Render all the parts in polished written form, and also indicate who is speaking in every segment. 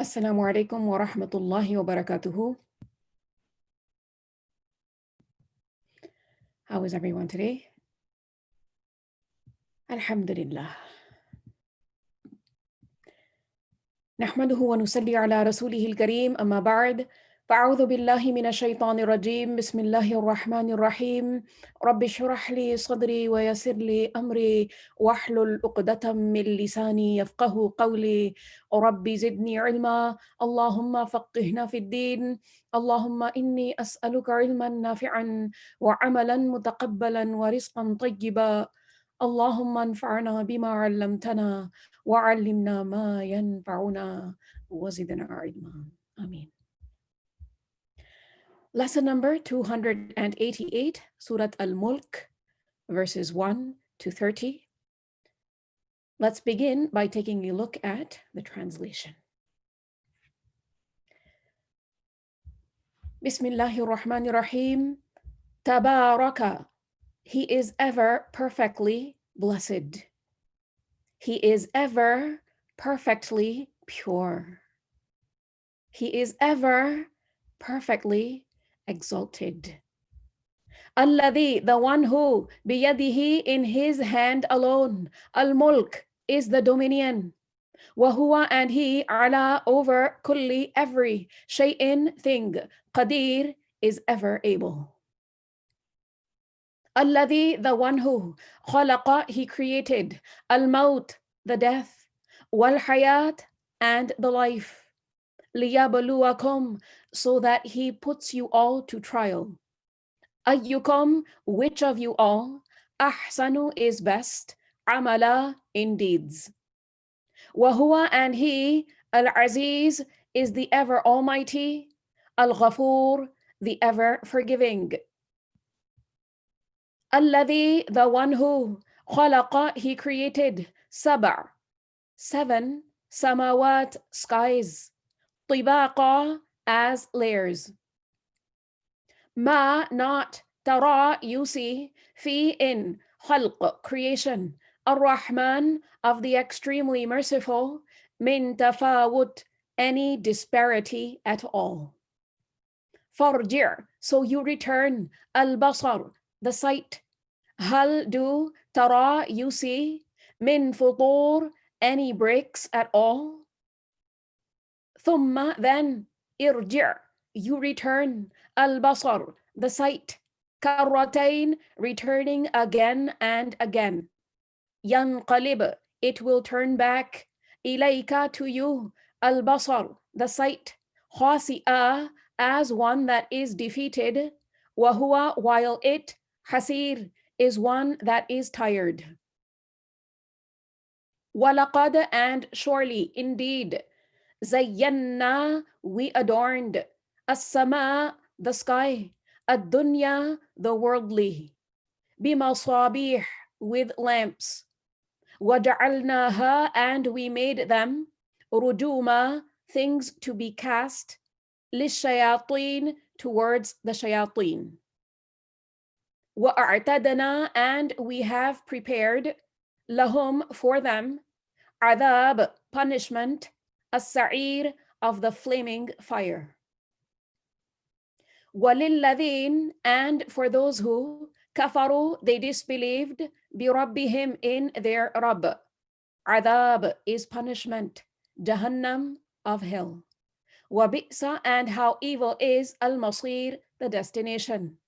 Speaker 1: Assalamu alaikum wa rahmatullahi wa barakatuhu. How is everyone today? Alhamdulillah. نحمده ونصلي على رسوله الكريم أما بعد فأعوذ بالله من الشيطان الرجيم بسم الله الرحمن الرحيم رب اشرح لي صدري ويسر لي أمري واحلل عقدة من لساني يفقه قولي رب زدني علما اللهم فقهنا في الدين اللهم إني أسألك علما نافعا وعملا متقبلا ورزقا طيبا اللهم انفعنا بما علمتنا وعلمنا ما ينفعنا وزدنا علما. Ameen. Lesson number 288, Surah al-Mulk, verses 1 to 30. Let's begin by taking a look at the translation. Bismillahir Rahmanir Rahim. Tabaraka. He is ever perfectly blessed. He is ever perfectly pure. He is ever perfectly exalted. Alladhi, the one who, biyadihi, in his hand alone, al-Mulk is the dominion. Wahuwa, and he, ala, over, kulli, every, shay'in, thing, qadir, is ever able. Alladhi, the one who, khalaqa, he created, al-maut, the death, wal-hayat, and the life, liyabluwakum, so that he puts you all to trial. Ayyukum, which of you all, ahsanu is best, amala, in deeds. Wahuwa, and he, al-aziz, is the ever almighty, al-ghafur, the ever forgiving. Alladhi, the one who, khalaqa, he created, sab'a, 7, samawat, skies, tibaqa, as layers. Ma, not, tara, you see, fi, in, khalq, creation, ar-Rahman, of the extremely merciful, min tafawut, any disparity at all. Farji', so you return, al-basar, the sight. Hal, do, tara, you see, min futur, any breaks at all. Thumma, then, irji', you return, al-basar, the sight. Karratain, returning again and again. Yanqalib, it will turn back. Ilayka, to you, al-basar, the sight. Khasi'a, as one that is defeated. Wahuwa, while it, hasir, is one that is tired. Walaqad, and surely, indeed, Zayyanna, we adorned, as-sama, the sky, ad-dunya, the worldly, bimasabih, with lamps, waja'alnaha, and we made them, rujuma, things to be cast, lishayatin, towards the shayatin. Wa'a'tadna, and we have prepared, lahum, for them, adab, punishment, as-sa'ir, of the flaming fire. Walilladhin, and for those who, kafaru, they disbelieved, birabbihim, in their Rabb. Adab is punishment, Jahannam, of hell. Wabi'sa, and how evil is al-masir, the destination.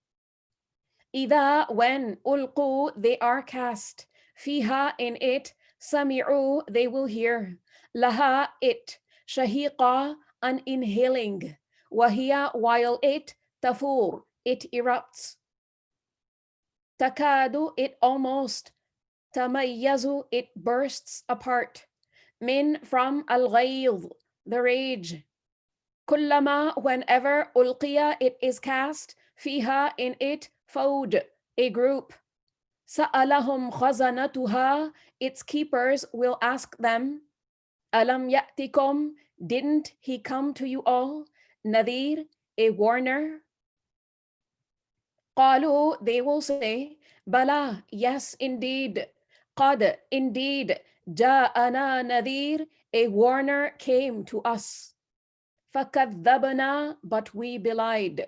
Speaker 1: Ida, when, ulqu, they are cast, fiha, in it, sami'u, they will hear, laha, it, shahiqa, an inhaling, wahiya, while it, tafur, it erupts. Takadu, it almost, tamayyazu, it bursts apart, min, from, al-ghayz, the rage. Kullama, whenever, ulqiya, it is cast, fiha, in it, fawj, a group. Sa'alahum khazanatuha, its keepers will ask them, alam ya'tikum, didn't he come to you all, nadhir, a warner? Qalu, they will say, bala, yes indeed, qad, indeed, ja'ana nadhir, a warner came to us. فَكَذَّبْنَا, but we belied.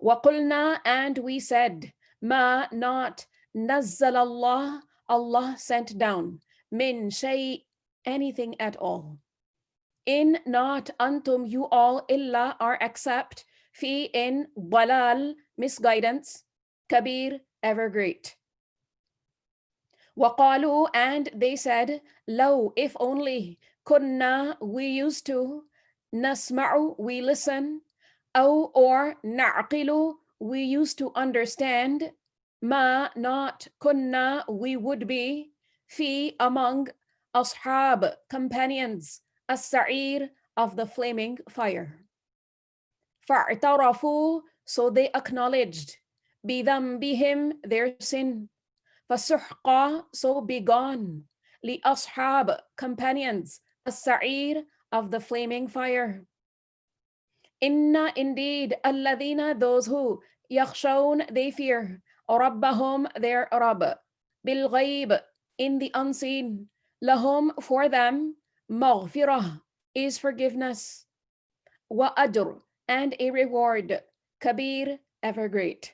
Speaker 1: وَقُلْنَا, and we said, مَا, not, نَزَّلَ اللَّهُ, Allah sent down, مِن شَيْءٍ, anything at all. In, not, antum, you all, illa, are except, fi, in, ضلال, misguidance, kabir, ever great. وَقَالُوا, and they said, لَوْ, if only, كُنَّا, we used to, نَسْمَعُ, we listen, أو, or, نَعْقِلُ, we used to understand, ما, not, كُنَّا, we would be, fi, among, أصحاب, companions, السعير, of the flaming fire. فَاعْتَرَفُوا, so they acknowledged, بِذَنْبِهِمْ, their sin. فَسُحْقًا, so be gone, لِأَصْحَابِ, companions, السَّعِيرِ, of the flaming fire. Inna, indeed, الَّذِينَ, those who, يَخْشَوْن, they fear, رَبَّهُمْ, their Rabb, بِالْغَيْبِ, in the unseen, لَهُمْ, for them, مَغْفِرَةٌ, is forgiveness, وَأَجْرٌ, and a reward, kabir, ever great.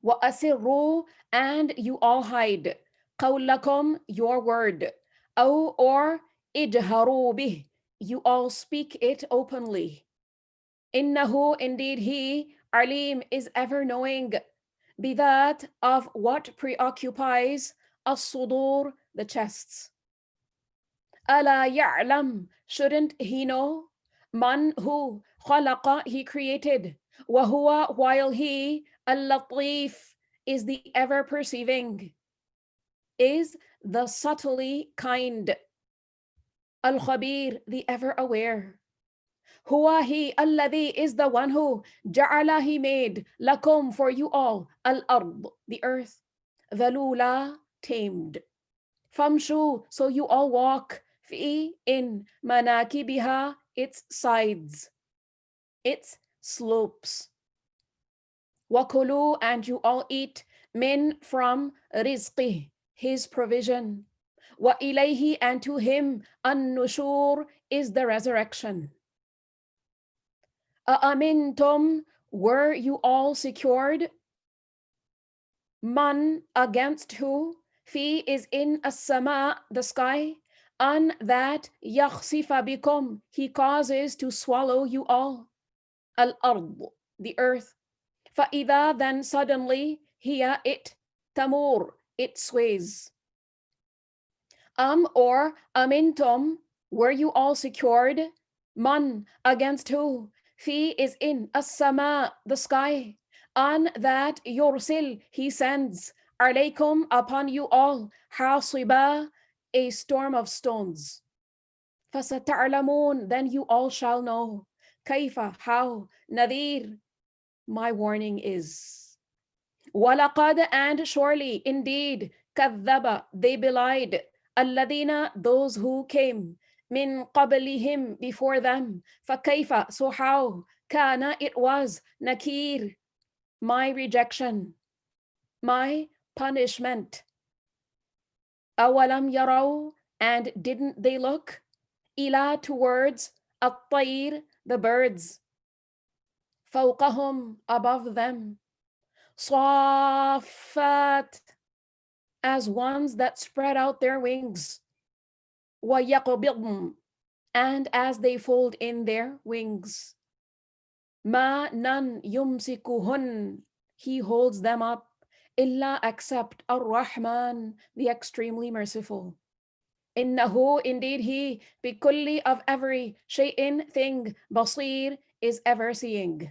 Speaker 1: وَأَسِرُّوا, and you all hide, قَوْلَكُمْ, your word, أو, or, اجْهَرُوا بِهِ, you all speak it openly. إِنَّهُ, indeed he, Alim, is ever knowing, بِذَات, of what preoccupies, الصُّدُور, the chests. أَلَا يَعْلَمْ, shouldn't he know, man, who, خَلَقَ, he created, وَهُوَ, while he, al-Latif, is the ever-perceiving, is the subtly kind, al-Khabir, the ever-aware. Huwa, he, alladhi, is the one who, ja'ala, he made, lakum, for you all, al-ard, the earth, dhalula, tamed. Famshu, so you all walk, fi, in, manakibiha, its sides, its slopes. Wakulu, and you all eat, min, from, rizqih, his provision. Wa ilayhi, and to him, an-nushur, is the resurrection. A'amintum, were you all secured? Man, against who? Fi, is in as-sama, the sky, an, that, yakhsifa bikum, he causes to swallow you all. Al-ard, the earth. فَإِذَا, then suddenly, hiya, it, tamur, it sways. Or, amintum, were you all secured? Man, against who? Fi, is in as-sama, the sky, an, that, yursil, he sends, alaykum, upon you all, hasiba, a storm of stones. فَسَتَعْلَمُونَ, then you all shall know, kaifa, how, nadir, my warning is. وَلَقَدْ, and surely, indeed, كَذَّبَ, they belied, الَّذِينَ, those who came, min qablihim, before them, فَكَيْفَ, so how, kana, it was, nakir, my rejection, my punishment. أَوَلَمْ يَرَوْا, and didn't they look, ila, towards, at-tayr, the birds, فَوْقَهُمْ, above them, صَافَّاتٍ, as ones that spread out their wings, وَيَقْبِضْنَ, and as they fold in their wings. Ma, none, yumsikuhun, he holds them up, illa, except, ar-Rahman, the extremely merciful. Innahu, indeed he, bikulli, of every, shay'in, thing, basir, is ever seeing.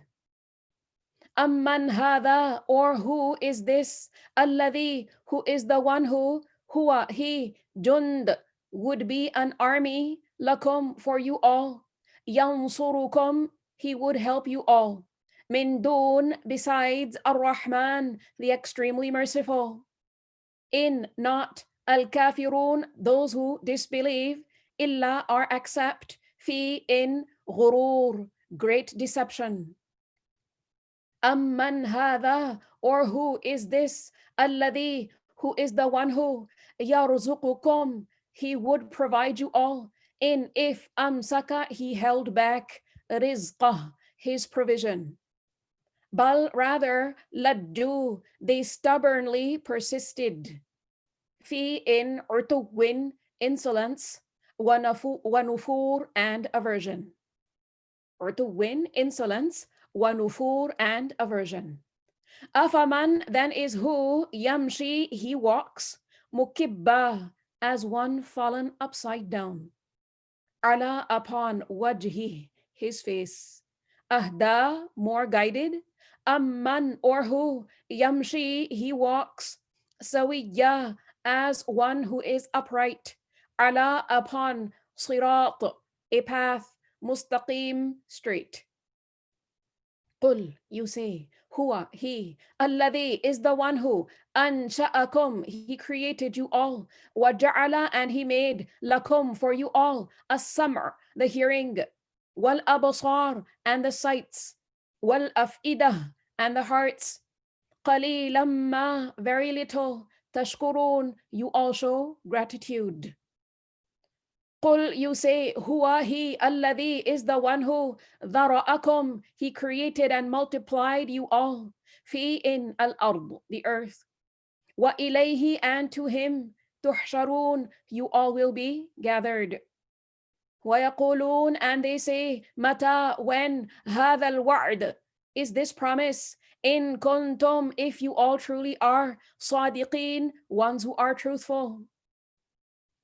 Speaker 1: Amman hadha, or who is this, alladhi, who is the one who, huwa, he, jund, would be an army, lakum, for you all, yansurukum, he would help you all, min dun, besides, ar-Rahman, the extremely merciful. In, not, al-kafirun, those who disbelieve, illa, are except, fi, in, ghurur, great deception. Amman hadha, or who is this, alladhi, who is the one who, yarzuqukum, he would provide you all, in if amsaka, he held back rizqah, his provision. Bal, rather, laddu, they stubbornly persisted. Fi, in urtuwin, insolence, wanufur, and aversion. Urtuwin, insolence, wanufur, and aversion. Afaman, then is who, yamshi, he walks, mukibba, as one fallen upside down. Ala, upon wajhi, his face. Ahda, more guided. Amman, or who, yamshi, he walks. Sawiya, as one who is upright. Ala, upon sirat, a path. Mustaqim, straight. Qul, you say, Huwa, he, alladhi is the one who, ansha'akum, he created you all, wa ja'ala, and he made, lakum, for you all, as-samr, the hearing, wal abasar, and the sights, wal af'idah, and the hearts, qalilam ma, very little, tashkurun, you all show gratitude. Qul, you say, Huwa, he, alladhi is the one who, dhara'akum, he created and multiplied you all, fi, in al-ard, the earth, wa ilayhi, and to him, tuhsharun, you all will be gathered. Wa yaqulun, and they say, mata, when, hadha al-wa'd, is this promise, in kuntum, if you all truly are, sadiqeen, ones who are truthful.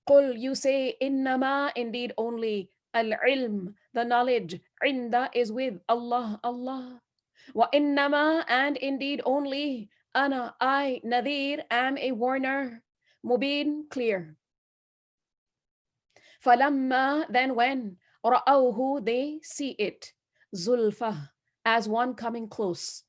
Speaker 1: Qul, you say, innama, indeed only, al-ilm, the knowledge, inda is with Allah, Allah. Wa innama, and indeed only, ana, I, Nadir, am a warner, mubin, clear. Falamma, then when, ra'awhu, they see it, zulfa, as one coming close.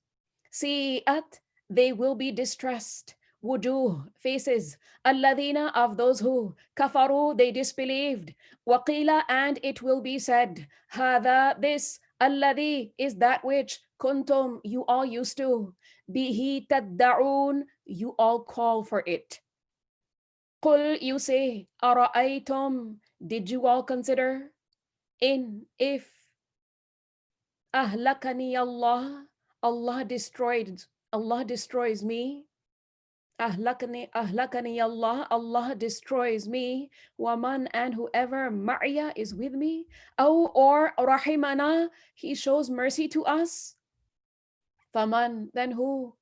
Speaker 1: Si'at, they will be distressed. Wujuh, faces, alladhina, of those who, kafaru, they disbelieved. Waqila, and it will be said, hadha, this, alladhi, is that which, kuntum, you all used to, bihi tadda'un, you all call for it. Qul, you say, ara'aytum, did you all consider, in, if, ahlakani Allah, Allah destroys me. Ahlakani Allah, Allah destroys me. Waman, and whoever ma'ya is with me. Aw, or rahimana, he shows mercy to us. Faman, then who?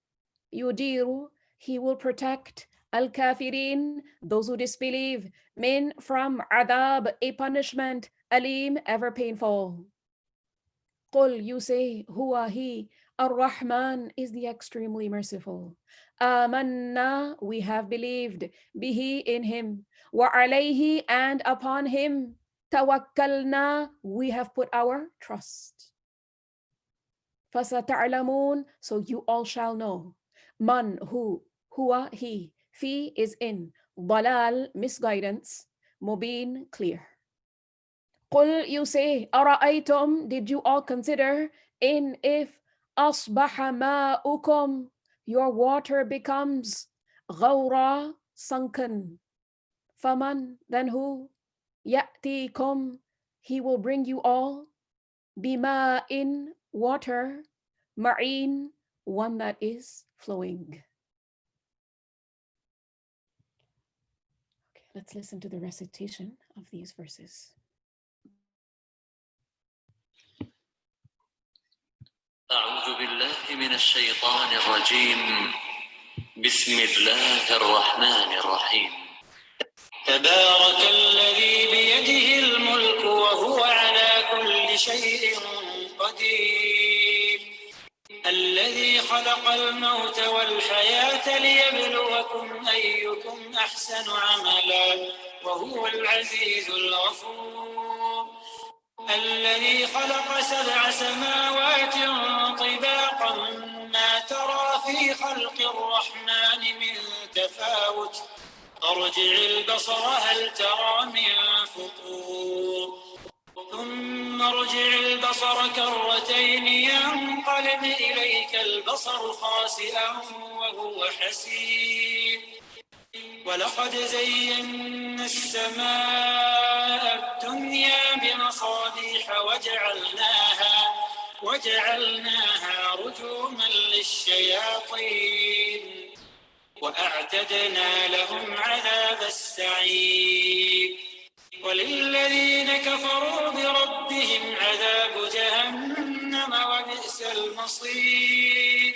Speaker 1: Yudiru, he will protect. Al-kafirin, those who disbelieve. Min, from adab, a punishment. Aleem, ever painful. Qul, you say, Huwa, he, Ar-Rahman, is the extremely merciful. Amanna, we have believed, bihi, in him, wa alayhi, and upon him, tawakkalna, we have put our trust. Fasata'lamun, so you all shall know. Man, who, huwa, he, fi is in, dalal, misguidance, mubin, clear. Qul, you say, ara'aytum, did you all consider, in if asbaha ma'ukum, your water becomes ghawra, sunken. Faman, then who? Ya'tikum, he will bring you all. Bima, in water. Ma'in, one that is flowing. Okay, let's listen to the recitation of these verses.
Speaker 2: أعوذ بالله من الشيطان الرجيم بسم الله الرحمن الرحيم تبارك الذي بيده الملك وهو على كل شيء قدير الذي خلق الموت والحياة ليبلوكم أيكم أحسن عملا وهو العزيز الغفور الذي خلق 7 سماوات طباقا ما ترى في خلق الرحمن من تفاوت ارجع البصر هل ترى من فطور ثم ارجع البصر كرتين ينقلب إليك البصر خاسئا وهو حسير ولقد زينا السماء الدنيا بمصابيح وجعلناها رجوما للشياطين وأعتدنا لهم عذاب السعير وللذين كفروا بربهم عذاب جهنم وبئس المصير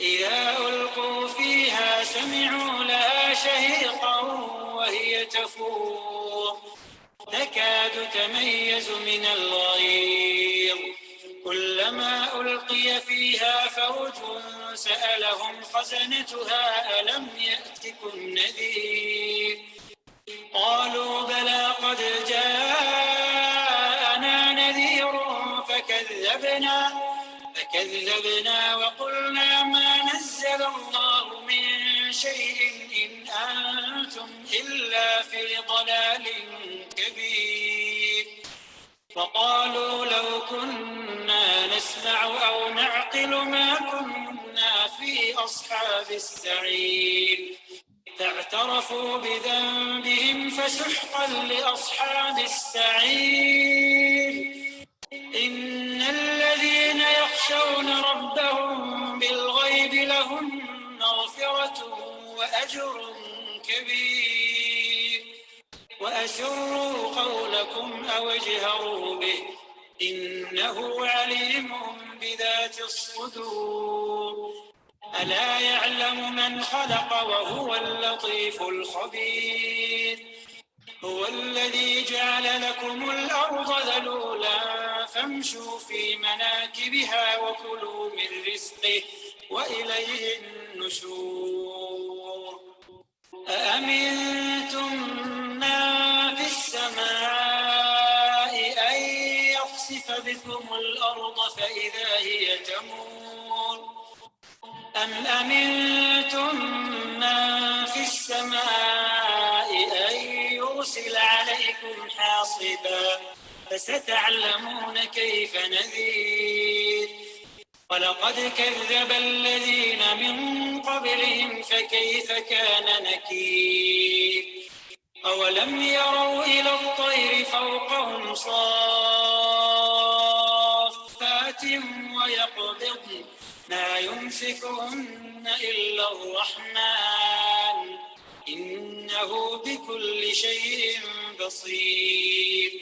Speaker 2: إذا ألقوا فيها سمعوا لها شهيقا وهي تفور تكاد تميز من الغيظ كلما ألقي فيها فوج سألهم خزنتها ألم يأتكم نذير قالوا بلى قد جاءنا نذير فكذبنا وقلنا ما نزل الله من شيء إن أنتم إلا في ضلال كبير وقالوا لو كنا نسمع أو نعقل ما كنا في أصحاب السعير فاعترفوا بذنبهم فسحقا لأصحاب السعير إن الذين يخشون ربهم بالغيب لهم مغفرة وأجر كبير وأسروا قولكم أو اجهروا به إنه عليم بذات الصدور ألا يعلم من خلق وهو اللطيف الخبير هو الذي جعل لكم الأرض ذلولا فامشوا في مناكبها وكلوا من رزقه وإليه النشور أأمنتم من في السماء أن يخسف بكم الأرض فإذا هي تمور أم أمنتم من في السماء أن يرسل عليكم حاصبا فستعلمون كيف نذير ولقد كذب الذين من قبلهم فكيف كان نكير أولم يروا إلى الطير فوقهم صافات ويقبضن ما يمسكهن إلا الرحمن إنه بكل شيء بصير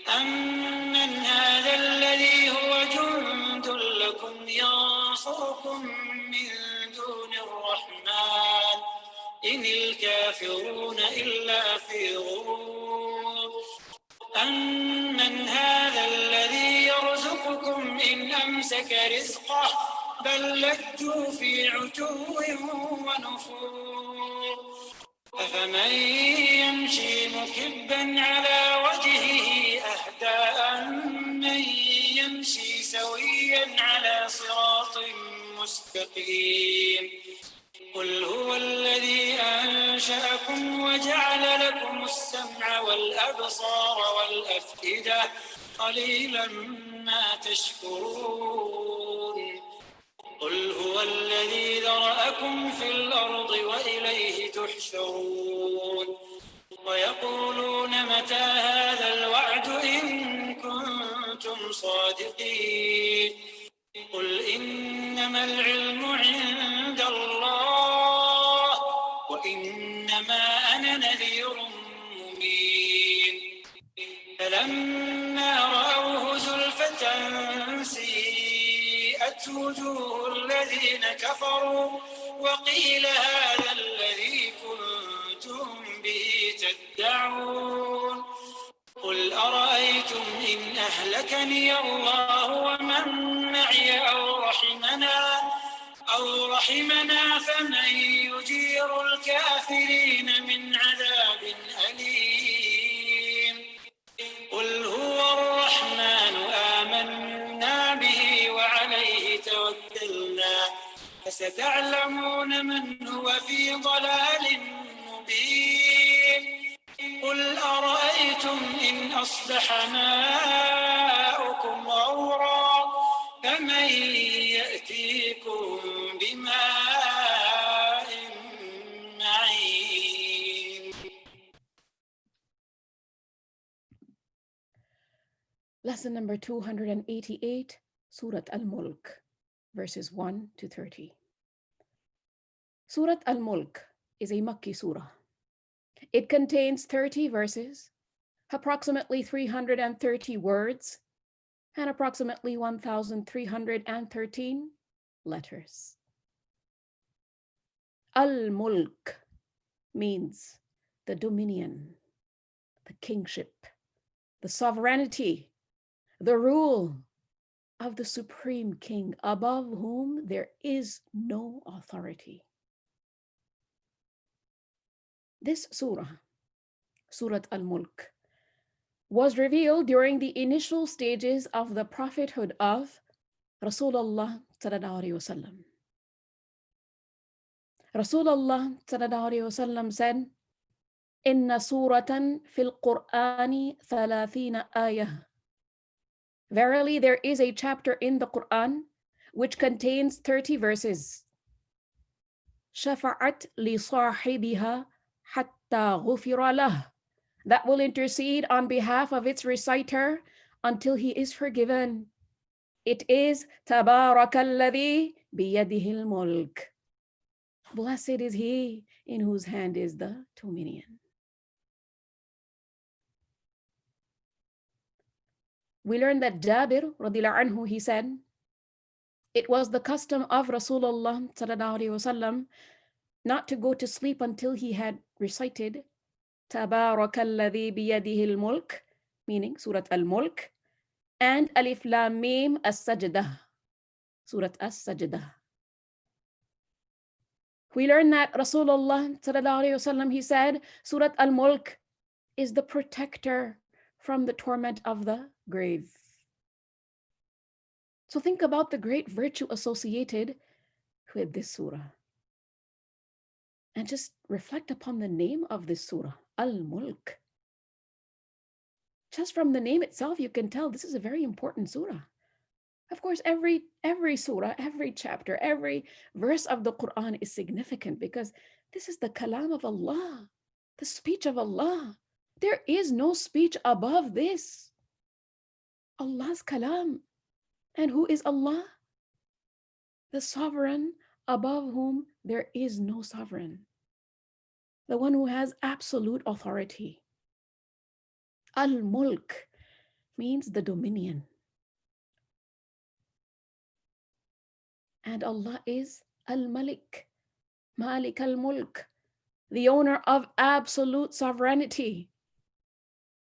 Speaker 2: أمن هذا الذي هو جند لكم ينصركم من دون الرحمن إن الكافرون إلا في غرور أمن هذا الذي يرزقكم إن أمسك رزقه بل لجوا في عتو ونفور أفمن يمشي مكبا على وجهه أهدى أمن يمشي سويا على صراط مستقيم قل هو الذي أنشأكم وجعل لكم السمع والأبصار والأفئدة قليلا ما تشكرون قل هو الذي ذرأكم في الأرض وإليه تحشرون ويقولون متى هذا الوعد إن كنتم صادقين قل إنما العلم عند الله وإنما أنا نذير مبين فلما رأوه زلفة سيئت وجوه الذين كفروا وقيل هذا الذي كنتم به تدعون قل أرأيتم إن أهلكني الله ومن معي أو رحمنا فمن يجير الكافرين من عذاب أليم قل هو الرحمن آمنا به وعليه توكلنا فستعلمون من هو في ضلال مبين قل أرأيتم إن أصبح ماؤكم غورا فمن يأتيكم بماء معين
Speaker 1: Lesson number 288, Surah al-Mulk, verses 1 to 30. Surah al-Mulk is a Makki surah. It contains 30 verses, approximately 330 words, and approximately 1,313 letters. Al-Mulk means the dominion, the kingship, the sovereignty, the rule of the supreme king above whom there is no authority. This surah, Surah al-Mulk, was revealed during the initial stages of the prophethood of Rasulullah sallallahu alaihi wasallam. Rasulullah sallallahu alaihi wasallam said, "Inna suratan fil Qur'ani thalathina ayah." Verily, there is a chapter in the Quran which contains 30 verses. شفعت لصاحبها حتى غفر له, that will intercede on behalf of its reciter until he is forgiven. It is تبارك الذي بيده الملك. Blessed is he in whose hand is the dominion. We learn that Jabir radiallahu anhu, he said, it was the custom of Rasulullah sallallahu alaihi wasallam not to go to sleep until he had recited تبارك الذي بيده الملك, meaning Surah al-Mulk, and Alif Lam Mim as-Sajdah, Surah as-Sajdah. We learn that Rasulullah sallallahu alaihi wasallam, he said, Surah al-Mulk is the protector from the torment of the grave. So think about the great virtue associated with this surah. And just reflect upon the name of this surah, al-Mulk. Just from the name itself, you can tell this is a very important surah. Of course, every surah, every chapter, every verse of the Quran is significant because this is the kalam of Allah, the speech of Allah. There is no speech above this. Allah's kalam. And who is Allah? The sovereign above whom there is no sovereign. The one who has absolute authority. Al-Mulk means the dominion. And Allah is Al-Malik, Malik al-Mulk, the owner of absolute sovereignty.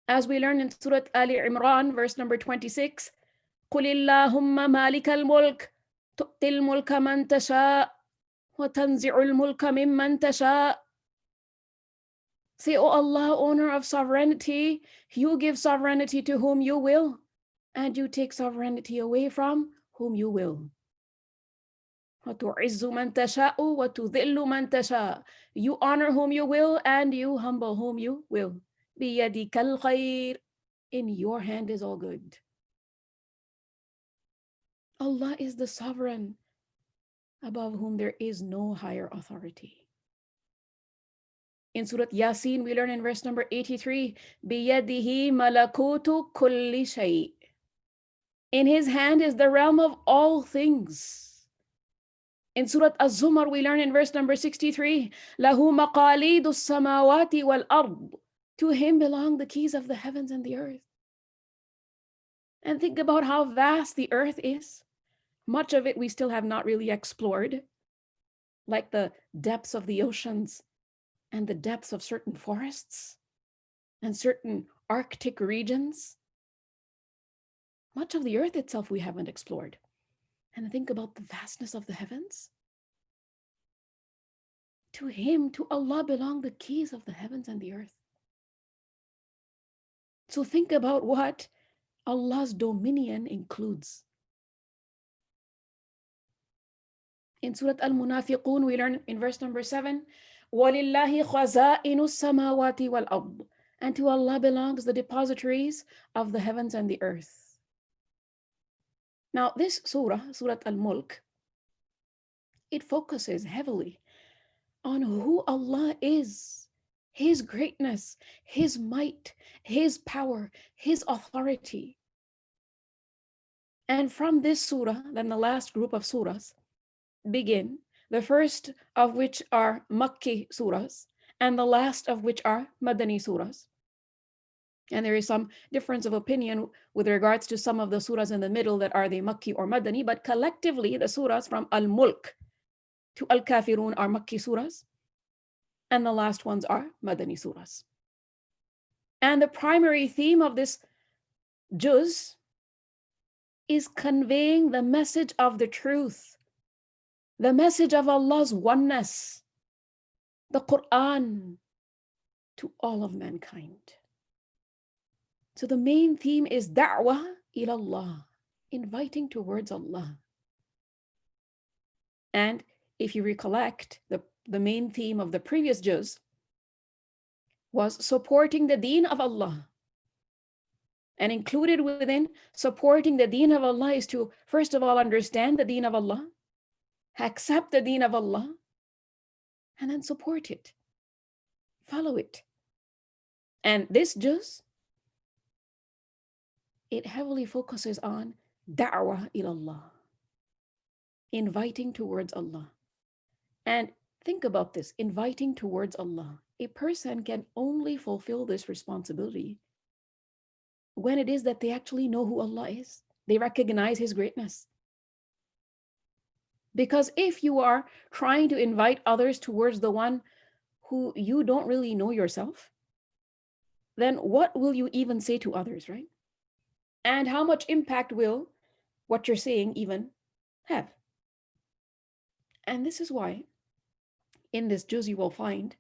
Speaker 1: As we learn in Surah Ali Imran, verse number 26, قُلِ اللَّهُمَّ مَالِكَ الْمُلْكِ تُؤْتِي الْمُلْكَ مَنْ تَشَاءُ وَتَنْزِعُ الْمُلْكَ مِمَّنْ تَشَاءُ. Say, O Allah, owner of sovereignty, you give sovereignty to whom you will, and you take sovereignty away from whom you will. وَتُعِزُّ مَنْ تَشَاءُ وَتُذِلُّ مَنْ تَشَاءُ. You honor whom you will, and you humble whom you will. بِيَدِكَ الْخَيْرِ. In your hand is all good. Allah is the sovereign above whom there is no higher authority. In Surah Yasin, we learn in verse number 83, بِيَدِهِ مَلَكُوتُ كُلِّ شَيْءٍ. In his hand is the realm of all things. In Surah Az-Zumar, we learn in verse number 63, لَهُ مَقَالِيدُ السَّمَاوَاتِ وَالْأَرْضِ. To him belong the keys of the heavens and the earth. And think about how vast the earth is. Much of it we still have not really explored, like the depths of the oceans and the depths of certain forests and certain Arctic regions. Much of the earth itself we haven't explored. And think about the vastness of the heavens. To him, to Allah, belong the keys of the heavens and the earth. So think about what Allah's dominion includes. In Surah Al-Munafiqun, we learn in verse number 7, وَلِلَّهِ خَزَائِنُ السَّمَاوَاتِ وَالْأَرْضِ. And to Allah belongs the depositories of the heavens and the earth. Now this surah, Surah Al-Mulk, it focuses heavily on who Allah is, His greatness, His might, His power, His authority. And from this surah, then the last group of surahs begin, the first of which are Makki surahs, and the last of which are Madani surahs. And there is some difference of opinion with regards to some of the surahs in the middle that are the Makki or Madani, but collectively the surahs from al-Mulk to al-Kafirun are Makki surahs, and the last ones are Madani surahs. And the primary theme of this juz is conveying the message of the truth, the message of Allah's oneness, the Qur'an, to all of mankind. So the main theme is da'wah ila Allah, inviting towards Allah. And if you recollect, the main theme of the previous juz was supporting the deen of Allah. And included within supporting the deen of Allah is to, first of all, understand the deen of Allah, accept the deen of Allah, and then support it, follow it. And this juz, it heavily focuses on da'wah ila Allah, inviting towards Allah. And think about this, inviting towards Allah. A person can only fulfill this responsibility when it is that they actually know who Allah is. They recognize His greatness. Because if you are trying to invite others towards the one who you don't really know yourself, then what will you even say to others, right? And how much impact will what you're saying even have? And this is why in this juz you will find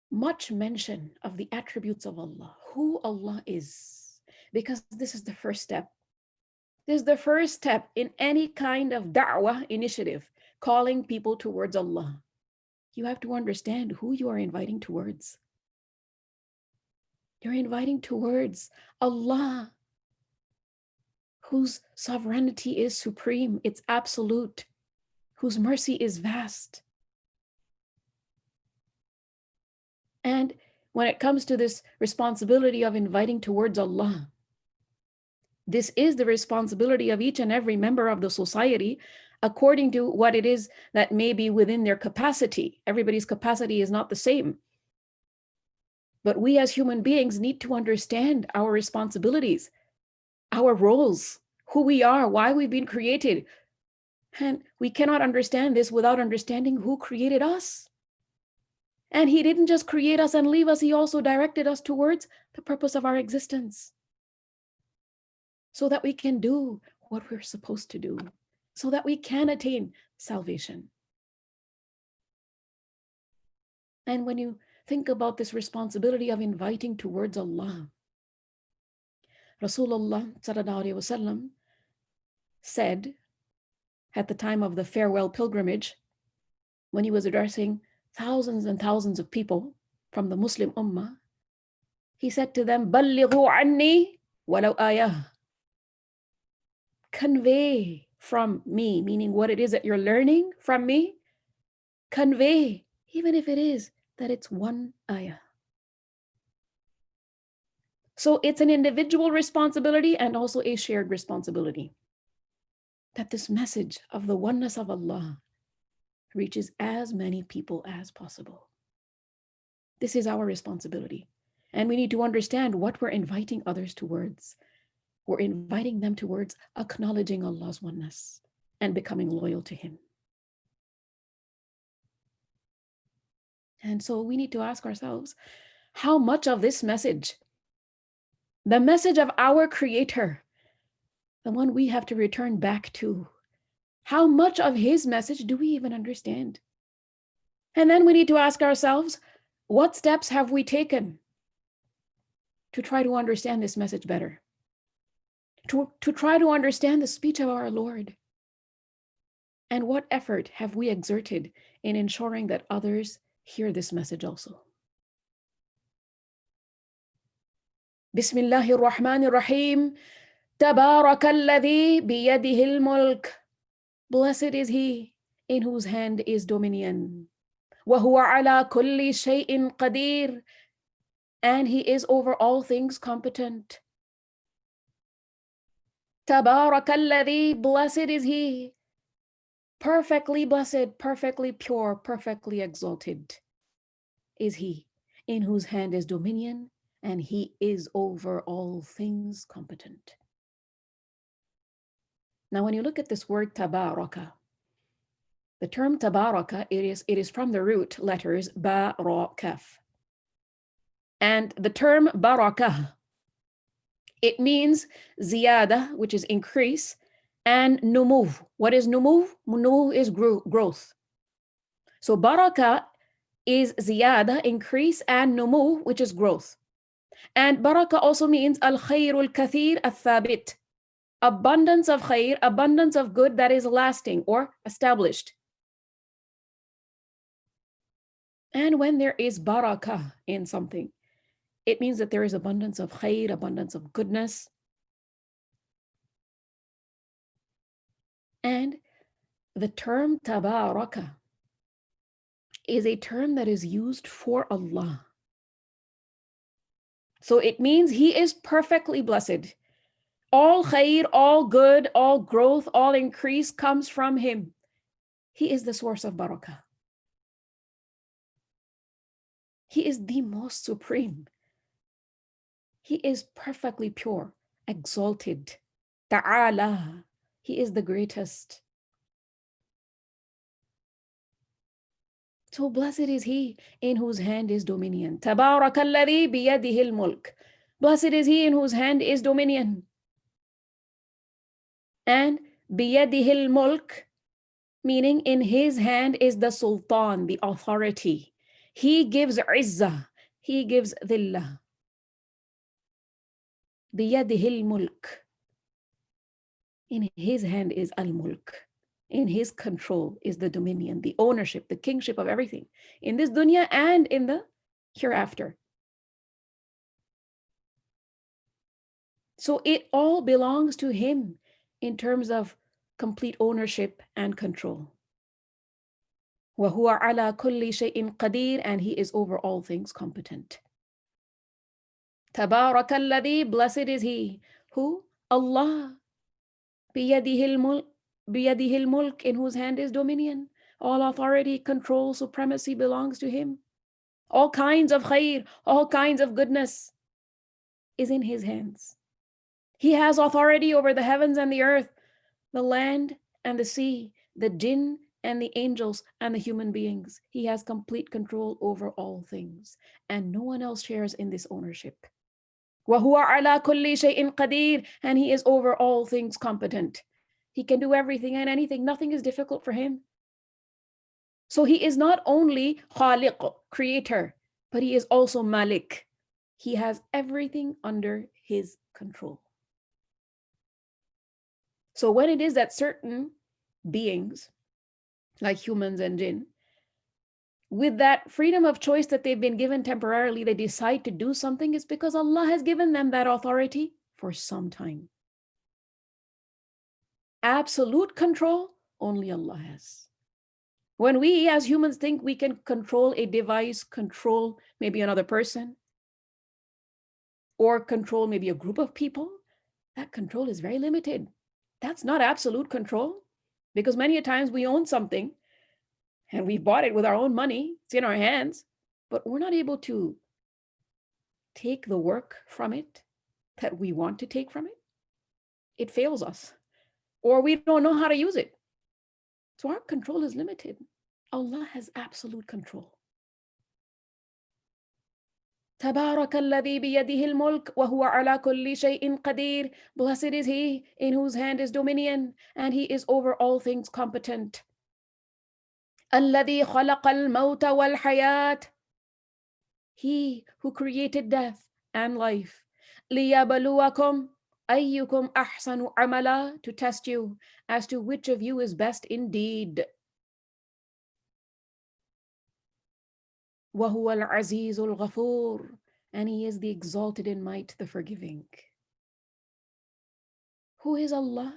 Speaker 1: much mention of the attributes of Allah, who Allah is, because this is the first step. This is the first step in any kind of da'wah initiative, calling people towards Allah. You have to understand who you are inviting towards. You're inviting towards Allah, whose sovereignty is supreme, it's absolute, whose mercy is vast. And when it comes to this responsibility of inviting towards Allah, this is the responsibility of each and every member of the society according to what it is that may be within their capacity. Everybody's capacity is not the same. But we as human beings need to understand our responsibilities, our roles, who we are, why we've been created. And we cannot understand this without understanding who created us. And He didn't just create us and leave us, He also directed us towards the purpose of our existence, so that we can do what we're supposed to do, so that we can attain salvation. And when you think about this responsibility of inviting towards Allah, Rasulullah sallallahu alaihi wasallam said at the time of the farewell pilgrimage, when he was addressing thousands and thousands of people from the Muslim Ummah, he said to them, "Ballighu anni walau ayah." Convey from me, meaning what it is that you're learning from me, convey, even if it is that it's one ayah. So it's an individual responsibility and also a shared responsibility, that this message of the oneness of Allah reaches as many people as possible. This is our responsibility. And we need to understand what we're inviting others towards. We're inviting them towards acknowledging Allah's oneness and becoming loyal to Him. And so we need to ask ourselves, how much of this message, the message of our Creator, the one we have to return back to, how much of His message do we even understand? And then we need to ask ourselves, what steps have we taken to try to understand this message better? To try to understand the speech of our Lord? And what effort have we exerted in ensuring that others hear this message also? Bismillahir Rahmanir Rahim. Tabarakalladhi biyadihil mulk. Blessed is He in whose hand is dominion. Wa huwa ala kulli shay'in qadir. And He is over all things competent. Tabarakalladhi, blessed is he. Perfectly blessed, perfectly pure, perfectly exalted is he, in whose hand is dominion, and he is over all things competent. Now, when you look at this word tabaraka, the term tabaraka, it is from the root letters ba, ra, kaf. And the term baraka, it means ziyada, which is increase, and numuv. What is numuv? Numuv is growth. So baraka is ziyada, increase, and numu, which is growth. And baraka also means al-khayrul kathir al-thabit, abundance of khayr, abundance of good that is lasting or established. And when there is baraka in something, it means that there is abundance of khayr, abundance of goodness. And the term tabaraka is a term that is used for Allah. So it means he is perfectly blessed. All khair, all good, all growth, all increase comes from him. He is the source of barakah. He is the most supreme. He is perfectly pure, exalted. Ta'ala. He is the greatest. So blessed is he in whose hand is dominion. Tabarakalladhi biyadihi al-mulk. Blessed is he in whose hand is dominion. And biyadihi al-mulk, meaning in his hand is the sultan, the authority. He gives izzah. He gives dhillah. Biyadihi al-mulk. In his hand is al-mulk. In his control is the dominion, the ownership, the kingship of everything, in this dunya and in the hereafter. So it all belongs to him in terms of complete ownership and control. وَهُوَ عَلَى كُلِّ شَيْءٍ قَدِيرٌ, and he is over all things competent. تَبَارَكَ الَّذِي, blessed is he. Who? Allah. بِيَدِهِ الْمُلْك, in whose hand is dominion. All authority, control, supremacy belongs to him. All kinds of khair, all kinds of goodness is in his hands. He has authority over the heavens and the earth, the land and the sea, the jinn and the angels and the human beings. He has complete control over all things, and no one else shares in this ownership. وَهُوَ عَلَى كُلِّ شَيْءٍ قَدِيرٌ, and he is over all things competent. He can do everything and anything. Nothing is difficult for him. So he is not only khaliq, creator, but he is also malik. He has everything under his control. So when it is that certain beings, like humans and jinn, with that freedom of choice that they've been given temporarily, they decide to do something, it's because Allah has given them that authority for some time. Absolute control, only Allah has. When we as humans think we can control a device, control maybe another person, or control maybe a group of people, that control is very limited. That's not absolute control, because many a times we own something and we bought it with our own money, it's in our hands, but we're not able to take the work from it that we want to take from it. It fails us, or we don't know how to use it. So our control is limited. Allah has absolute control. تبارك الذي بيده الملك وهو على كل شيء قدير. Blessed is he in whose hand is dominion, and he is over all things competent. الذي خلق الموت والحياة. He who created death and life. ليبلوكم أيكم أحسن عملا, to test you as to which of you is best indeed. وَهُوَ الْعَزِيزُ الْغَفُورُ, and he is the exalted in might, the forgiving. Who is Allah?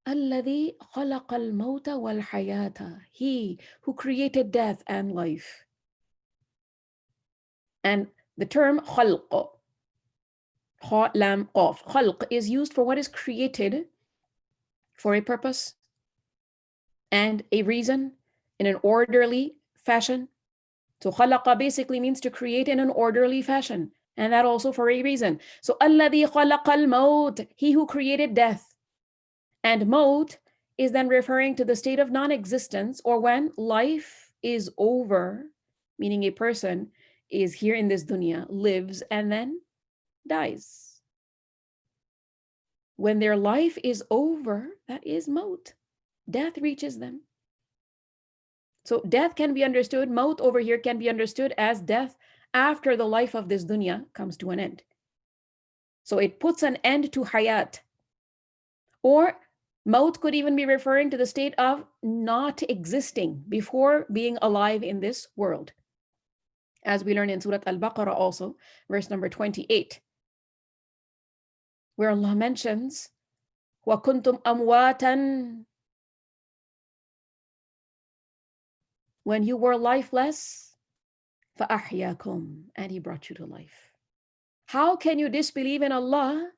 Speaker 1: الَّذِي خَلَقَ الْمَوْتَ وَالْحَيَاةَ, he who created death and life. And the term خَلْق, Kha, lam, qaf. Khalq is used for what is created for a purpose and a reason in an orderly fashion. So khalaqa basically means to create in an orderly fashion, and that also for a reason. So alladhi khalaqal maut, he who created death. And maut is then referring to the state of non-existence, or when life is over, meaning a person is here in this dunya, lives and then dies. When their life is over, that is maut. Death reaches them. So death can be understood, maut over here can be understood as death after the life of this dunya comes to an end. So it puts an end to hayat. Or maut could even be referring to the state of not existing before being alive in this world. As we learn in Surah al-Baqarah also, verse number 28, where Allah mentions, وَكُنْتُمْ أَمْوَاتًا, when you were lifeless, فَأَحْيَاكُمْ, and He brought you to life. How can you disbelieve in Allah?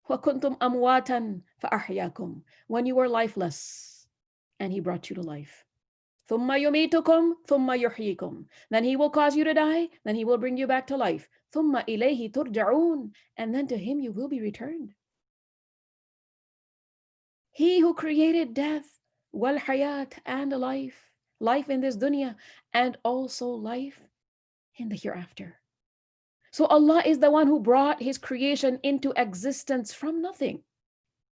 Speaker 1: وَكُنْتُمْ أَمْوَاتًا فَأَحْيَاكُمْ, when you were lifeless and He brought you to life. ثُمَّ يُمِيتُكُمْ ثُمَّ يُحْيِيكُمْ, then He will cause you to die, then He will bring you back to life. ثُمَّ إِلَيْهِ تُرْجَعُونَ, and then to Him you will be returned. He who created death, wal hayat, and life, life in this dunya, and also life in the hereafter. So Allah is the one who brought His creation into existence from nothing.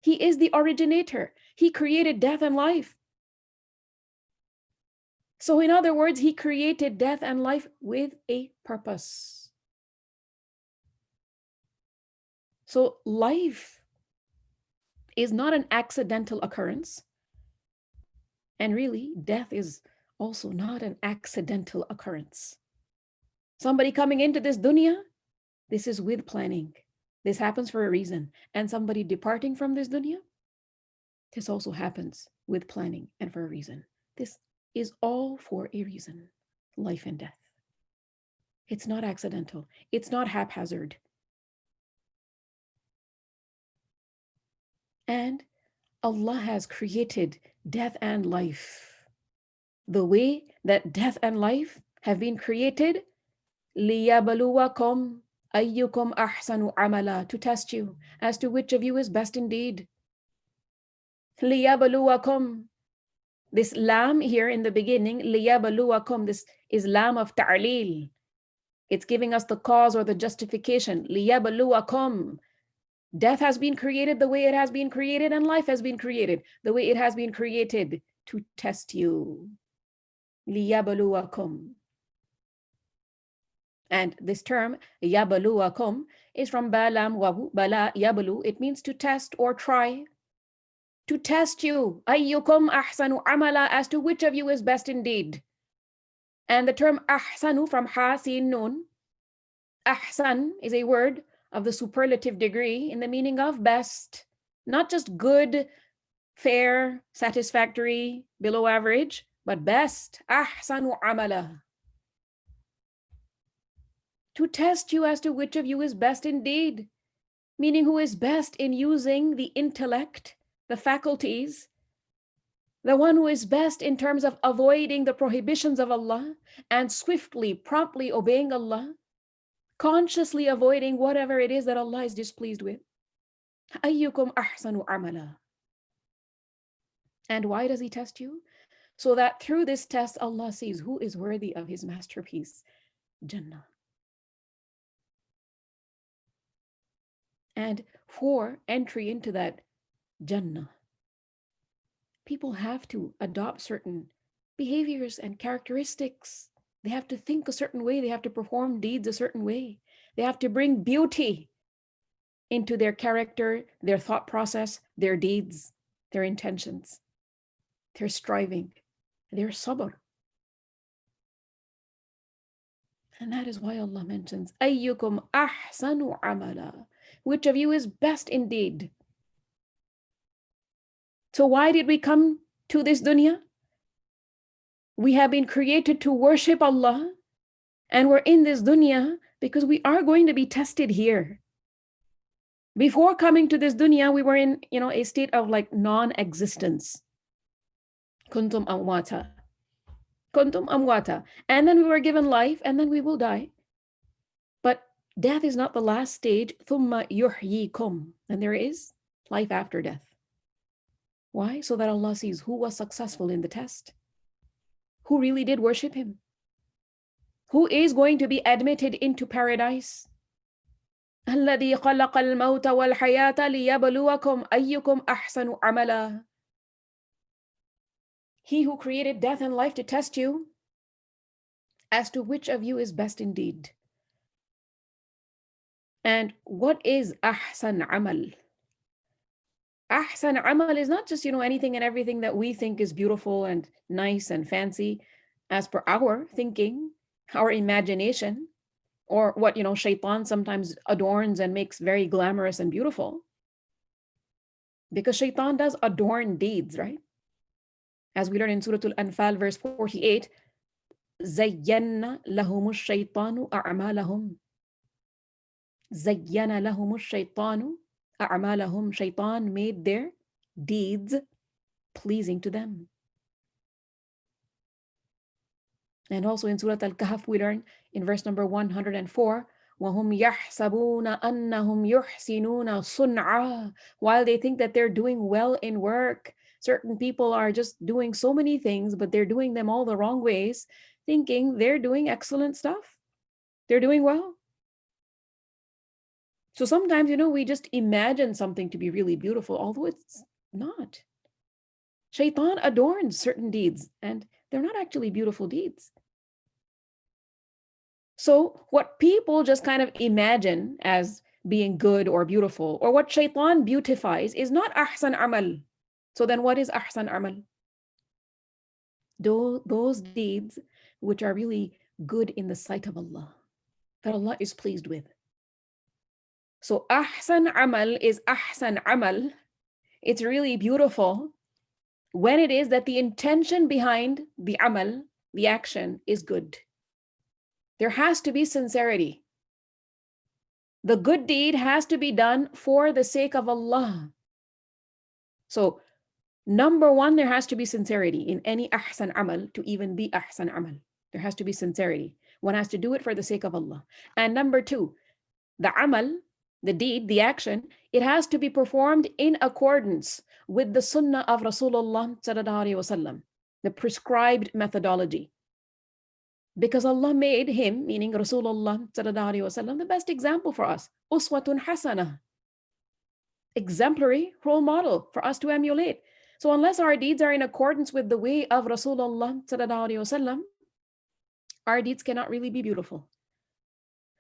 Speaker 1: He is the originator. He created death and life. So in other words, He created death and life with a purpose. So life is not an accidental occurrence. And really, death is also not an accidental occurrence. Somebody coming into this dunya, this is with planning. This happens for a reason. And somebody departing from this dunya, this also happens with planning and for a reason. This is all for a reason, life and death. It's not accidental. It's not haphazard. And Allah has created death and life the way that death and life have been created, لِيَبْلُوَكُمْ أَيُّكُمْ أَحْسَنُ عَمَلًا, to test you as to which of you is best indeed. لِيَبْلُوَكُمْ, this lam here in the beginning, لِيَبْلُوَكُمْ, this is lam of ta'leel. It's giving us the cause or the justification. لِيَبْلُوَكُمْ, death has been created the way it has been created, and life has been created the way it has been created to test you. لِيَبْلُوَكُمْ. And this term, يَبْلُوَكُمْ, is from balam wabu, bala yablu. It means to test or try. To test you. أَيُّكُمْ أَحْسَنُ عَمَلًا, as to which of you is best indeed. And the term أحسن from ha, sin, nun. Ahsan is a word of the superlative degree in the meaning of best. Not just good, fair, satisfactory, below average, but best. أحسن عَمَلًا. To test you as to which of you is best indeed, meaning who is best in using the intellect, the faculties, the one who is best in terms of avoiding the prohibitions of Allah and swiftly, promptly obeying Allah, consciously avoiding whatever it is that Allah is displeased with. أَيُّكُمْ أَحْسَنُ عَمَلًا. And why does He test you? So that through this test, Allah sees who is worthy of His masterpiece, Jannah. And for entry into that Jannah, people have to adopt certain behaviors and characteristics. They have to think a certain way. They have to perform deeds a certain way. They have to bring beauty into their character, their thought process, their deeds, their intentions, their striving, their sabr. And that is why Allah mentions, أَيُّكُمْ أَحْسَنُ عَمَلًا, which of you is best indeed. So why did we come to this dunya? We have been created to worship Allah, and we're in this dunya because we are going to be tested here. Before coming to this dunya, we were in, a state of like non-existence. Kuntum amwata. Kuntum amwata. And then we were given life, and then we will die. But death is not the last stage. Thumma yuhyikum. And there is life after death. Why? So that Allah sees who was successful in the test, who really did worship Him, who is going to be admitted into paradise. الذي خلق الموت والحياة ليبلوكم أيكم أحسن عملا. He who created death and life to test you as to which of you is best indeed. And what is أحسن عمل? أحسن عمل is not just, anything and everything that we think is beautiful and nice and fancy as per our thinking, our imagination, or what, shaitan sometimes adorns and makes very glamorous and beautiful. Because shaitan does adorn deeds, right? As we learn in Surah Al-Anfal, verse 48, زَيَّنَّ لَهُمُ الشَّيْطَانُ أَعْمَالَهُمْ. زَيَّنَ لَهُمُ الشَّيْطَانُ أَعْمَالَهُمْ. Shaitan made their deeds pleasing to them. And also in Surah Al-Kahf, we learn in verse number 104, وَهُمْ يَحْسَبُونَ أَنَّهُمْ يُحْسِنُونَ صُنْعًا. While they think that they're doing well in work, certain people are just doing so many things, but they're doing them all the wrong ways, thinking they're doing excellent stuff. They're doing well. So sometimes, we just imagine something to be really beautiful, although it's not. Shaitan adorns certain deeds, and they're not actually beautiful deeds. So what people just kind of imagine as being good or beautiful, or what shaitan beautifies, is not ahsan amal. So then what is ahsan amal? Those deeds which are really good in the sight of Allah, that Allah is pleased with. So ahsan amal is ahsan amal. It's really beautiful when it is that the intention behind the amal, the action, is good. There has to be sincerity. The good deed has to be done for the sake of Allah. So, number one, there has to be sincerity in any ahsan amal to even be ahsan amal. There has to be sincerity. One has to do it for the sake of Allah. And number two, the amal, the deed, the action, it has to be performed in accordance with the sunnah of Rasulullah sallallahu alaihi wasallam, the prescribed methodology. Because Allah made him, meaning Rasulullah sallallahu alaihi wasallam, the best example for us. Uswatun hasana. Exemplary role model for us to emulate. So unless our deeds are in accordance with the way of Rasulullah sallallahu alaihi wasallam, our deeds cannot really be beautiful.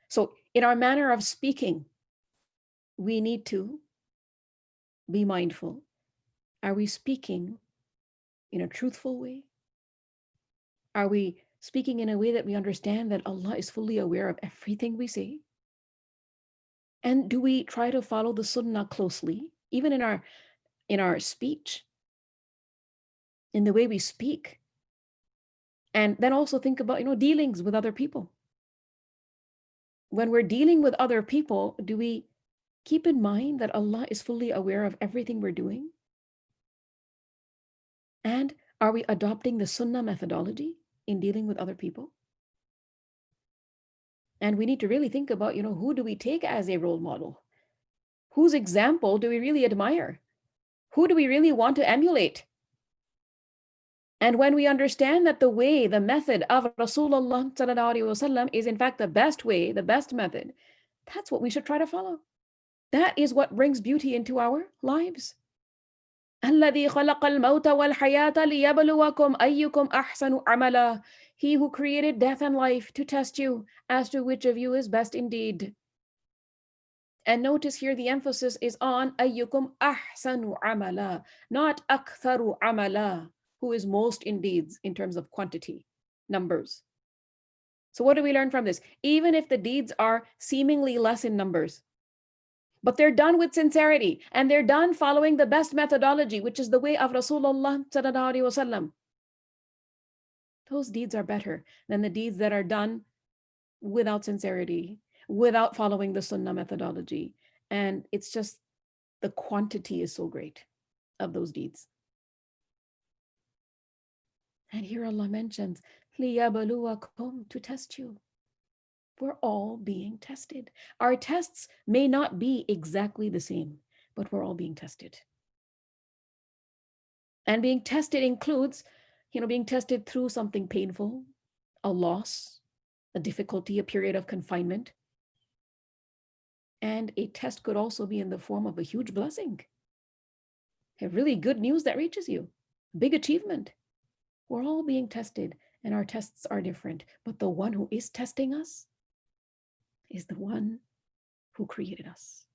Speaker 1: So in our manner of speaking, we need to be mindful. Are we speaking in a truthful way? Are we speaking in a way that we understand that Allah is fully aware of everything we say? And do we try to follow the sunnah closely, even in our speech, in the way we speak? And then also think about, dealings with other people. When we're dealing with other people, do we keep in mind that Allah is fully aware of everything we're doing? And are we adopting the sunnah methodology in dealing with other people? And we need to really think about, who do we take as a role model? Whose example do we really admire? Who do we really want to emulate? And when we understand that the way, the method of Rasulullah sallallahu alaihi wasallam is in fact the best way, the best method, that's what we should try to follow. That is what brings beauty into our lives. الذي خلق الموت والحياة ليبلوكم أيكم أحسن عملا. He who created death and life to test you as to which of you is best indeed. And notice here the emphasis is on أيكم أحسن عملا, not أكثر عملا, who is most in deeds in terms of quantity, numbers. So what do we learn from this? Even if the deeds are seemingly less in numbers, but they're done with sincerity and they're done following the best methodology, which is the way of Rasulullah sallallahu alaihi wasallam, those deeds are better than the deeds that are done without sincerity, without following the sunnah methodology, And it's just the quantity is so great of those deeds. And here Allah mentions, لِيَبْلُوَكُمْ, to test you. We're all being tested. Our tests may not be exactly the same, but we're all being tested. And being tested includes, being tested through something painful, a loss, a difficulty, a period of confinement. And a test could also be in the form of a huge blessing, a really good news that reaches you, big achievement. We're all being tested, and our tests are different. But the one who is testing us is the one who created us,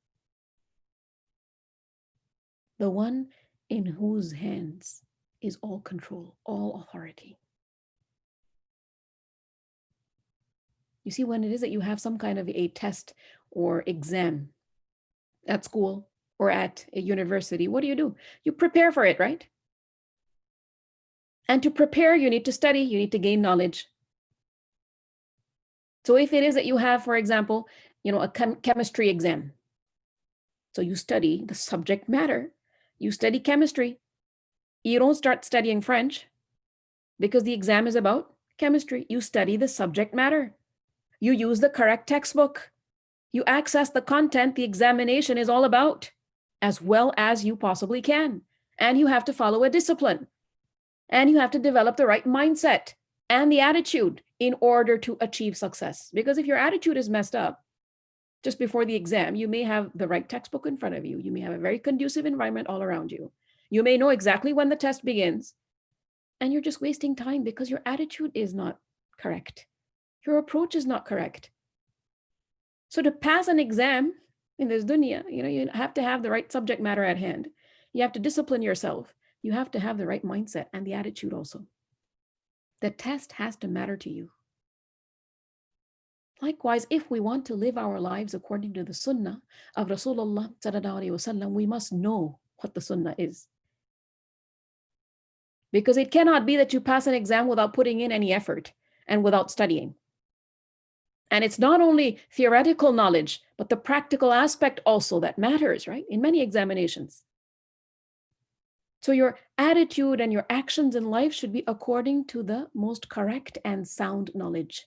Speaker 1: the one in whose hands is all control, all authority. You see, when it is that you have some kind of a test or exam at school or at a university, what do? You prepare for it, right? And to prepare, you need to study, you need to gain knowledge. So if it is that you have, for example, a chemistry exam, so you study the subject matter, you study chemistry. You don't start studying French because the exam is about chemistry. You study the subject matter. You use the correct textbook. You access the content the examination is all about as well as you possibly can. And you have to follow a discipline. And you have to develop the right mindset and the attitude in order to achieve success. Because if your attitude is messed up just before the exam, you may have the right textbook in front of you. You may have a very conducive environment all around you. You may know exactly when the test begins, and you're just wasting time because your attitude is not correct. Your approach is not correct. So to pass an exam in this dunya, you have to have the right subject matter at hand. You have to discipline yourself. You have to have the right mindset and the attitude also. The test has to matter to you. Likewise, if we want to live our lives according to the sunnah of Rasulullah sallallahu alaihi wasallam, we must know what the sunnah is. Because it cannot be that you pass an exam without putting in any effort and without studying. And it's not only theoretical knowledge, but the practical aspect also that matters, right? In many examinations. So your attitude and your actions in life should be according to the most correct and sound knowledge.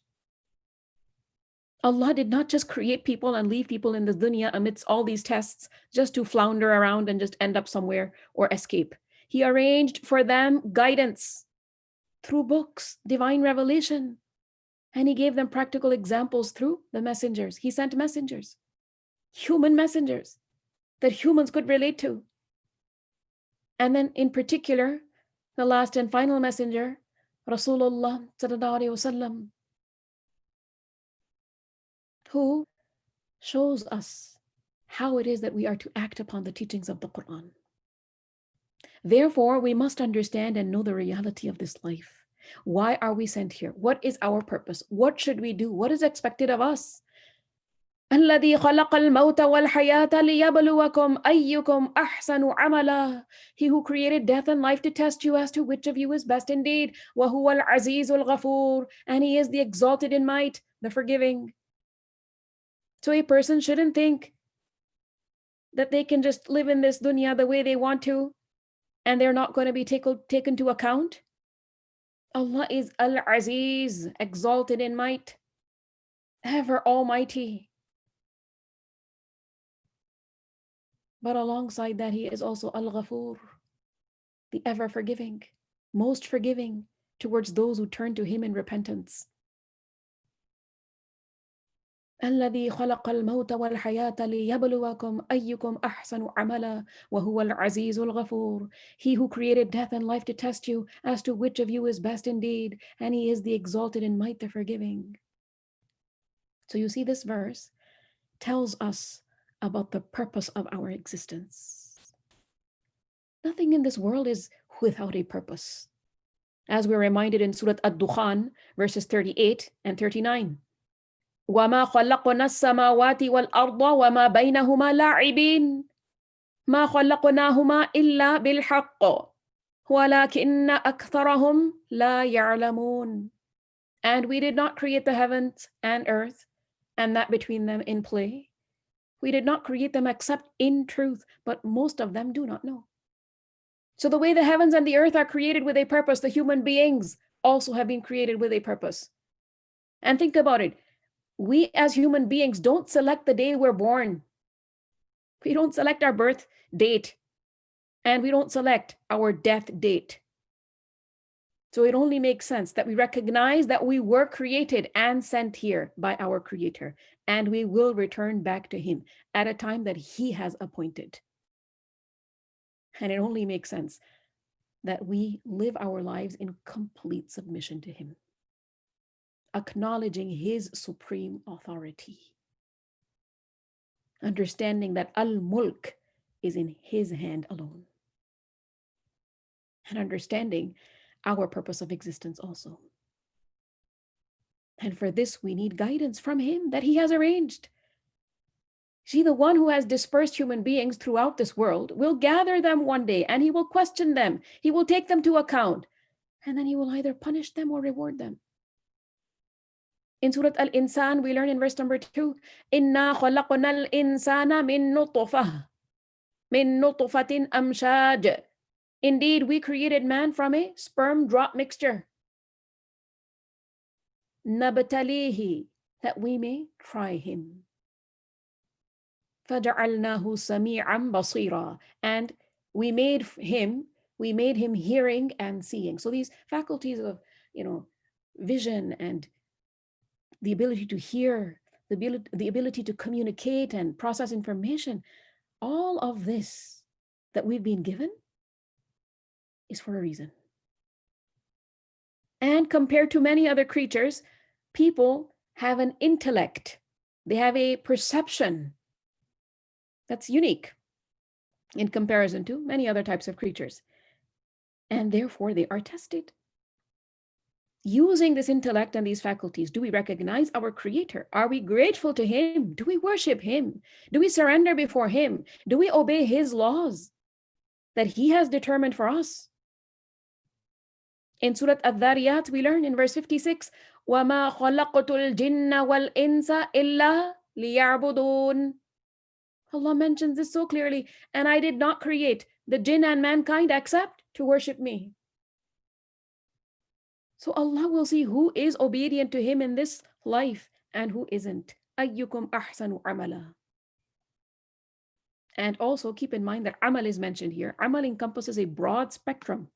Speaker 1: Allah did not just create people and leave people in the dunya amidst all these tests just to flounder around and just end up somewhere or escape. He arranged for them guidance through books, divine revelation, and he gave them practical examples through the messengers. He sent messengers, human messengers that humans could relate to. And then in particular, the last and final messenger, Rasulullah sallallahu alaihi wasallam, who shows us how it is that we are to act upon the teachings of the Qur'an. Therefore, we must understand and know the reality of this life. Why are we sent here? What is our purpose? What should we do? What is expected of us? الذي خلق الموت والحياة ليبلوكم أيكم أحسن عملا. He who created death and life to test you as to which of you is best indeed. وهو العزيز الغفور. And he is the exalted in might, the forgiving. So a person shouldn't think that they can just live in this dunya the way they want to and they're not going to be taken to account. Allah is Al-Aziz, exalted in might, ever almighty. But alongside that, he is also Al-Ghafur, the ever forgiving, most forgiving towards those who turn to him in repentance. الذي خلق الموت والحياة ليبلوكم أيكم أحسن عملا وهو العزيز الغفور. He who created death and life to test you as to which of you is best indeed, and he is the exalted in might, the forgiving. So you see, this verse tells us about the purpose of our existence. Nothing in this world is without a purpose. As we're reminded in Surah Ad-Dukhan, verses 38 and 39. وَمَا خَلَقْنَا السَّمَاوَاتِ وَالْأَرْضَ وَمَا بَيْنَهُمَا لَاعِبِينَ مَا خَلَقْنَاهُمَا إِلَّا بِالْحَقِّ وَلَكِنَّ أَكْثَرَهُمْ لَا يَعْلَمُونَ. And we did not create the heavens and earth and that between them in play, We did not create them except in truth, but most of them do not know. So the way the heavens and the earth are created with a purpose, the human beings also have been created with a purpose. And think about it. We as human beings don't select the day we're born. We don't select our birth date, and we don't select our death date. So it only makes sense that we recognize that we were created and sent here by our Creator, and we will return back to Him at a time that He has appointed. And it only makes sense that we live our lives in complete submission to Him, acknowledging His supreme authority, understanding that al-Mulk is in His hand alone, and understanding our purpose of existence also. And for this, we need guidance from Him that He has arranged. See, the one who has dispersed human beings throughout this world will gather them one day, and He will question them. He will take them to account, and then He will either punish them or reward them. In Surah Al-Insan, we learn in verse number 2, إِنَّا خَلَقْنَا الْإِنسَانَ مِن نُطْفَةٍ أَمْشَاجٍ. Indeed, we created man from a sperm drop mixture. نَبْتَلِيهِ, that we may try him. فَجَعَلْنَاهُ سَمِيعًا بَصِيرًا, and we made him hearing and seeing. So these faculties of, vision and the ability to hear, the ability to communicate and process information, all of this that we've been given is for a reason. And compared to many other creatures, people have an intellect. They have a perception that's unique in comparison to many other types of creatures. And therefore, they are tested. Using this intellect and these faculties, do we recognize our Creator? Are we grateful to Him? Do we worship Him? Do we surrender before Him? Do we obey His laws that He has determined for us? In Surah Al-Dhariyat, we learn in verse 56, وَمَا خَلَقْتُ الْجِنَّ وَالْإِنسَ إِلَّا لِيَعْبُدُونَ. Allah mentions this so clearly, and I did not create the jinn and mankind except to worship me. So Allah will see who is obedient to Him in this life and who isn't. أَيُّكُمْ أَحْسَنُ عَمَلًا. And also keep in mind that amal is mentioned here. Amal encompasses a broad spectrum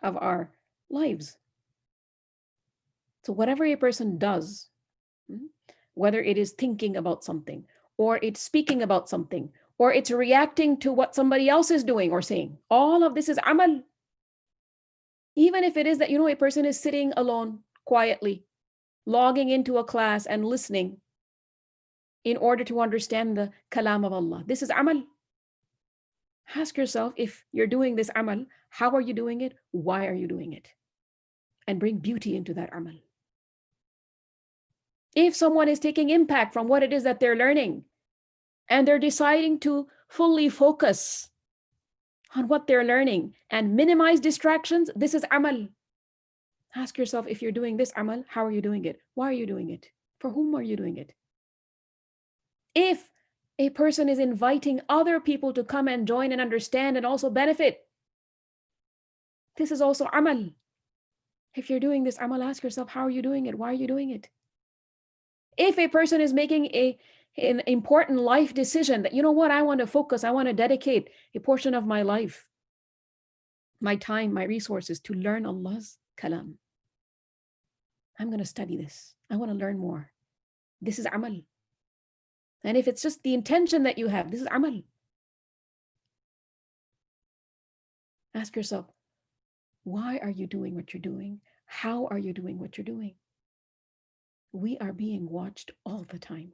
Speaker 1: of our lives. So whatever a person does, whether it is thinking about something, or it's speaking about something, or it's reacting to what somebody else is doing or saying, all of this is amal. Even if it is that, a person is sitting alone, quietly, logging into a class and listening in order to understand the kalam of Allah. This is amal. Ask yourself, if you're doing this amal, how are you doing it? Why are you doing it? And bring beauty into that amal. If someone is taking impact from what it is that they're learning, and they're deciding to fully focus on what they're learning and minimize distractions, this is amal. Ask yourself, if you're doing this amal, how are you doing it? Why are you doing it? For whom are you doing it? If a person is inviting other people to come and join and understand and also benefit, this is also amal. If you're doing this amal, ask yourself, how are you doing it? Why are you doing it? If a person is making an important life decision that, I want to focus, I want to dedicate a portion of my life, my time, my resources to learn Allah's kalam. I'm going to study this. I want to learn more. This is amal. And if it's just the intention that you have, this is amal. Ask yourself, why are you doing what you're doing? How are you doing what you're doing? We are being watched all the time.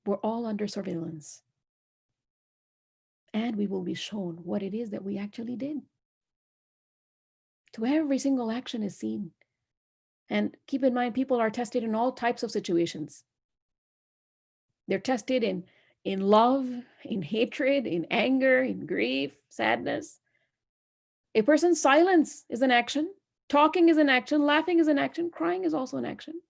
Speaker 1: We're all under surveillance. And we will be shown what it is that we actually did. So every single action is seen. And keep in mind, people are tested in all types of situations. They're tested in love, in hatred, in anger, in grief, sadness. A person's silence is an action. Talking is an action. Laughing is an action. Crying is also an action.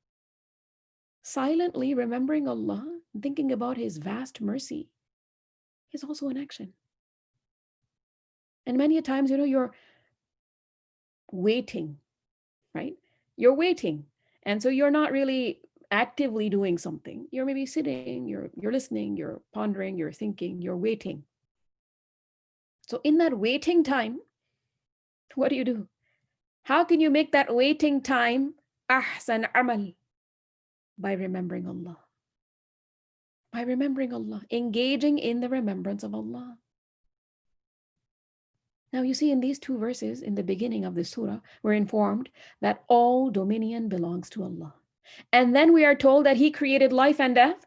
Speaker 1: Silently remembering Allah, thinking about His vast mercy, is also an action. And many a times, you're waiting, right? You're waiting. And so you're not really actively doing something. You're maybe sitting, you're listening, you're pondering, you're thinking, you're waiting. So in that waiting time, what do? How can you make that waiting time ahsan amal? By remembering Allah. By remembering Allah, engaging in the remembrance of Allah. Now you see in these two verses in the beginning of the surah, we're informed that all dominion belongs to Allah. And then we are told that He created life and death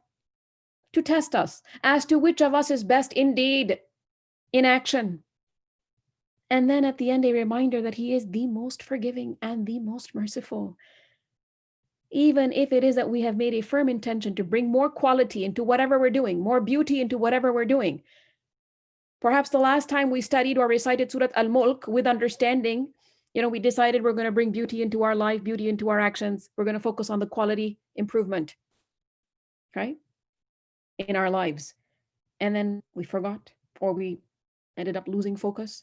Speaker 1: to test us as to which of us is best indeed in action. And then at the end, a reminder that He is the most forgiving and the most merciful. Even if it is that we have made a firm intention to bring more quality into whatever we're doing, more beauty into whatever we're doing. Perhaps the last time we studied or recited Surah al-Mulk with understanding, we decided we're going to bring beauty into our life, beauty into our actions. We're going to focus on the quality improvement, right, in our lives. And then we forgot, or we ended up losing focus.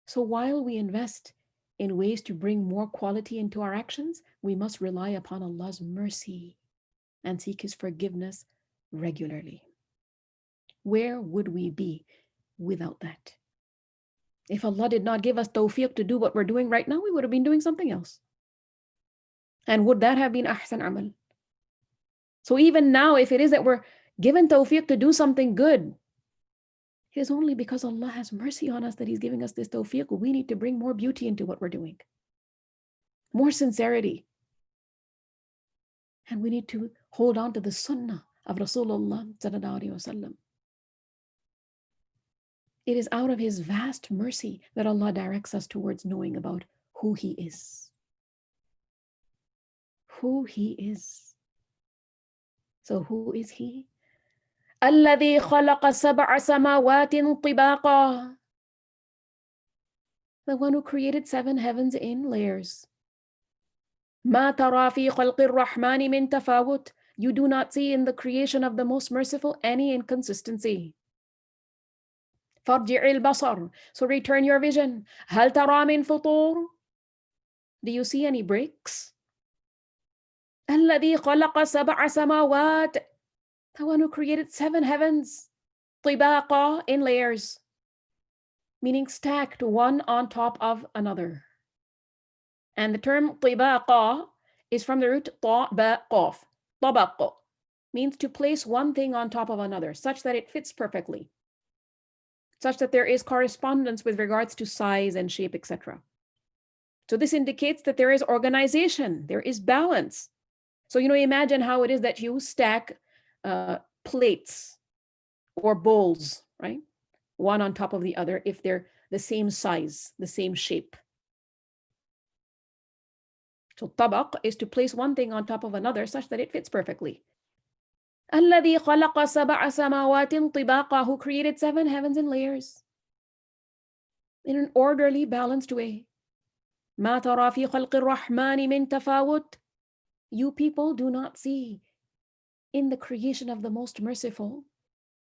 Speaker 1: So while we invest in ways to bring more quality into our actions, we must rely upon Allah's mercy and seek His forgiveness regularly. Where would we be without that? If Allah did not give us tawfiq to do what we're doing right now, we would have been doing something else. And would that have been ahsan amal? So even now, if it is that we're given tawfiq to do something good, it is only because Allah has mercy on us that He's giving us this tawfiq. We need to bring more beauty into what we're doing, more sincerity. And we need to hold on to the sunnah of Rasulullah sallallahu alaihi wasallam. It is out of His vast mercy that Allah directs us towards knowing about who He is. Who He is. So who is He? الذي خلق سبع سماوات طباقا. The one who created 7 heavens in layers. ما ترى في خلق الرحمن من تفاوت. You do not see in the creation of the most merciful any inconsistency. فارجع البصر. So return your vision. هل ترى من فطور? Do you see any breaks? الذي خلق سبع سماوات. The one who created 7 heavens. طباقا, in layers. Meaning stacked one on top of another. And the term طباقا is from the root طا با قاف. طبق means to place one thing on top of another such that it fits perfectly, such that there is correspondence with regards to size and shape, etc. So this indicates that there is organization, there is balance. So, imagine how it is that you stack plates or bowls, right? One on top of the other if they're the same size, the same shape. So tabaq is to place one thing on top of another such that it fits perfectly. الذي خلق سبع سماوات طباقا, who created 7 heavens in layers in an orderly, balanced way. ما ترى في خلق الرحمن من تفاوت. You people do not see in the creation of the most merciful,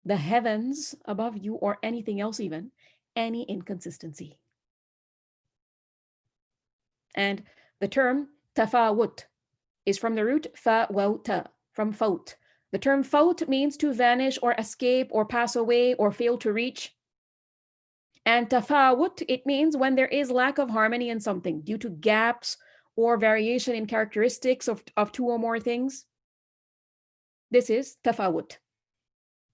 Speaker 1: the heavens above you or anything else even, any inconsistency. And the term tafawut is from the root fa-wa-ta, from faut. The term faut means to vanish or escape or pass away or fail to reach. And tafawut, it means when there is lack of harmony in something due to gaps or variation in characteristics of 2 or more things. This is tafawut.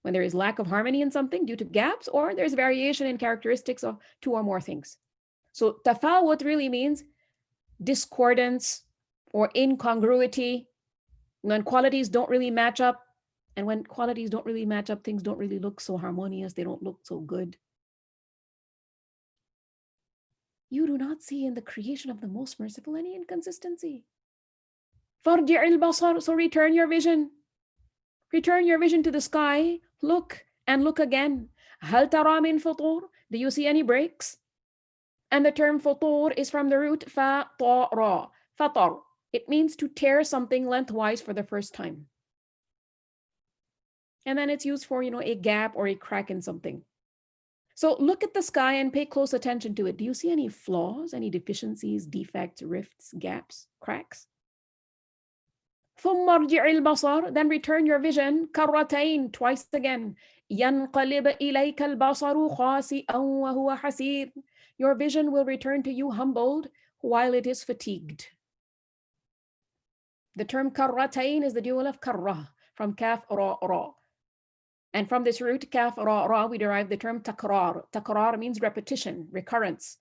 Speaker 1: When there is lack of harmony in something due to gaps or there's variation in characteristics of 2 or more things. So tafawut really means discordance or incongruity, when qualities don't really match up. And when qualities don't really match up, things don't really look so harmonious, they don't look so good. You do not see in the creation of the most merciful any inconsistency. فَارْجِعِ الْبَصَرِ, so return your vision. Return your vision to the sky, look and look again. هَلْ تَرَى مِنْ فُطُورٍ, do you see any breaks? And the term futur is from the root fa-ta-ra, fatar. It means to tear something lengthwise for the first time. And then it's used for, a gap or a crack in something. So look at the sky and pay close attention to it. Do you see any flaws, any deficiencies, defects, rifts, gaps, cracks? ثم ارجع البصر, then return your vision كرتين, twice again. ينقلب إليك البصر خاسئا وهو حسير. Your vision will return to you humbled while it is fatigued. The term كرتين is the dual of كرة, from kaf ra ra. And from this root kaf ra ra, we derive the term takrar. Takrar means repetition, recurrence.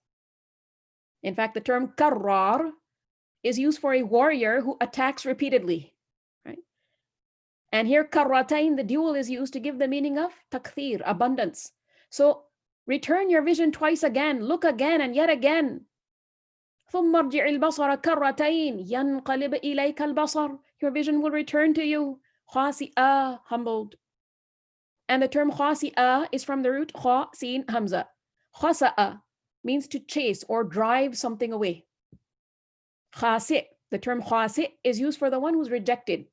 Speaker 1: In fact, the term karrar is used for a warrior who attacks repeatedly. Right? And here karratain, the dual, is used to give the meaning of takthir, abundance. So return your vision twice again, look again and yet again. ثم ارجع البصر كرتين ينقلب إليك البصر. Your vision will return to you خاسئة, humbled. And the term خاسئة is from the root خا sin hamza. خسأ means to chase or drive something away. خاسئ, the term خاسئ, is used for the one who's rejected.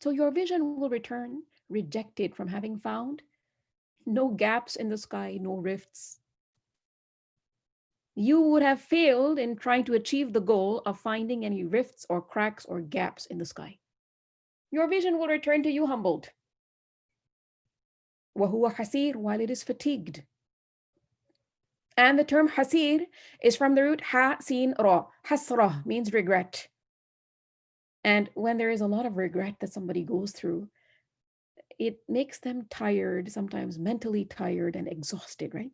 Speaker 1: So your vision will return rejected from having found no gaps in the sky, no rifts. You would have failed in trying to achieve the goal of finding any rifts or cracks or gaps in the sky. Your vision will return to you humbled. وَهُوَ حَسِيرٌ, while it is fatigued. And the term hasir is from the root ha sin ra. Hasra means regret. And when there is a lot of regret that somebody goes through, it makes them tired, sometimes mentally tired and exhausted, right?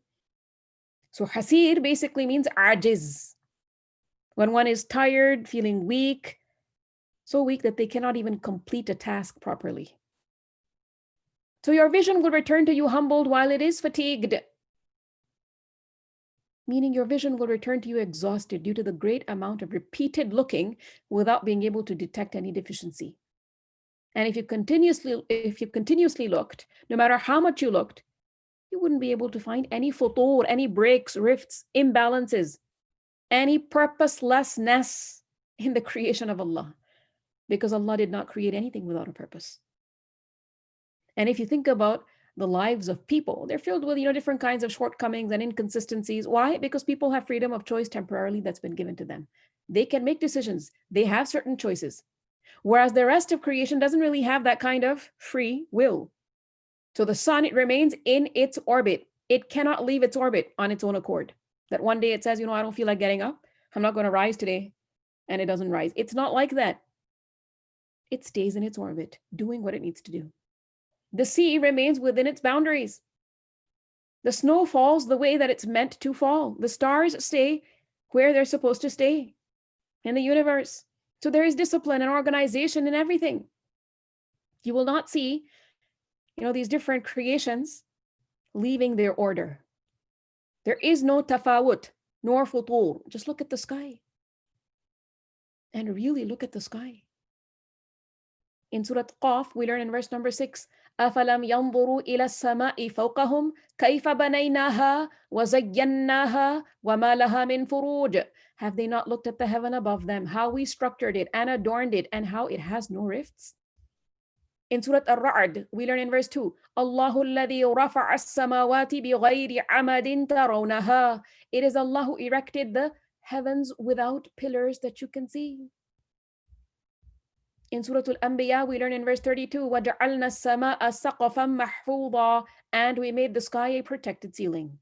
Speaker 1: So hasir basically means ajiz. When one is tired, feeling weak, so weak that they cannot even complete a task properly. So your vision will return to you humbled while it is fatigued. Meaning your vision will return to you exhausted due to the great amount of repeated looking without being able to detect any deficiency. And if you continuously looked, no matter how much you looked, you wouldn't be able to find any futur, any breaks, rifts, imbalances, any purposelessness in the creation of Allah, because Allah did not create anything without a purpose. And if you think about the lives of people, they're filled with different kinds of shortcomings and inconsistencies. Why? Because people have freedom of choice temporarily that's been given to them. They can make decisions. They have certain choices. Whereas the rest of creation doesn't really have that kind of free will. So the sun, it remains in its orbit. It cannot leave its orbit on its own accord. That one day it says, I don't feel like getting up. I'm not going to rise today. And it doesn't rise. It's not like that. It stays in its orbit, doing what it needs to do. The sea remains within its boundaries. The snow falls the way that it's meant to fall. The stars stay where they're supposed to stay in the universe. So there is discipline and organization in everything. You will not see, these different creations leaving their order. There is no tafawut, nor futur. Just look at the sky. And really look at the sky. In Surah Qaf, we learn in verse number 6, أَفَلَمْ يَنْظُرُوا إِلَى السَّمَاءِ فَوْقَهُمْ كَيْفَ بَنَيْنَاهَا وَزَيَّنَّاهَا وَمَا لَهَا مِنْ فُرُوجٍ. Have they not looked at the heaven above them, how we structured it and adorned it, and how it has no rifts? In Surah Ar-Ra'd, we learn in verse 2, اللَّهُ الَّذِي رَفَعَ السَّمَاوَاتِ بِغَيْرِ عَمَدٍ تَرَوْنَهَا. It is Allah who erected the heavens without pillars that you can see. In Surah Al-Anbiya, we learn in verse 32, وَجَعَلْنَا السَّمَاءَ سَقَفًا مَحْفُوظًا. And we made the sky a protected ceiling.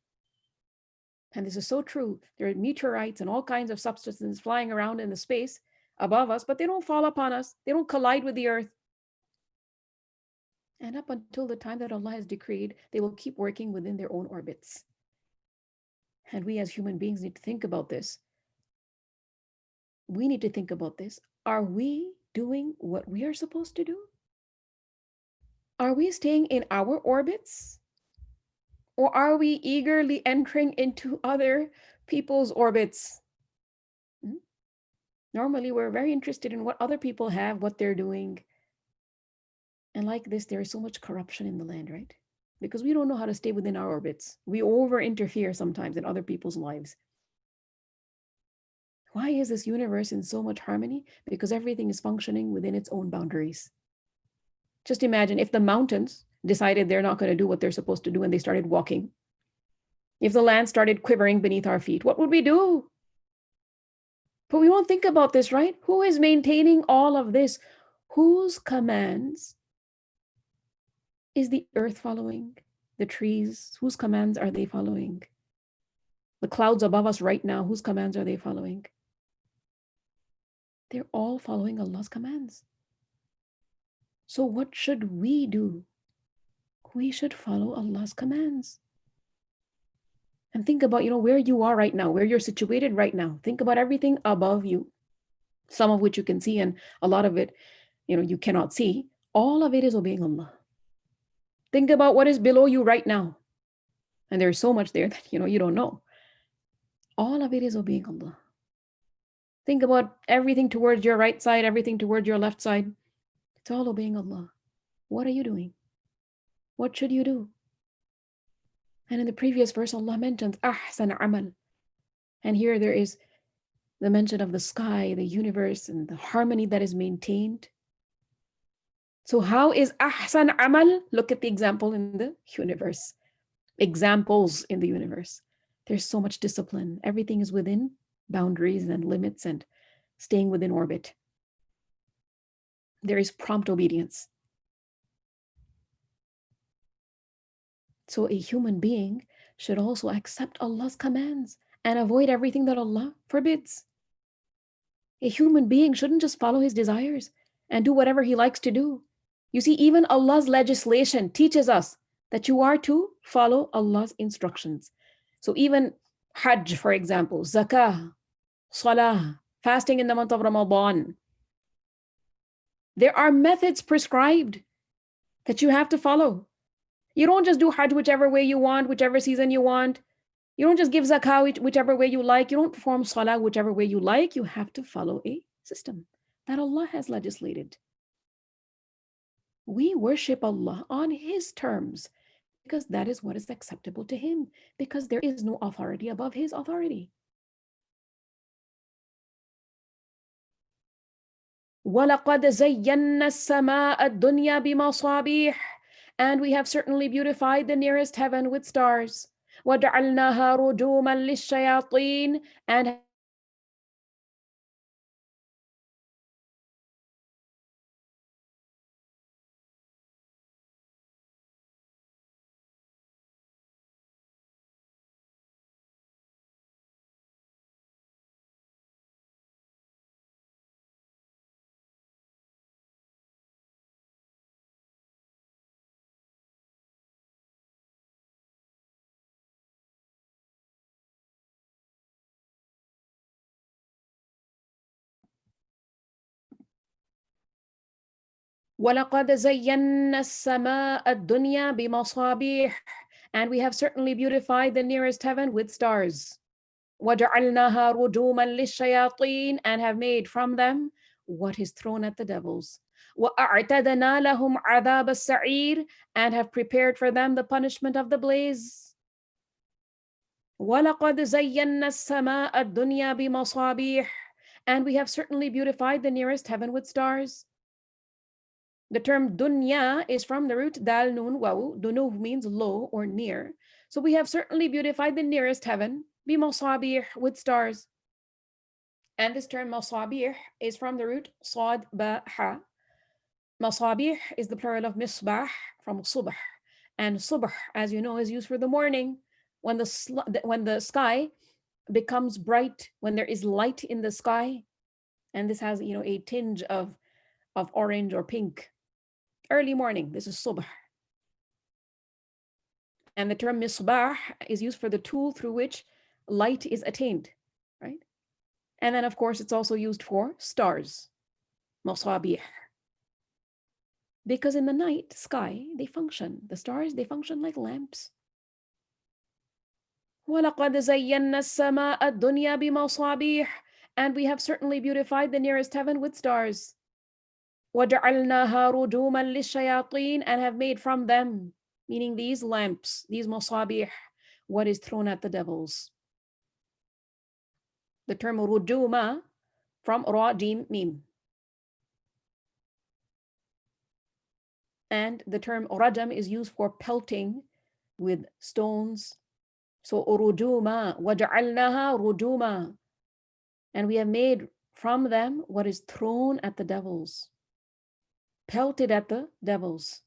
Speaker 1: And this is so true. There are meteorites and all kinds of substances flying around in the space above us, but they don't fall upon us. They don't collide with the earth. And up until the time that Allah has decreed, they will keep working within their own orbits. And we as human beings need to think about this. We need to think about this. Are we doing what we are supposed to do? Are we staying in our orbits? Or are we eagerly entering into other people's orbits? Normally, we're very interested in what other people have, what they're doing. And like this, there is so much corruption in the land, right? Because we don't know how to stay within our orbits. We over interfere sometimes in other people's lives. Why is this universe in so much harmony? Because everything is functioning within its own boundaries. Just imagine if the mountains decided they're not going to do what they're supposed to do and they started walking. If the land started quivering beneath our feet, what would we do? But we won't think about this, right? Who is maintaining all of this? Whose commands is the earth following? The trees, whose commands are they following? The clouds above us right now, whose commands are they following? They're all following Allah's commands. So what should we do? We should follow Allah's commands. And think about, where you are right now, where you're situated right now. Think about everything above you, some of which you can see, and a lot of it, you cannot see. All of it is obeying Allah. Think about what is below you right now. And there's so much there that, you don't know. All of it is obeying Allah. Think about everything towards your right side, everything towards your left side. It's all obeying Allah. What are you doing? What should you do? And in the previous verse, Allah mentions ahsan amal. And here there is the mention of the sky, the universe, and the harmony that is maintained. So how is ahsan amal? Look at the example in the universe. Examples in the universe. There's so much discipline. Everything is within boundaries and limits and staying within orbit. There is prompt obedience. So a human being should also accept Allah's commands and avoid everything that Allah forbids. A human being shouldn't just follow his desires and do whatever he likes to do. You see, even Allah's legislation teaches us that you are to follow Allah's instructions. So even Hajj, for example, Zakah, Salah, fasting in the month of Ramadan, there are methods prescribed that you have to follow. You don't just do Hajj whichever way you want, whichever season you want. You don't just give zakah whichever way you like. You don't perform salah whichever way you like. You have to follow a system that Allah has legislated. We worship Allah on His terms because that is what is acceptable to Him, because there is no authority above His authority. وَلَقَدْ زَيَّنَّا السَّمَاءَ الدُّنْيَا بِمَصَابِيحٍ. And we have certainly beautified the nearest heaven with stars. وَجَعَلْنَاهَا رُجُومًا لِلشَّيَاطِينِ. And وَلَقَدْ زَيَّنَّا السَّمَاءَ الدُّنْيَا بِمَصَابِيحٍ. And we have certainly beautified the nearest heaven with stars. وَجَعَلْنَاهَا رُجُومًا لِلشَّيَاطِينِ. And have made from them what is thrown at the devils. وَأَعْتَدْنَا لَهُمْ عَذَابَ السَّعِيرِ. And have prepared for them the punishment of the blaze. وَلَقَدْ زَيَّنَّا السَّمَاءَ الدُّنْيَا بِمَصَابِيحٍ. And we have certainly beautified the nearest heaven with stars. The term dunya is from the root dal nun waw. Dunuh means low or near. So we have certainly beautified the nearest heaven, bimasabih, with stars. And this term masabih is from the root sad ba ha. Masabih is the plural of misbah from subh. And subh, as you know, is used for the morning when the sky becomes bright, when there is light in the sky. And this has, a tinge of orange or pink. Early morning, this is subh. And the term misbah is used for the tool through which light is attained, right? And then, of course, it's also used for stars, masabih. Because in the night sky, they function. The stars, they function like lamps. وَلَقَدْ زَيَّنَّا السَّمَاءَ الدُّنْيَا بِمَصَابِيحٍ. And we have certainly beautified the nearest heaven with stars. وَجَعَلْنَاهَا رُجُومًا لِلشَّيَاطِينِ. And have made from them, meaning these lamps, these masabih, what is thrown at the devils. The term rujuma from ra, jim, mim. And the term rajam is used for pelting with stones. So urujuma, waja'alnaha rujuma. And we have made from them what is thrown at the devils, pelted at the devils.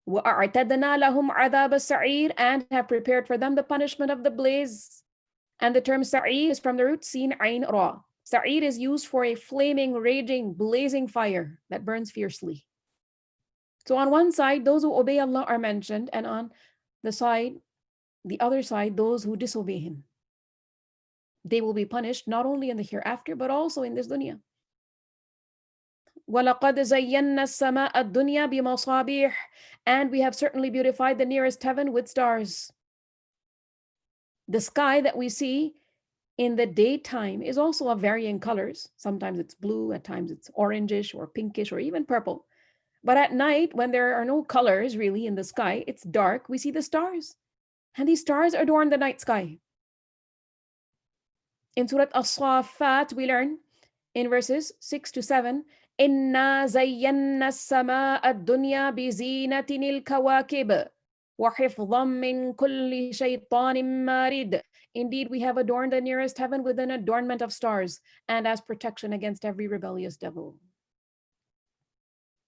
Speaker 1: وَأَعْتَدْنَا لَهُمْ عَذَابَ السَّعِيرِ, and have prepared for them the punishment of the blaze. And the term sa'ir is from the root sin, ayn, ra. Sa'ir is used for a flaming, raging, blazing fire that burns fiercely. So on one side, those who obey Allah are mentioned, and on the other side, those who disobey Him. They will be punished not only in the hereafter, but also in this dunya. وَلَقَدْ زَيَّنَّا السَّمَاءَ الدُّنْيَا بِمَصَابِيحِ, and we have certainly beautified the nearest heaven with stars. The sky that we see in the daytime is also of varying colors. Sometimes it's blue, at times it's orangish or pinkish or even purple. But at night, when there are no colors really in the sky, it's dark, we see the stars. And these stars adorn the night sky. In Surah As-Saffat, we learn in verses 6 to 7, إِنَّا زَيَّنَّا السَّمَاءَ الدُّنْيَا بِزِينَةٍ الْكَوَاكِبِ وَحِفْظًا مِّن كُلِّ شَيْطَانٍ مَارِدٍ. Indeed, we have adorned the nearest heaven with an adornment of stars, and as protection against every rebellious devil.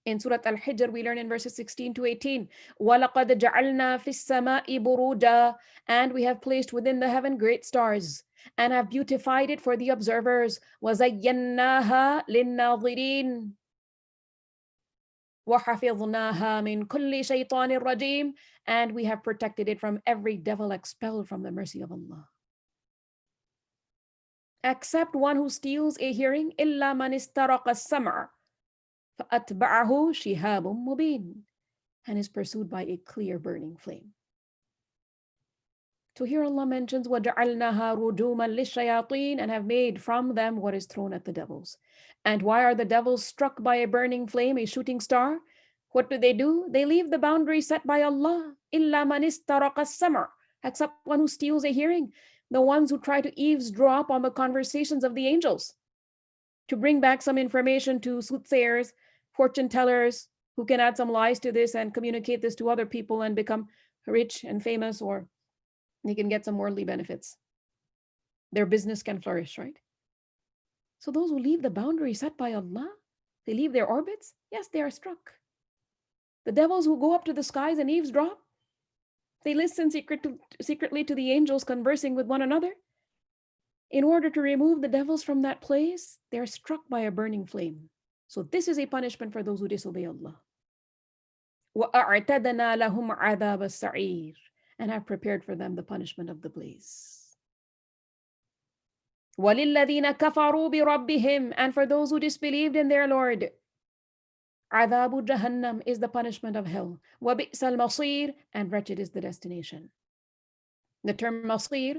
Speaker 1: In Surah Al-Hijr, we learn in verses 16 to 18, وَلَقَدْ جَعَلْنَا فِي السَّمَاءِ بُرُوجًا, and we have placed within the heaven great stars, and have beautified it for the observers. وَزَيَّنَّاهَا لِلنَّاظِرِينَ وَحَفِظْنَاهَا مِنْ كُلِّ شَيْطَانٍ رَجِيمٍ, and we have protected it from every devil expelled from the mercy of Allah. Except one who steals a hearing, إِلَّا مَنِ اسْتَرَقَ السَّمْعَ فَأَتْبَعَهُ شِهَابٌ مُبِينٌ, and is pursued by a clear burning flame. So here Allah mentions وَجَعَلْنَاهَا رُجُومًا لِلشَّيَاطِينَ, and have made from them what is thrown at the devils. And why are the devils struck by a burning flame, a shooting star? What do? They leave the boundary set by Allah. إِلَّا مَنِ اسْتَرَقَ السَّمْعَ, except one who steals a hearing, the ones who try to eavesdrop on the conversations of the angels, to bring back some information to soothsayers, fortune tellers, who can add some lies to this and communicate this to other people and become rich and famous, or they can get some worldly benefits. Their business can flourish, right? So those who leave the boundary set by Allah, they leave their orbits, yes, they are struck. The devils who go up to the skies and eavesdrop, they listen secretly to the angels conversing with one another. In order to remove the devils from that place, they are struck by a burning flame. So this is a punishment for those who disobey Allah. وَأَعْتَدْنَا لَهُمْ عَذَابَ السَّعِيرِ, and have prepared for them the punishment of the blaze. وَلِلَّذِينَ كَفَرُوا بِرَبِّهِمْ, and for those who disbelieved in their Lord, عَذَابُ جَهَنَّمْ is the punishment of hell. وَبِئْسَ الْمَصِيرِ, and wretched is the destination. The term masir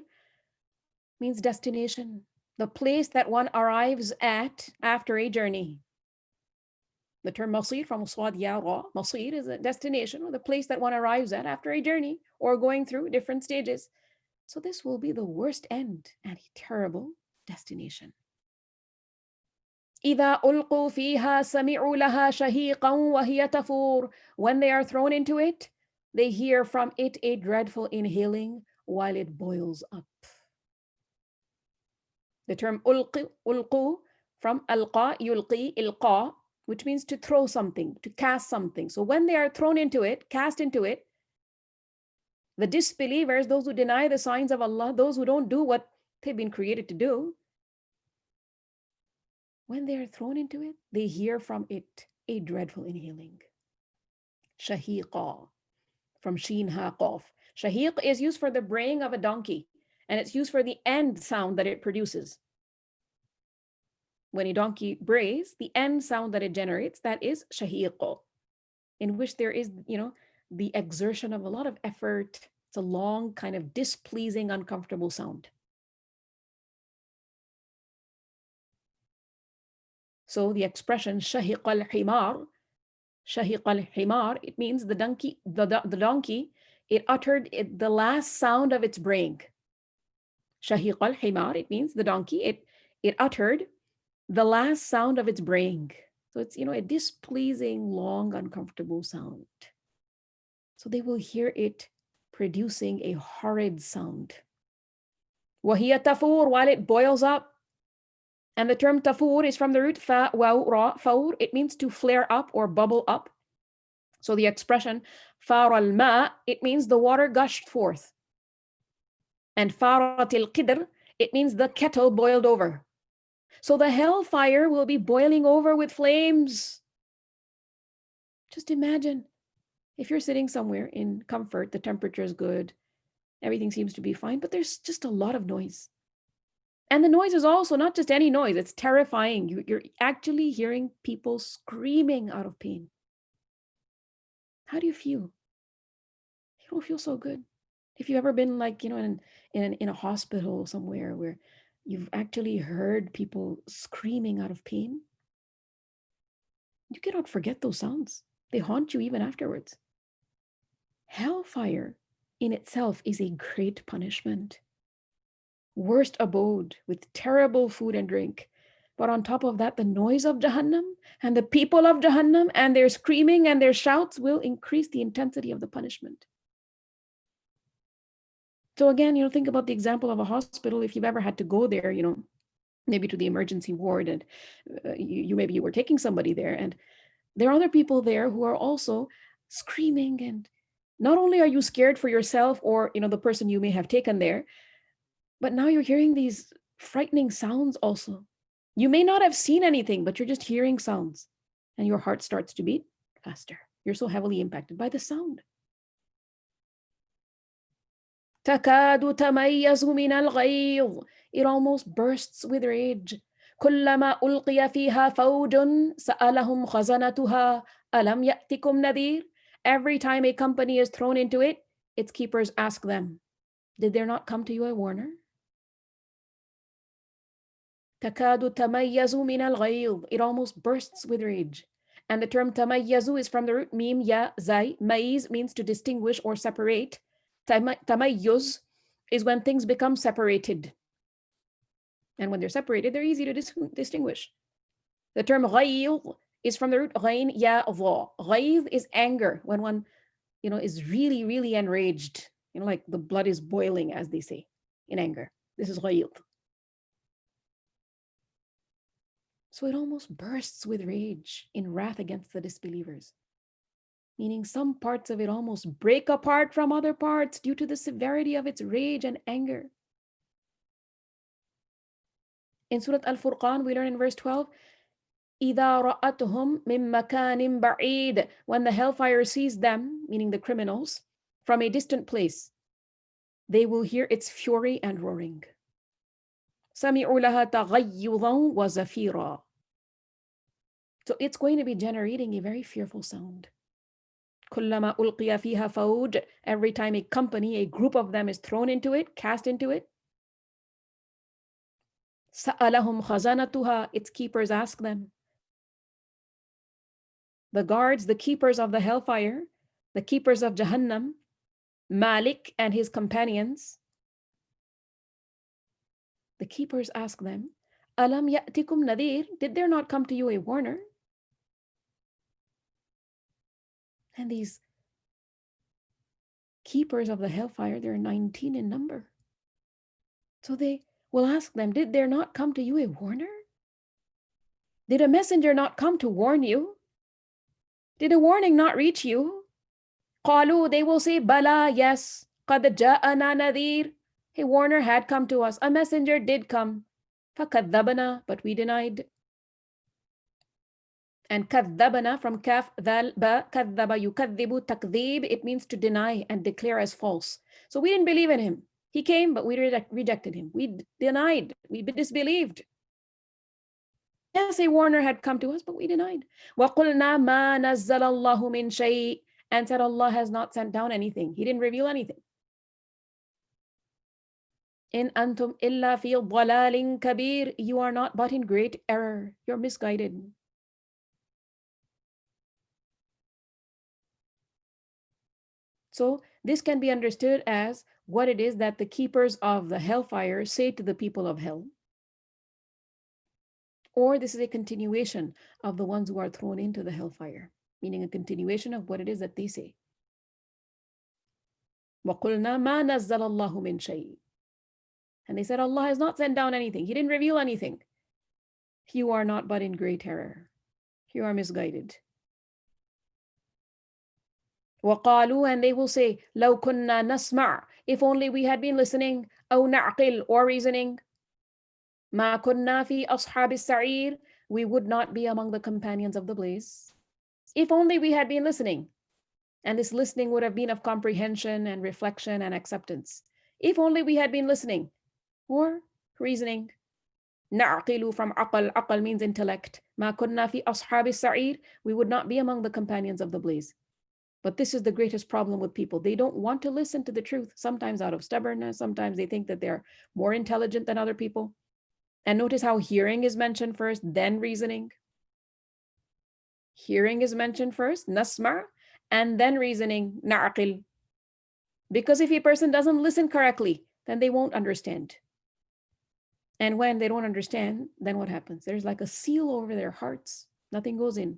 Speaker 1: means destination, the place that one arrives at after a journey. The term masir from Swad Ya Ra, masir is a destination, or the place that one arrives at after a journey or going through different stages. So this will be the worst end and a terrible destination. إِذَا أُلْقُوا فِيهَا سَمِعُوا لَهَا شَهِيقًا وَهِيَ تَفُورُ, when they are thrown into it, they hear from it a dreadful inhaling while it boils up. The term ulqu from alqa, yulqi, ilqa, which means to throw something, to cast something. So when they are thrown into it, cast into it, the disbelievers, those who deny the signs of Allah, those who don't do what they've been created to do, when they are thrown into it, they hear from it a dreadful inhaling. Shahiqa, from sheen ha qaf. Shahiq is used for the braying of a donkey, and it's used for the end sound that it produces. When a donkey brays, the end sound that it generates, that is shahiq, in which there is, the exertion of a lot of effort. It's a long, kind of displeasing, uncomfortable sound. So the expression shahiq al-himar, it means the donkey, it uttered the last sound of its braying. Shahiq al-himar, it means the donkey, it uttered the last sound of its braying. So it's, a displeasing, long, uncomfortable sound. So they will hear it producing a horrid sound. وَهِيَ تَفُور, while it boils up. And the term tafur is from the root fa, waw, ra, faur. It means to flare up or bubble up. So the expression far al-ma, it means the water gushed forth. And farat al-qidr, it means the kettle boiled over. So the hellfire will be boiling over with flames. Just imagine if you're sitting somewhere in comfort, the temperature is good, everything seems to be fine, but there's just a lot of noise. And the noise is also not just any noise, it's terrifying. You're actually hearing people screaming out of pain. How do you feel? You don't feel so good. If you've ever been like, in a hospital somewhere where you've actually heard people screaming out of pain, you cannot forget those sounds. They haunt you even afterwards. Hellfire in itself is a great punishment. Worst abode with terrible food and drink. But on top of that, the noise of Jahannam and the people of Jahannam and their screaming and their shouts will increase the intensity of the punishment. So again, think about the example of a hospital. If you've ever had to go there, maybe to the emergency ward, and maybe you were taking somebody there, and there are other people there who are also screaming, and not only are you scared for yourself or the person you may have taken there, but now you're hearing these frightening sounds also. You may not have seen anything, but you're just hearing sounds, and your heart starts to beat faster. You're so heavily impacted by the sound. تكاد تميز من الغيظ. It almost bursts with rage. كلما ألقي فيها فوج سألهم خزنتها ألم يأتكم نذير. Every time a company is thrown into it, its keepers ask them, did there not come to you a warner? تكاد تميز من الغيظ. It almost bursts with rage. And the term تميز is from the root mim, ya, zai. Maiz means to distinguish or separate. Tamayyuz is when things become separated. And when they're separated, they're easy to distinguish. The term ghayz is from the root ghayn, ya, dha. Ghayz is anger, when one, is really, really enraged. Like the blood is boiling, as they say, in anger. This is ghayz. So it almost bursts with rage in wrath against the disbelievers. Meaning some parts of it almost break apart from other parts due to the severity of its rage and anger. In Surah al-Furqan, we learn in verse 12, إِذَا رَأَتْهُمْ مِنْ مَكَانٍ بَعِيدٍ. When the hellfire sees them, meaning the criminals, from a distant place, they will hear its fury and roaring. سَمِعُوا لَهَا تَغَيُّظًا وَزَفِيرًا. So it's going to be generating a very fearful sound. كلما ألقي فيها فوج. Every time a company, a group of them is thrown into it, cast into it. سألهم خزنتها. Its keepers ask them. The guards, the keepers of the hellfire, the keepers of Jahannam, Malik and his companions, the keepers ask them, أَلَمْ يَأْتِكُمْ نَذِيرٌ. Did there not come to you a warner? And these keepers of the hellfire, there are 19 in number. So they will ask them, did there not come to you a warner? Did a messenger not come to warn you? Did a warning not reach you? قالوا, they will say, Bala, yes. قَدْ جَاءَنَا نَذِيرٌ. A warner had come to us. A messenger did come. فَكَذَّبْنَا, but we denied. And كَذَّبْنَا from kaf, dhal, ba, كَذَّبَ يُكَذِّبُ تَكْذِيب. It means to deny and declare as false. So we didn't believe in him. He came, but we rejected him. We denied. We disbelieved. Yes, a warner had come to us, but we denied. وَقُلْنَا مَا نَزَّلَ اللَّهُ مِنْ شَيْءٍ. And said Allah has not sent down anything. He didn't reveal anything. In antum illa fi dhalalin kabir. You are not but in great error. You're misguided. So this can be understood as what it is that the keepers of the hellfire say to the people of hell. or this is a continuation of the ones who are thrown into the hellfire, meaning a continuation of what it is that they say. وَقُلْنَا مَا نَزَّلَ اللَّهُ مِنْ شَيْءٍ. And they said, Allah has not sent down anything. He didn't reveal anything. You are not but in great error. You are misguided. وَقَالُوا, and they will say, لَوْ كُنَّا نَسْمَعْ, if only we had been listening, أَوْ نَعْقِلْ, or reasoning, مَا كُنَّا فِي أَصْحَابِ السَّعِيرِ, we would not be among the companions of the blaze. If only we had been listening, and this listening would have been of comprehension and reflection and acceptance. If only we had been listening, or reasoning. نعقل from aqal. Aqal means intellect. ما كنا في أصحاب السعير. We would not be among the companions of the blaze. But this is the greatest problem with people. They don't want to listen to the truth, sometimes out of stubbornness. Sometimes they think that they're more intelligent than other people. And notice how hearing is mentioned first, then reasoning. Hearing is mentioned first, nasma, and then reasoning, na'aqil. Because if a person doesn't listen correctly, then they won't understand. And when they don't understand, then what happens? There's like a seal over their hearts. Nothing goes in.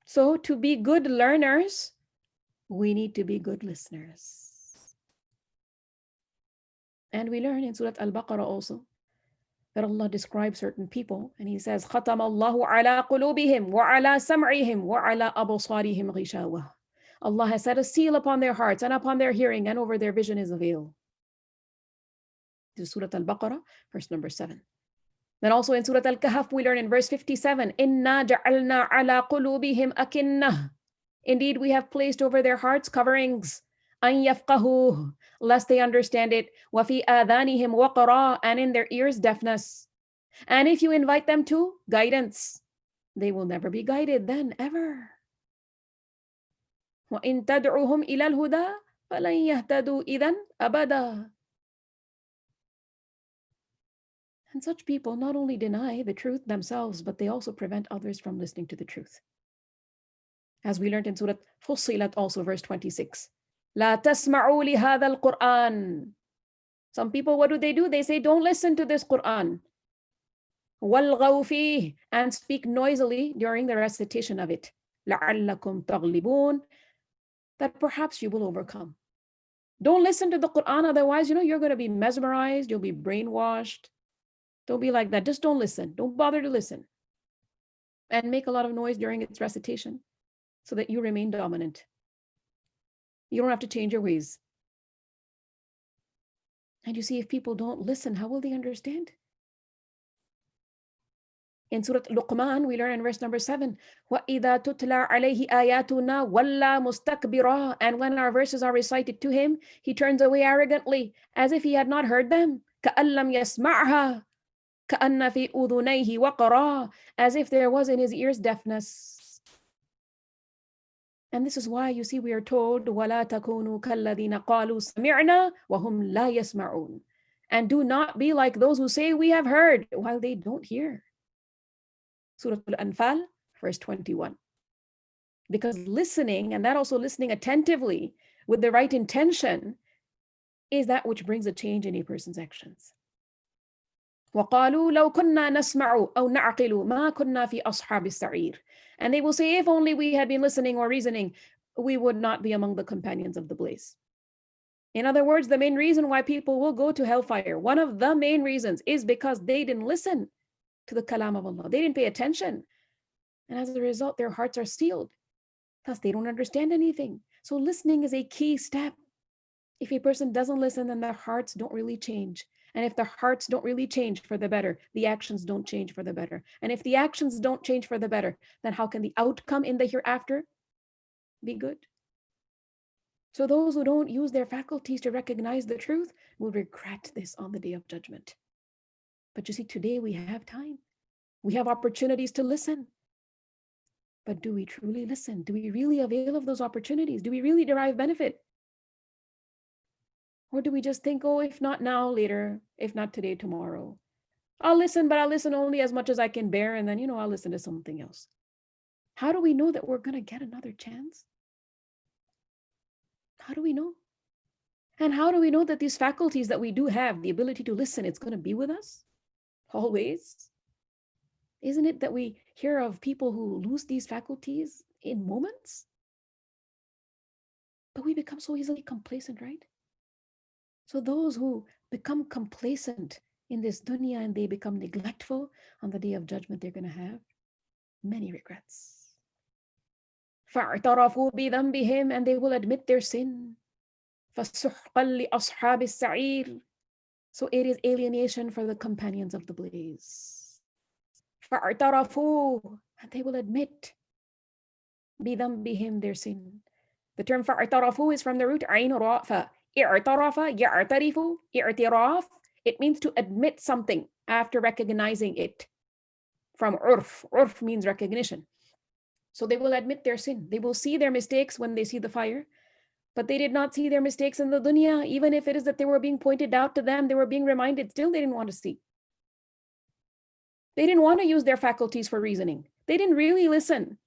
Speaker 1: So to be good learners, we need to be good listeners. And we learn in Surah Al-Baqarah also that Allah describes certain people, and He says, خَتَمَ اللَّهُ عَلَىٰ قُلُوبِهِمْ وَعَلَىٰ سَمْعِهِمْ وَعَلَىٰ أَبْصَارِهِمْ غِشَاوَةٌ. Allah has set a seal upon their hearts and upon their hearing, and over their vision is a veil. This is Surah Al-Baqarah, verse number 7. Then also in Surah Al-Kahf, we learn in verse 57, إِنَّا جَعَلْنَا عَلَىٰ قُلُوبِهِمْ أَكِنَّةً. Indeed, we have placed over their hearts coverings, أَن يَفْقَهُوهُ, lest they understand it, وَفِي آذَانِهِمْ وَقْرًا, and in their ears deafness. And if you invite them to guidance, they will never be guided then, ever. وَإِن تَدْعُهُمْ إِلَى الْهُدَى فَلَن يَهْتَدُوا إِذًا أَبَدًا. And such people not only deny the truth themselves, but they also prevent others from listening to the truth. As we learned in Surah Fussilat also, verse 26. لا تسمعوا لهذا القرآن. Some people, what do? They say, don't listen to this Quran. وَالْغَوْا فِيهِ, and speak noisily during the recitation of it. لَعَلَّكُمْ تَغْلِبُونَ, that perhaps you will overcome. Don't listen to the Quran, otherwise, you're going to be mesmerized, you'll be brainwashed. Don't be like that. Just don't listen. Don't bother to listen. And make a lot of noise during its recitation so that you remain dominant. You don't have to change your ways. And you see, if people don't listen, how will they understand? In Surah Luqman, we learn in verse number 7, وَإِذَا تُتْلَى عَلَيْهِ آيَاتُنَا وَلَّى مُسْتَكْبِرًا. And when our verses are recited to him, he turns away arrogantly, as if he had not heard them. كَأَن لَّمْ يَسْمَعْهَا كَأَنَّ فِي أُذُنَيْهِ وَقْرًا, as if there was in his ears deafness. And this is why you see we are told وَلَا تَكُونُوا كَالَّذِينَ قَالُوا سَمِعْنَا وَهُمْ لَا يَسْمَعُونَ. And do not be like those who say we have heard while they don't hear. Surah Al-Anfal, verse 21. Because listening, and that also listening attentively with the right intention, is that which brings a change in a person's actions. وَقَالُوا لَوْ كُنَّا نَسْمَعُ أَوْ نَعْقِلُ مَا كُنَّا فِي أَصْحَابِ السَّعِيرِ. And they will say, if only we had been listening or reasoning, we would not be among the companions of the blaze. In other words, the main reason why people will go to hellfire, one of the main reasons, is because they didn't listen to the kalam of Allah. They didn't pay attention. And as a result, their hearts are sealed. Thus, they don't understand anything. So listening is a key step. If a person doesn't listen, then their hearts don't really change. And if the hearts don't really change for the better, the actions don't change for the better. And if the actions don't change for the better, then how can the outcome in the hereafter be good? So those who don't use their faculties to recognize the truth will regret this on the day of judgment. But you see, today we have time. We have opportunities to listen. But do we truly listen? Do we really avail of those opportunities? Do we really derive benefit? Or do we just think, oh, if not now, later, if not today, tomorrow? I'll listen, but I'll listen only as much as I can bear, and then, I'll listen to something else. How do we know that we're going to get another chance? How do we know? And how do we know that these faculties that we do have, the ability to listen, it's going to be with us always? Isn't it that we hear of people who lose these faculties in moments? But we become so easily complacent, right? So those who become complacent in this dunya and they become neglectful on the day of judgment, they're going to have many regrets. فَاعْتَرَفُوا بِذَنْبِهِمْ, and they will admit their sin. فَسُحْقًا لِأَصْحَابِ السَّعِيرِ, so it is alienation for the companions of the blaze. فَاعْتَرَفُوا, and they will admit بِذَنْبِهِمْ, their sin. The term فَاعْتَرَفُوا is from the root عَيْنُ راء. فَاعْتَرَفَ يَعْتَرِفُ اعْتِرَاف. It means to admit something after recognizing it. From urf. Urf means recognition. So they will admit their sin. They will see their mistakes when they see the fire, but they did not see their mistakes in the dunya. Even if it is that they were being pointed out to them, they were being reminded, still they didn't want to see. They didn't want to use their faculties for reasoning. They didn't really listen.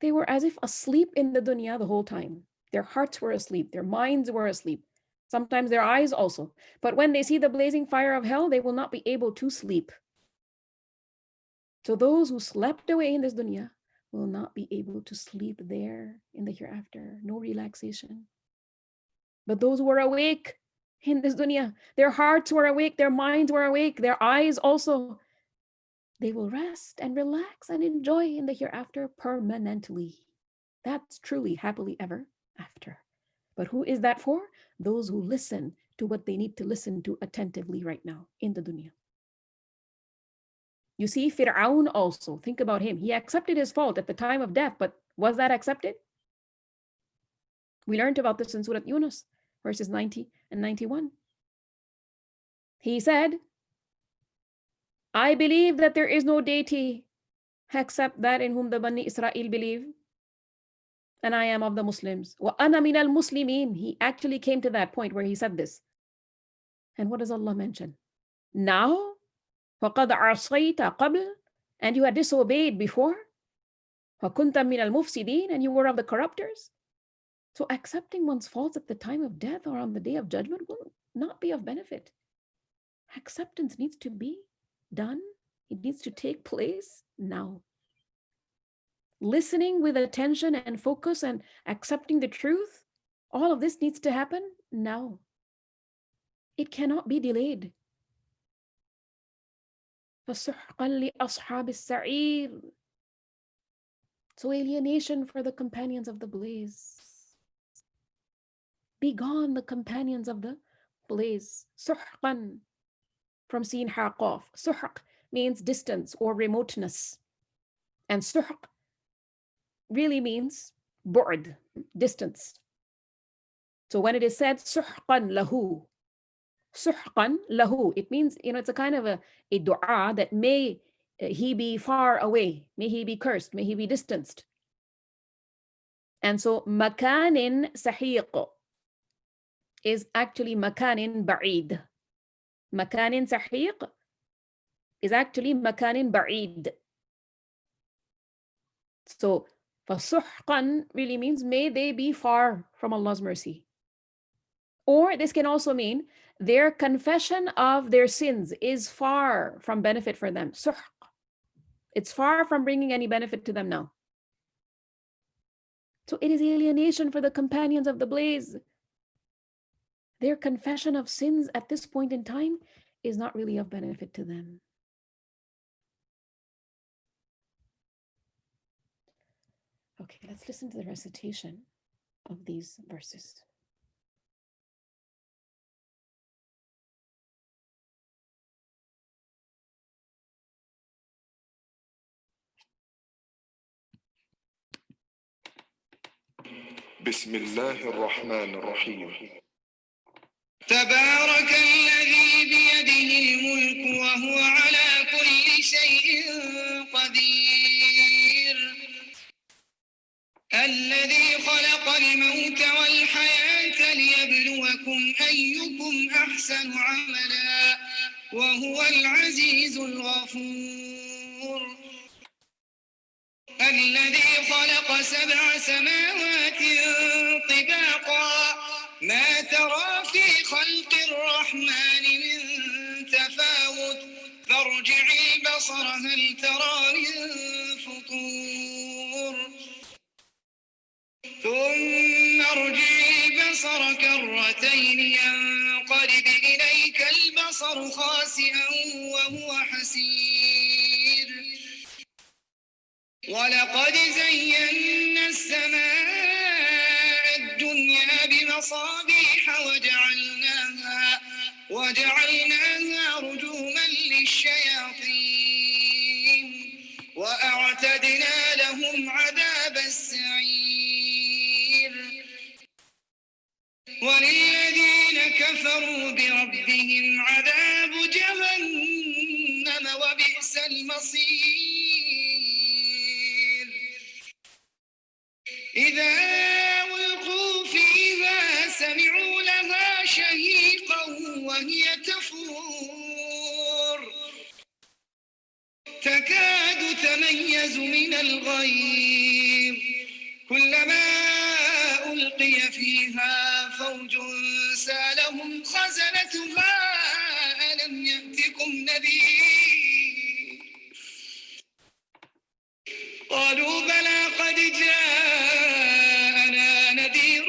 Speaker 1: They were as if asleep in the dunya the whole time. Their hearts were asleep. Their minds were asleep. Sometimes their eyes also. But when they see the blazing fire of hell, they will not be able to sleep. So those who slept away in this dunya will not be able to sleep there in the hereafter. No relaxation. But those who were awake in this dunya, their hearts were awake, their minds were awake, their eyes also, they will rest and relax and enjoy in the hereafter permanently. That's truly happily ever after. But who is that for? Those who listen to what they need to listen to attentively right now in the dunya. You see, Fir'aun also, think about him. He accepted his fault at the time of death, but was that accepted? We learned about this in Surah Yunus, verses 90 and 91. He said, I believe that there is no deity except that in whom the Bani Israel believe, and I am of the Muslims. وَأَنَا مِنَ الْمُسْلِمِينَ. He actually came to that point where he said this. And what does Allah mention? Now, وَقَدْ عَصَيْتَ قَبْلِ, and you had disobeyed before. وَكُنْتَ مِنَ الْمُفْسِدِينَ, and you were of the corruptors. So accepting one's faults at the time of death or on the day of judgment will not be of benefit. Acceptance needs to be done. It needs to take place now. Listening with attention and focus and accepting the truth, all of this needs to happen now. It cannot be delayed. فَسُحْقًا لِأَصْحَابِ السَّعِيرِ, so alienation for the companions of the blaze. Be gone, the companions of the blaze. Suhqan, from sin haqaf. Suhq means distance or remoteness. And suhq really means bu'd, distance. So when it is said suhqan lahu, it means, it's a kind of a dua that may he be far away, may he be cursed, may he be distanced. And so makanin sahiq is actually makanin ba'id. Makanin sahiq is actually makanin ba'id. So fasuhqan really means may they be far from Allah's mercy. Or this can also mean their confession of their sins is far from benefit for them. Suhq. It's far from bringing any benefit to them now. So it is alienation for the companions of the blaze. Their confession of sins at this point in time is not really of benefit to them. Okay, let's listen to the recitation of these verses.
Speaker 2: بسم الله الرحمن الرحيم. تبارك الذي بيده الملك وهو على كل شيء قدير. الذي خلق الموت والحياة ليبلوكم أيكم أحسن عملا وهو العزيز الغفور. الذي خلق 7 سماوات طباقا ما ترى في خلق الرحمن من تفاوت فارجعي البصر هل ترى من فطور ثم ارجع البصر كرتين ينقلب إليك البصر خاسئا وهو حسير ولقد زينا السماء الدنيا بمصابيح وجعلناها رجوما للشياطين وأعتدنا لهم عذاب السعير وللذين كفروا بربهم عذاب جهنم وبئس المصير إذا ألقوا فيها سمعوا لها شهيقا وهي تفور تكاد تميز من الغيظ كلما ألقي فيها فوج سألهم خزنتها ألم يأتكم نذير قالوا بلى قد جاءنا نذير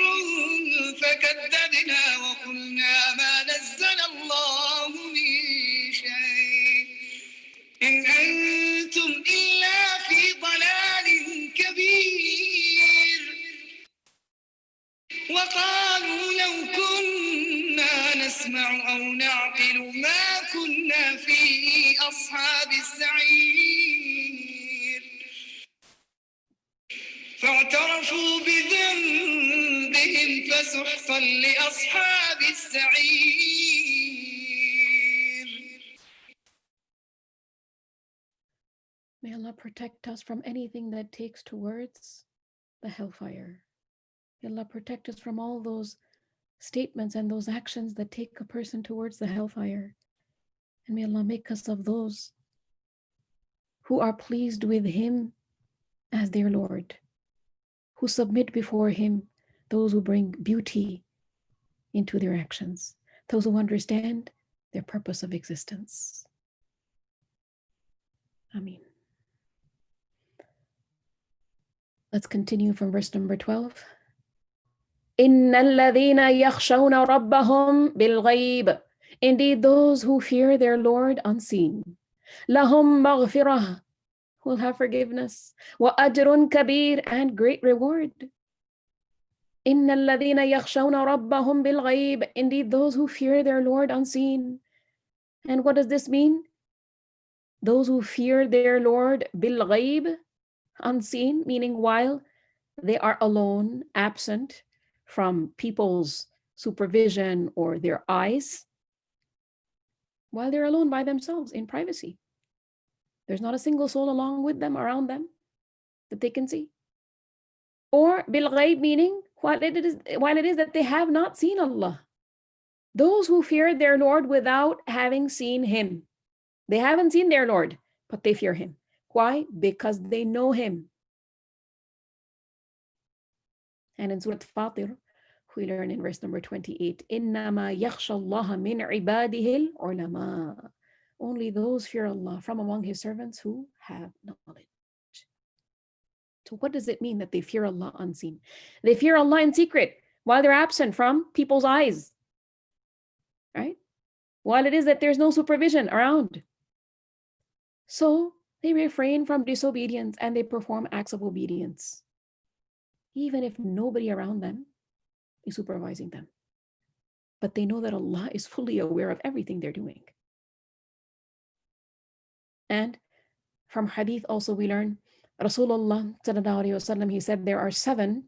Speaker 2: فكذبنا وقلنا ما نزل الله من شيء إن أنتم إلا في ضلال كبير وقالوا لو كنا نسمع أو نعقل ما كنا في أصحاب السعير فاعترفوا بذنبهم فسحقا لأصحاب السعير.
Speaker 1: May Allah protect us from anything that takes towards the hellfire. May Allah protect us from all those statements and those actions that take a person towards the hellfire. And may Allah make us of those who are pleased with Him as their Lord, who submit before Him, those who bring beauty into their actions, those who understand their purpose of existence. Ameen. Let's continue from verse number 12. إِنَّ الَّذِينَ يَخْشَوْنَ رَبَّهُمْ بِالْغَيْبِ. Indeed, those who fear their Lord unseen. لَهُمْ مَغْفِرَةٌ, will have forgiveness. وَأَجْرٌ كَبِيرٌ, and great reward. إِنَّ الَّذِينَ يَخْشَوْنَ رَبَّهُمْ بِالْغَيْبِ. Indeed, those who fear their Lord unseen. And what does this mean? Those who fear their Lord بالغيب, unseen, meaning while they are alone, absent from people's supervision or their eyes, while they're alone by themselves in privacy. There's not a single soul along with them, around them, that they can see. Or bilghayb, meaning while it is that they have not seen Allah. Those who fear their Lord without having seen Him. They haven't seen their Lord, but they fear Him. Why? Because they know Him. And in Surah Fatir, we learn in verse number 28, إِنَّمَا يَخْشَى اللَّهَ مِنْ عِبَادِهِ الْعُلَمَاء. Only those fear Allah from among His servants who have knowledge. So what does it mean that they fear Allah unseen? They fear Allah in secret, while they're absent from people's eyes, right? While it is that there's no supervision around. So they refrain from disobedience and they perform acts of obedience, even if nobody around them is supervising them. But they know that Allah is fully aware of everything they're doing. And from hadith also we learn, Rasulullah sallallahu alaihi wasallam, he said, there are 7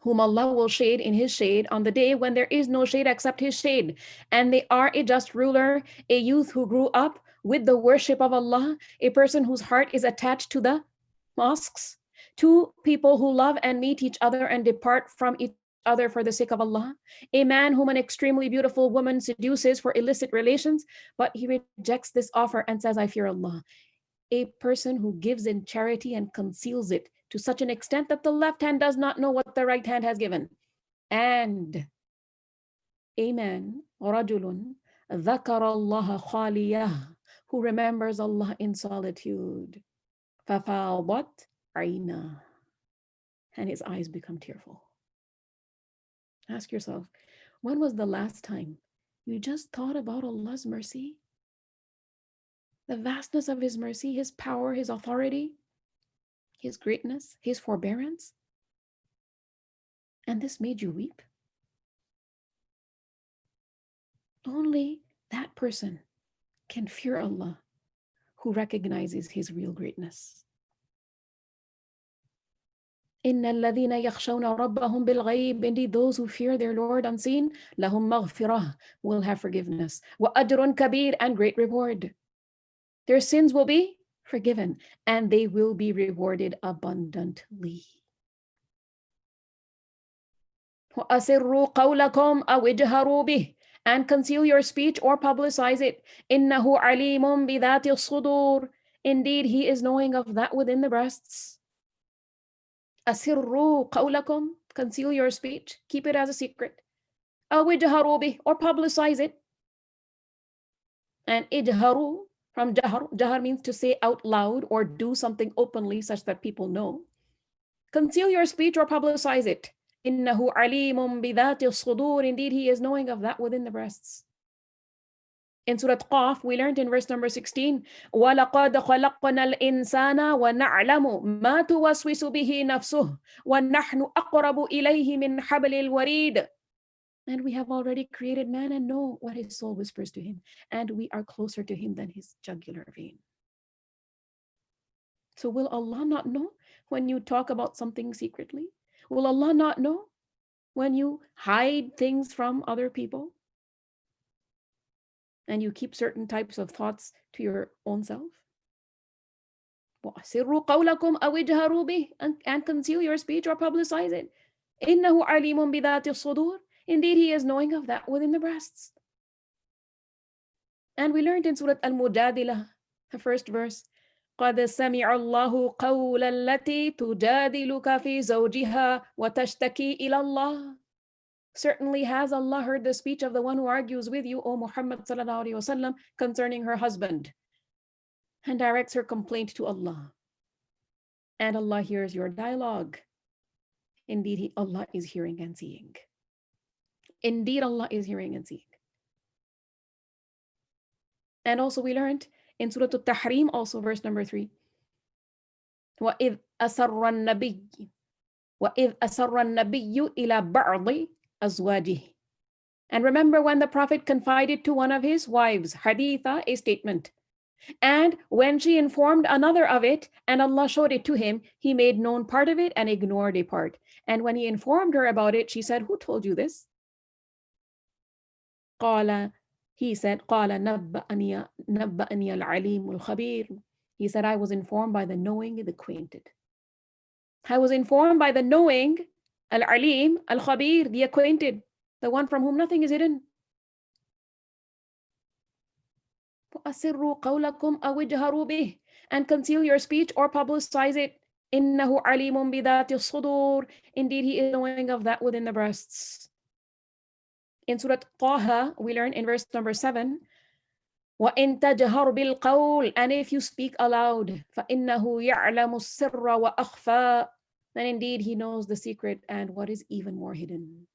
Speaker 1: whom Allah will shade in His shade on the day when there is no shade except His shade. And they are a just ruler, a youth who grew up with the worship of Allah, a person whose heart is attached to the mosques, 2 people who love and meet each other and depart from each other for the sake of Allah, a man whom an extremely beautiful woman seduces for illicit relations, but he rejects this offer and says, I fear Allah, a person who gives in charity and conceals it to such an extent that the left hand does not know what the right hand has given, and a man, رَجُلٌ ذَكَرَ اللَّهَ خَالِيَهُ, who remembers Allah in solitude. فَفَاضَتْ عَيْنَاهُ, and his eyes become tearful. Ask yourself, when was the last time you just thought about Allah's mercy? The vastness of His mercy, His power, His authority, His greatness, His forbearance. And this made you weep? Only that person can fear Allah who recognizes His real greatness. إِنَّ الَّذِينَ يَخْشَوْنَ رَبَّهُمْ بِالْغَيْبِ, indeed those who fear their Lord unseen, لَهُمْ مَغْفِرَةٌ, will have forgiveness, وَأَجْرٌ كَبِيرٌ, and great reward. Their sins will be forgiven, and they will be rewarded abundantly. وَأَسِرُّوا قَوْلَكُمْ أَوْ اجْهَرُوا بِهِ, and conceal your speech or publicize it. إِنَّهُ عَلِيمٌ بِذَاتِ الصُّدُورِ, indeed He is knowing of that within the breasts. أَسِرُّوا قَوْلَكُمْ, conceal your speech, keep it as a secret. أَوْ اجْهَرُوا بِهِ, or publicize it. And ijharu, from jahar, jahar means to say out loud or do something openly such that people know. Conceal your speech or publicize it. إِنَّهُ عَلِيمٌ بِذَاتِ الصُّدُورِ, indeed He is knowing of that within the breasts. In Surah Qaf, we learned in verse number 16, وَلَقَدْ خَلَقْنَا الْإِنسَانَ وَنَعْلَمُ مَا تُوَسْوِسُ بِهِ نَفْسُهُ وَنَحْنُ أَقْرَبُ إِلَيْهِ مِنْ حَبْلِ الْوَرِيدِ. And we have already created man and know what his soul whispers to him, and we are closer to him than his jugular vein. So will Allah not know when you talk about something secretly? Will Allah not know when you hide things from other people? And you keep certain types of thoughts to your own self? وَأَسِرُّوا قَوْلَكُمْ أَوْ اجْهَرُوا بِهِ, and conceal your speech or publicize it. إِنَّهُ عَلِيمٌ بِذَاتِ الصُّدُورِ, indeed He is knowing of that within the breasts. And we learned in Surah Al-Mujadilah, the first verse, قَدْ سَمِعَ اللَّهُ قَوْلَ الَّتِي تُجَادِلُكَ فِي زَوْجِهَا وَتَشْتَكِي إِلَى اللَّهِ. Certainly has Allah heard the speech of the one who argues with you, O Muhammad sallallahu alaihi wasallam, concerning her husband, and directs her complaint to Allah. And Allah hears your dialogue. Indeed, Allah is hearing and seeing. Indeed, Allah is hearing and seeing. And also we learned in Surah Al-Tahrim, also verse number 3, وَإِذْ أَسَرَّ النَّبِيُّ إِلَى بَعْضِ أَزْوَاجِهِ. And remember when the Prophet confided to one of his wives, haditha, a statement, and when she informed another of it, and Allah showed it to him, he made known part of it and ignored a part. And when he informed her about it, she said, who told you this? He said, قَالَ نَبَّأَنِيَ الْعَلِيمُ الْخَبِيرُ. He said, I was informed by the knowing, the acquainted. I was informed by the knowing, al-alim, al-khabir, the acquainted, the one from whom nothing is hidden. وَأَسِرُّوا قَوْلَكُمْ أَوْ اجْهَرُوا بِهِ, and conceal your speech or publicize it. إِنَّهُ عَلِيمٌ بِذَاتِ الصُّدُورِ, indeed He is knowing of that within the breasts. In Surah Taha, we learn in verse number 7, وَإِن تَجْهَرْ بِالْقَوْلِ, and if you speak aloud, فَإِنَّهُ يَعْلَمُ السِّرَّ وَأَخْفَى, then indeed He knows the secret and what is even more hidden.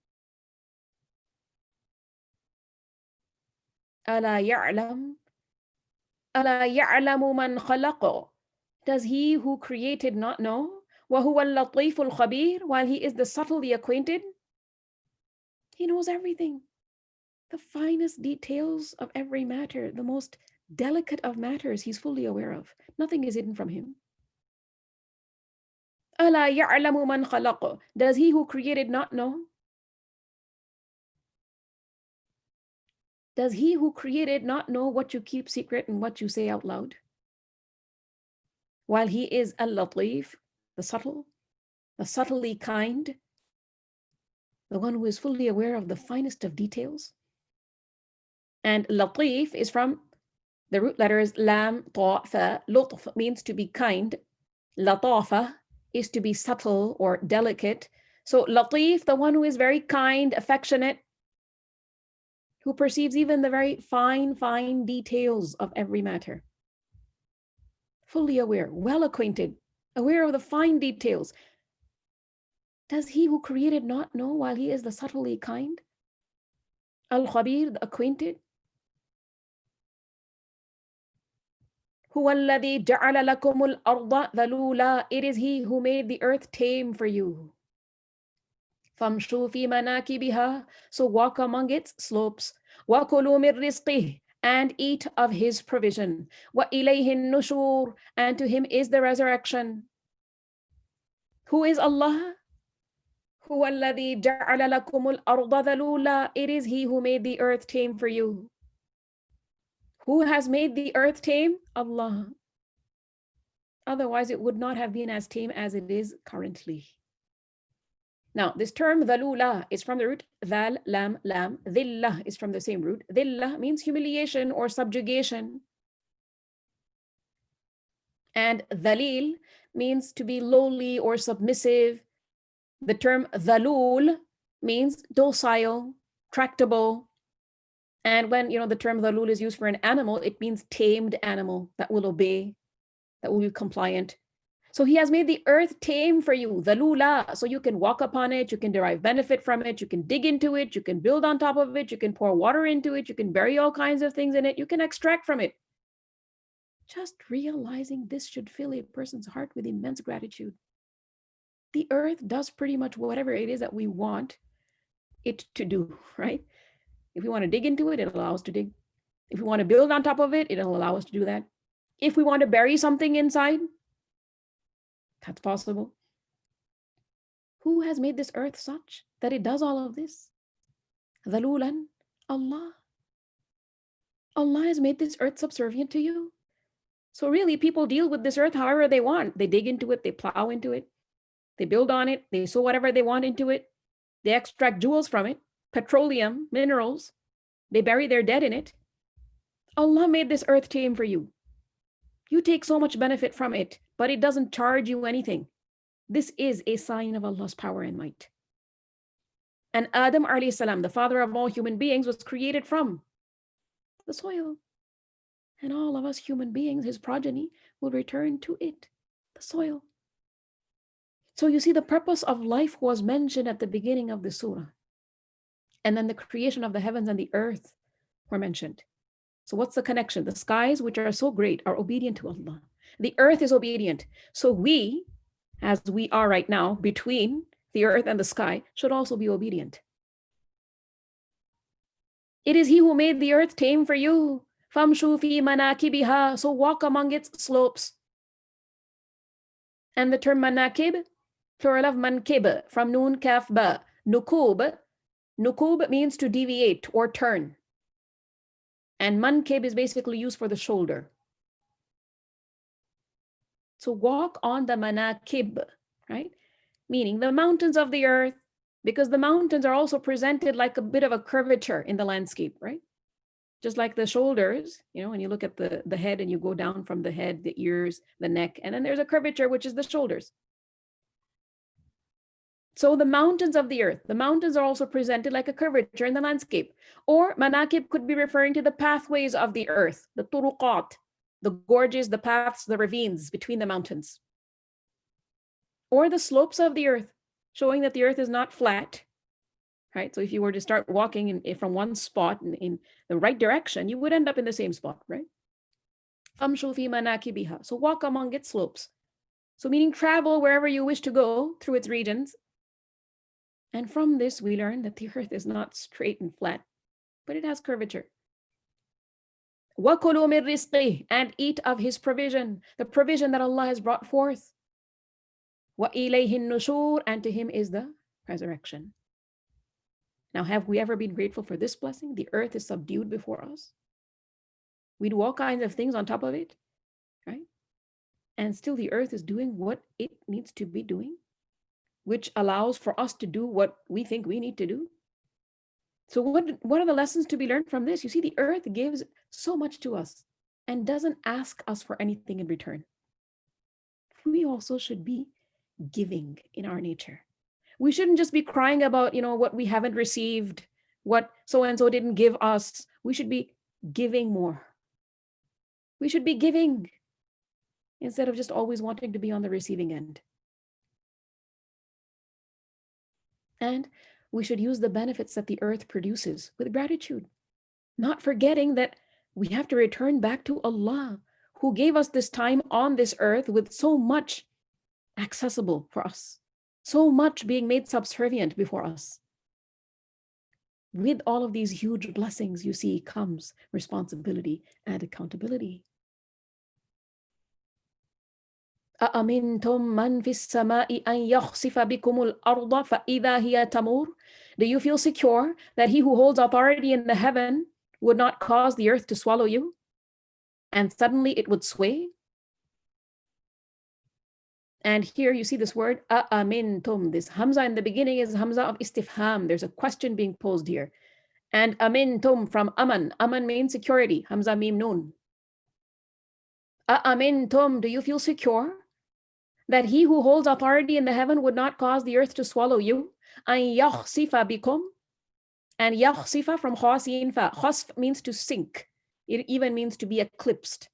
Speaker 1: أَلَا يَعْلَمُ مَنْ خَلَقَ, does He who created not know? وَهُوَ اللَّطِيفُ الْخَبِيرُ, while He is the subtly acquainted. He knows everything. The finest details of every matter, the most delicate of matters, He's fully aware of. Nothing is hidden from Him. أَلَا يَعْلَمُ مَنْ خَلَقَ, does He who created not know? Does He who created not know what you keep secret and what you say out loud? While He is al-Latif, the subtle, the subtly kind, the one who is fully aware of the finest of details. And Latif is from the root letters Lam, Ta, Fa. Lutf means to be kind. Latafa is to be subtle or delicate. So Latif, the one who is very kind, affectionate, who perceives even the very fine details of every matter. fully aware, well acquainted, aware of the fine details. Does he who created not know while he is the subtly kind? Al-Khabir, the acquainted. هو الذي جعل لكم الأرض ذلولا. It is he who made the earth tame for you. فامشوا في مناكبها. So walk among its slopes. وكلوا من رزقه. And eat of his provision. وإليه النشور. And to him is the resurrection. Who is Allah? هو الذي جعل لكم الأرض ذلولا. It is he who made the earth tame for you. Who has made the earth tame? Allah. Otherwise, it would not have been as tame as it is currently. Now, this term dhalula is from the root dhal, lam, lam. Dhillah is from the same root. Dhillah means humiliation or subjugation. And dhalil means to be lowly or submissive. The term dhalul means docile, tractable. And when the term dhalul is used for an animal, it means tamed animal that will obey, that will be compliant. So he has made the earth tame for you, dhalula, so you can walk upon it, you can derive benefit from it, you can dig into it, you can build on top of it, you can pour water into it, you can bury all kinds of things in it, you can extract from it. Just realizing this should fill a person's heart with immense gratitude. The earth does pretty much whatever it is that we want it to do, right? If we want to dig into it, it'll allow us to dig. If we want to build on top of it, it'll allow us to do that. If we want to bury something inside, that's possible. Who has made this earth such that it does all of this? Dhalulan, Allah. Allah has made this earth subservient to you. So really, people deal with this earth however they want. They dig into it, they plow into it, they build on it, they sow whatever they want into it, they extract jewels from it, petroleum, minerals, they bury their dead in it. Allah made this earth tame for you. You take so much benefit from it, but it doesn't charge you anything. This is a sign of Allah's power and might. And Adam alayhi salam, the father of all human beings, was created from the soil. And all of us human beings, his progeny, will return to it, the soil. So you see, the purpose of life was mentioned at the beginning of the surah. And then the creation of the heavens and the earth were mentioned. So what's the connection? The skies, which are so great, are obedient to Allah. The earth is obedient. So we, as we are right now, between the earth and the sky, should also be obedient. It is he who made the earth tame for you. فَامْشُوا فِي مَنَاكِبِهَا. So walk among its slopes. And the term manakib, plural of mankib, from nun kaf ba. Nukub. Nukub means to deviate or turn. And mankib is basically used for the shoulder. So walk on the manakib, right? Meaning the mountains of the earth, because the mountains are also presented like a bit of a curvature in the landscape, right? Just like the shoulders, when you look at the head and you go down from the head, the ears, the neck, and then there's a curvature, which is the shoulders. So the mountains of the earth, the mountains are also presented like a curvature in the landscape. Or manakib could be referring to the pathways of the earth, the turuqat, the gorges, the paths, the ravines between the mountains. Or the slopes of the earth, showing that the earth is not flat, right? So if you were to start walking from one spot in the right direction, you would end up in the same spot, right? فَامْشُوا فِي مَنَاكِبِهَا. So walk among its slopes. So meaning travel wherever you wish to go through its regions. And from this, we learn that the earth is not straight and flat, but it has curvature. وَكُلُوا مِن رِزْقِهِ. And eat of his provision, the provision that Allah has brought forth. وَإِلَيْهِ النُّشُورِ. And to him is the resurrection. Now, have we ever been grateful for this blessing? The earth is subdued before us. We do all kinds of things on top of it, right? And still the earth is doing what it needs to be doing, which allows for us to do what we think we need to do. So what are the lessons to be learned from this? You see, the earth gives so much to us and doesn't ask us for anything in return. We also should be giving in our nature. We shouldn't just be crying about, what we haven't received, what so-and-so didn't give us. We should be giving more. We should be giving. instead of just always wanting to be on the receiving end. And we should use the benefits that the earth produces with gratitude, not forgetting that we have to return back to Allah, who gave us this time on this earth with so much accessible for us, so much being made subservient before us. With all of these huge blessings, you see, comes responsibility and accountability. أَأَمِنْتُمْ مَنْ فِي السَّمَاءِ أَنْ يَخْسِفَ بِكُمُ الْأَرْضَ فَإِذَا هِيَ تَمُورُ. Do you feel secure that he who holds authority in the heaven would not cause the earth to swallow you, and suddenly it would sway? And here you see this word, أَأَمِنْتُمْ. This hamza in the beginning is hamza of istifham. There's a question being posed here. And amintum from aman. Aman means security. Hamza mim nun. Amintum, do you feel secure that he who holds authority in the heaven would not cause the earth to swallow you? An yakhsifa bikum. And yakhsifa from khasin fa. Khasf means to sink. It even means to be eclipsed.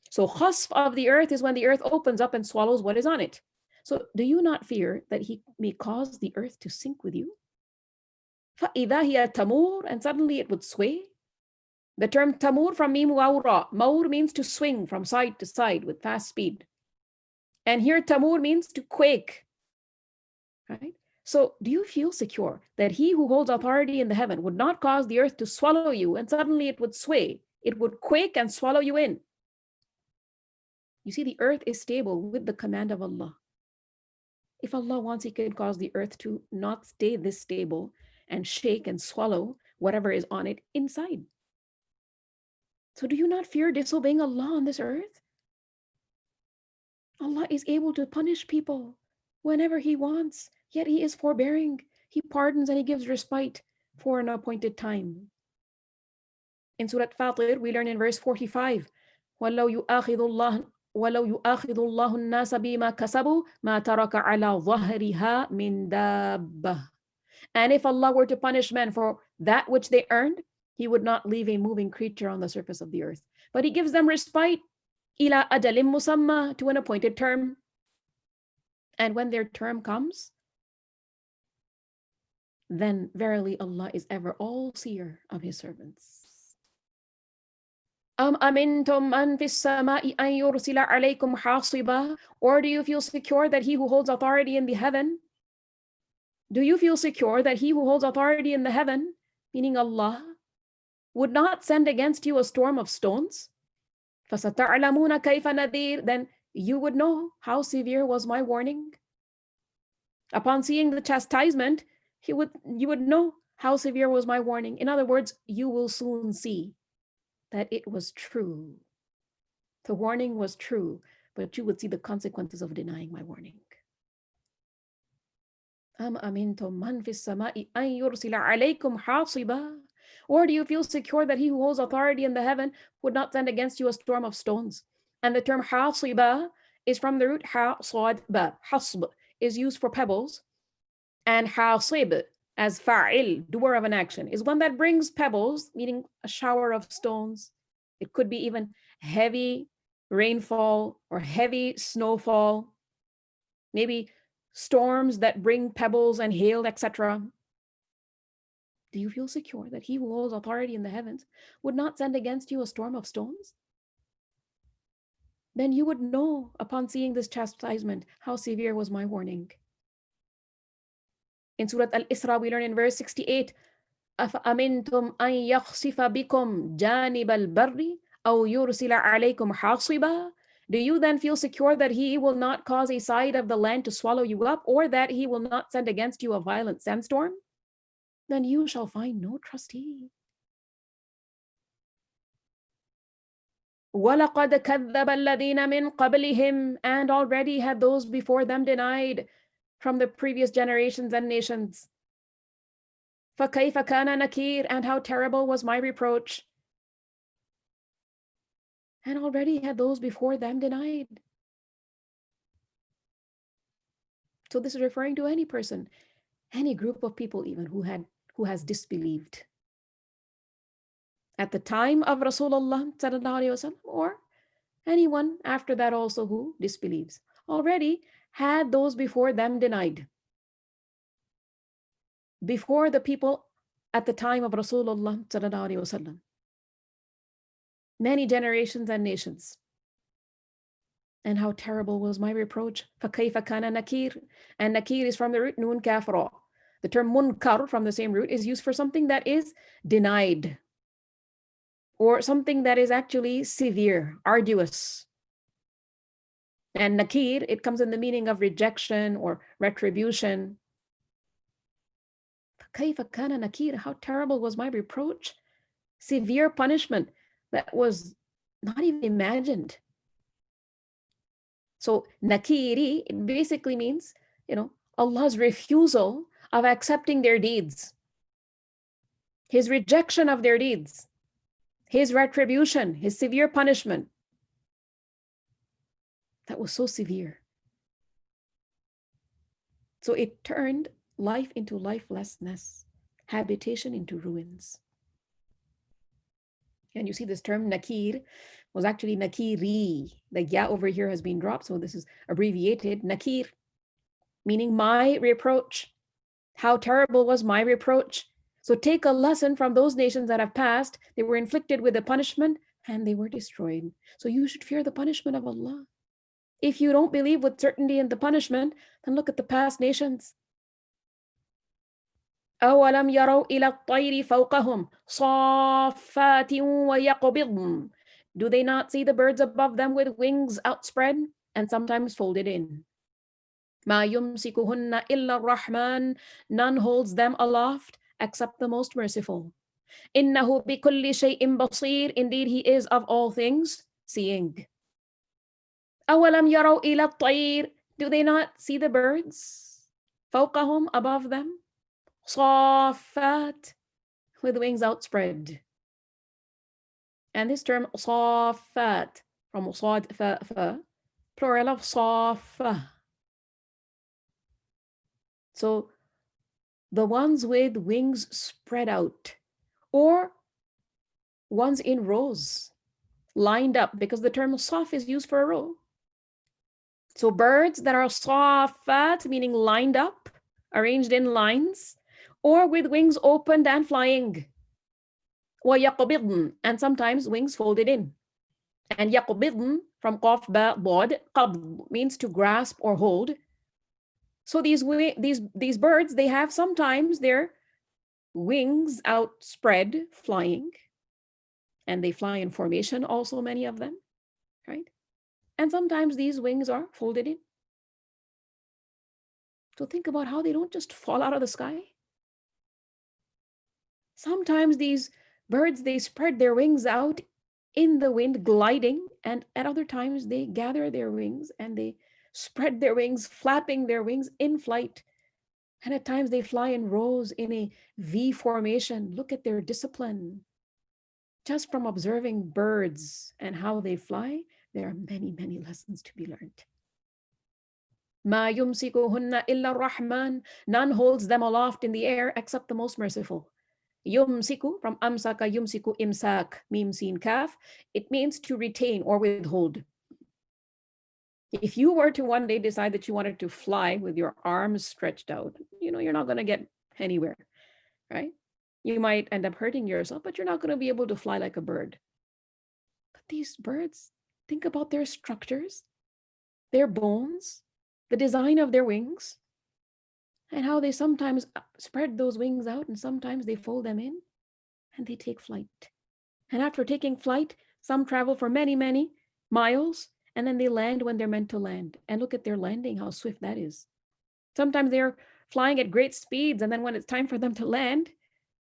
Speaker 1: So khasf of the earth is when the earth opens up and swallows what is on it. So do you not fear that he may cause the earth to sink with you? فَإِذَا هِيَ تَمُورُ, and suddenly it would sway. The term tamur from mim waw ra. Maur means to swing from side to side with fast speed. And here tamur means to quake. Right? So do you feel secure that he who holds authority in the heaven would not cause the earth to swallow you and suddenly it would sway? It would quake and swallow you in. You see, the earth is stable with the command of Allah. If Allah wants, He can cause the earth to not stay this stable and shake and swallow whatever is on it inside. So do you not fear disobeying Allah on this earth? Allah is able to punish people whenever He wants, yet He is forbearing. He pardons and He gives respite for an appointed time. In Surah Fatir, we learn in verse 45, وَلَوْ يُؤَاخِذُ اللَّهُ النَّاسَ بِمَا كَسَبُوا مَا تَرَكَ عَلَى ظَهْرِهَا مِن دَابَّةٍ. And if Allah were to punish men for that which they earned, He would not leave a moving creature on the surface of the earth. But He gives them respite, إِلَى أَجَلٍ مُسَمَّى, to an appointed term. And when their term comes, then verily Allah is ever all-seer of His servants. أَمْ أَمِنْتُمْ مَنْ فِي السَّمَاءِ أَنْ يُرْسِلَ عَلَيْكُمْ حَاصِبًا. Or do you feel secure that He who holds authority in the heaven, do you feel secure that He who holds authority in the heaven, meaning Allah, would not send against you a storm of stones? فَسَتَعْلَمُونَ كَيْفَ نَذِيرٌ. Then you would know how severe was my warning. Upon seeing the chastisement, you would know how severe was my warning. In other words, you will soon see that it was true. The warning was true, but you would see the consequences of denying my warning. أَمْ أَمِنْتُمْ مَنْ فِي السَّمَاءِ أَنْ يُرْسِلَ عَلَيْكُمْ حَاصِبًا. Or do you feel secure that He who holds authority in the heaven would not send against you a storm of stones? And the term حَاصِبًا is from the root ha صاد ba. حَصْب is used for pebbles, and حَاصِب as fa'il, doer of an action, is one that brings pebbles, meaning a shower of stones. It could be even heavy rainfall or heavy snowfall, maybe storms that bring pebbles and hail, etc. Do you feel secure that He who holds authority in the heavens would not send against you a storm of stones? Then you would know upon seeing this chastisement how severe was my warning. In Surah Al-Isra, we learn in verse 68, أَفَأَمِنْتُمْ أَنْ يَخْسِفَ بِكُمْ جَانِبَ الْبَرِّ أَوْ يُرْسِلَ عَلَيْكُمْ حَاصِبًا. Do you then feel secure that He will not cause a side of the land to swallow you up, or that He will not send against you a violent sandstorm? Then you shall find no trustee. وَلَقَدْ كَذَّبَ الَّذِينَ مِنْ قَبْلِهِمْ. And already had those before them denied from the previous generations and nations. فَكَيْفَ كَانَ نَكِيرٌ. And how terrible was my reproach. And already had those before them denied. So this is referring to any person, any group of people even who has disbelieved. At the time of Rasulullah sallallahu alaihi wasallam, or Anyone after that also who disbelieves. Already had those before them denied. Before the people at the time of Rasulullah sallallahu alaihi wasallam, many generations and nations. And how terrible was my reproach. فَكَيْفَ كَانَ نَكِيرٌ. And nakir is from the root nun kaf ra. The term munkar from the same root is used for something that is denied, or something that is actually severe, arduous. And nakir, it comes in the meaning of rejection or retribution. فَكَيْفَ كَانَ نَكِيرٌ. How terrible was my reproach. Severe punishment that was not even imagined. So nakiri, it basically means, Allah's refusal of accepting their deeds, His rejection of their deeds, His retribution, His severe punishment. That was so severe. So it turned life into lifelessness, habitation into ruins. And you see this term nakir was actually nakiri. The ya over here has been dropped, so this is abbreviated nakir, meaning my reproach. How terrible was my reproach. So take a lesson from those nations that have passed. They were inflicted with a punishment and they were destroyed. So you should fear the punishment of Allah. If you don't believe with certainty in the punishment, then look at the past nations. أَوَلَمْ يَرَوْا إِلَى الطَّيْرِ فَوْقَهُمْ صَافَّاتٍ وَيَقْبِضْنَ. Do they not see the birds above them with wings outspread and sometimes folded in? مَا يُمْسِكُهُنَّ إِلَّا الرَّحْمَنُ. None holds them aloft except the most merciful. إِنَّهُ بِكُلِّ شَيْءٍ بَصِيرٍ. Indeed, He is of all things seeing. أَوَلَمْ يَرَوْا إِلَى الطَّيْرِ. Do they not see the birds? فَوْقَهُمْ, above them. صَافَّاتٍ, with wings outspread. And this term صَافَّاتٍ, from صاد فا فا, plural of صَافَّة. So the ones with wings spread out, or ones in rows, lined up, because the term صَاف is used for a row. So birds that are صَافَّات, meaning lined up, arranged in lines, or with wings opened and flying. وَيَقْبِضْنَ, and sometimes wings folded in. And يَقْبِضْنَ, from qaf ba bod, qabd means to grasp or hold. So these birds, they have sometimes their wings outspread, flying, and they fly in formation also, many of them, right? And sometimes these wings are folded in. So think about how they don't just fall out of the sky. Sometimes these birds, they spread their wings out in the wind, gliding, and at other times they gather their wings and they spread their wings, flapping their wings in flight. And at times they fly in rows in a V formation. Look at their discipline. Just from observing birds and how they fly, there are many, many lessons to be learned. مَا يُمْسِكُهُنَّ إِلَّا الرَّحْمَنُ. None holds them aloft in the air except the most merciful. Yumsiku, from amsaka yumsiku imsak, mim sin kaf. It means to retain or withhold. If you were to one day decide that you wanted to fly with your arms stretched out, you're not going to get anywhere, right? You might end up hurting yourself, but you're not going to be able to fly like a bird. But these birds, think about their structures, their bones, the design of their wings, and how they sometimes spread those wings out and sometimes they fold them in and they take flight. And after taking flight, some travel for many, many miles, and then they land when they're meant to land. And look at their landing, how swift that is. Sometimes they're flying at great speeds, and then when it's time for them to land,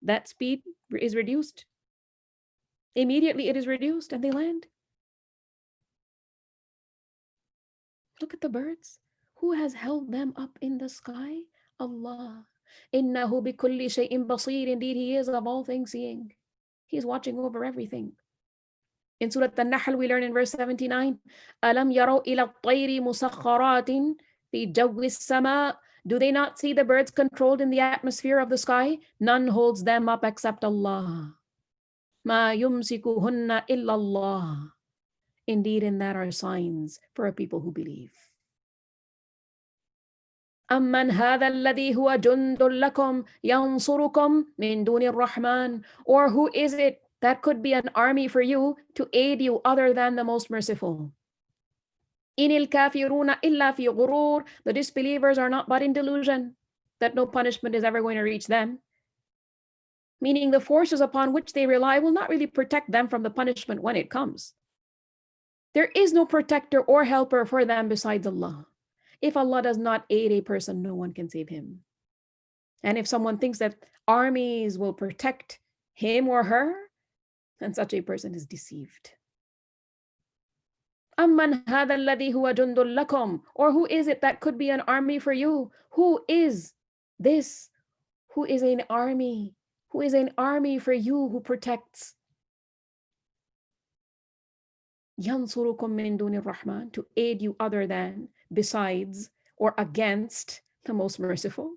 Speaker 1: that speed is reduced. Immediately it is reduced and they land. Look at the birds. Who has held them up in the sky? Allah. Innahu bikulli shay'in basir. Indeed, He is of all things seeing. He is watching over everything. In Surah An-Nahl, we learn in verse 79, Alam yaraw ila at-tayri musakharatin fi jawi as-sama. Do they not see the birds controlled in the atmosphere of the sky? None holds them up except Allah. Ma yumsikuhunna illa Allah. Indeed, in that are signs for a people who believe. أَمَّنْ هَذَا الَّذِي هُوَ جُنْدٌ لَكُمْ يَنْصُرُكُمْ مِنْ دُونِ الرَّحْمَنِ. Or who is it that could be an army for you to aid you other than the most merciful? إِنِ الْكَافِرُونَ إِلَّا فِي غُرُورٍ. The disbelievers are not but in delusion that no punishment is ever going to reach them. Meaning the forces upon which they rely will not really protect them from the punishment when it comes. There is no protector or helper for them besides Allah. If Allah does not aid a person, no one can save him. And if someone thinks that armies will protect him or her, then such a person is deceived. أَمَّنْ هَذَا الَّذِي هُوَ جُنْدٌ لَكُمْ. Or who is it that could be an army for you? Who is this? Who is an army? Who is an army for you who protects? يَنْصُرُكُمْ مِنْ دُونِ الرَّحْمَنِ. To aid you other than, besides, or against the most merciful.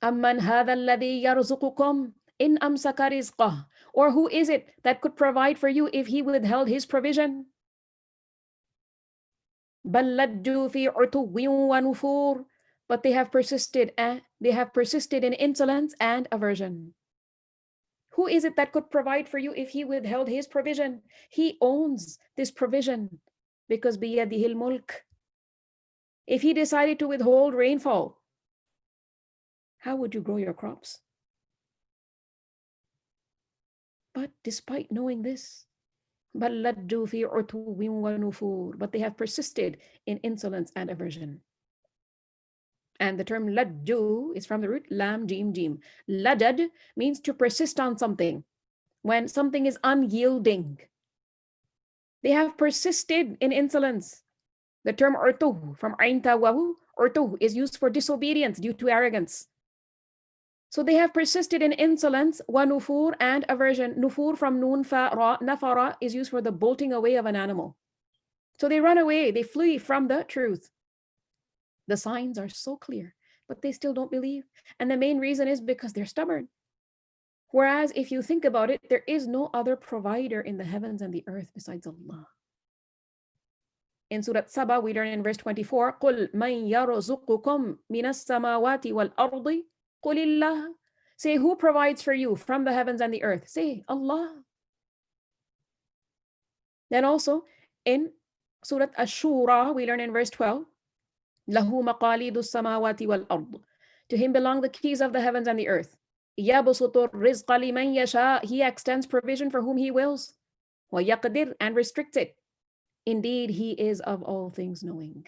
Speaker 1: أَمَّنْ هَذَا الَّذِي يَرْزُقُكُمْ إِنْ أَمْسَكَ رِزْقَهُ. Or who is it that could provide for you if he withheld his provision? بَلْ لَجُّوا فِي عُتُوٍّ وَنُفُورٍ. But they have persisted in insolence and aversion. Who is it that could provide for you if he withheld his provision? He owns this provision because بِيَدِهِ الْمُلْكِ. If he decided to withhold rainfall, how would you grow your crops? But despite knowing this, but they have persisted in insolence and aversion. And the term lajju is from the root lam jim jim. Lajad means to persist on something when something is unyielding. They have persisted in insolence. The term urtuh from ain tawahu, urtuh is used for disobedience due to arrogance. So they have persisted in insolence, wa nufur, and aversion. Nufur from nun fa ra, nafara is used for the bolting away of an animal. So they run away, they flee from the truth. The signs are so clear, but they still don't believe. And the main reason is because they're stubborn. Whereas if you think about it, there is no other provider in the heavens and the earth besides Allah. In Surah Saba, we learn in verse 24, قُلْ مَنْ يَرْزُقُكُمْ مِنَ السَّمَاوَاتِ وَالْأَرْضِ قُلِ اللَّهُ. Say, who provides for you from the heavens and the earth? Say, Allah. Then also in Surah Ash-Shura, we learn in verse 12, لَهُ مَقَالِيدُ السَّمَاوَاتِ وَالْأَرْضِ. To him belong the keys of the heavens and the earth. يَبْسُطُ الرِّزْقَ لِمَنْ يَشَاءُ. He extends provision for whom he wills. وَيَقْدِرُ, and restricts it. Indeed, he is of all things knowing.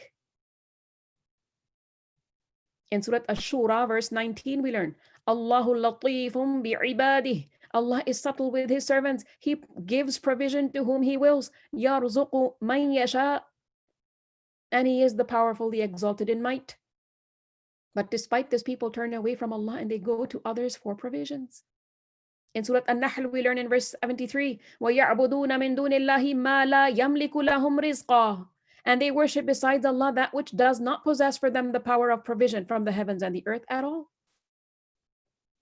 Speaker 1: In Surah Ash-Shura, verse 19, we learn, Allahu latifum bi'ibadih. Allah is subtle with his servants. He gives provision to whom he wills. يَرْزُقُ مَنْ يَشَاءُ. And he is the powerful, the exalted in might. But despite this, people turn away from Allah and they go to others for provisions. In Surah An-Nahl, we learn in verse 73, وَيَعْبُدُونَ مِن دُونِ اللَّهِ مَا لَا يَمْلِكُ لَهُمْ رِزْقًا. And they worship besides Allah that which does not possess for them the power of provision from the heavens and the earth at all.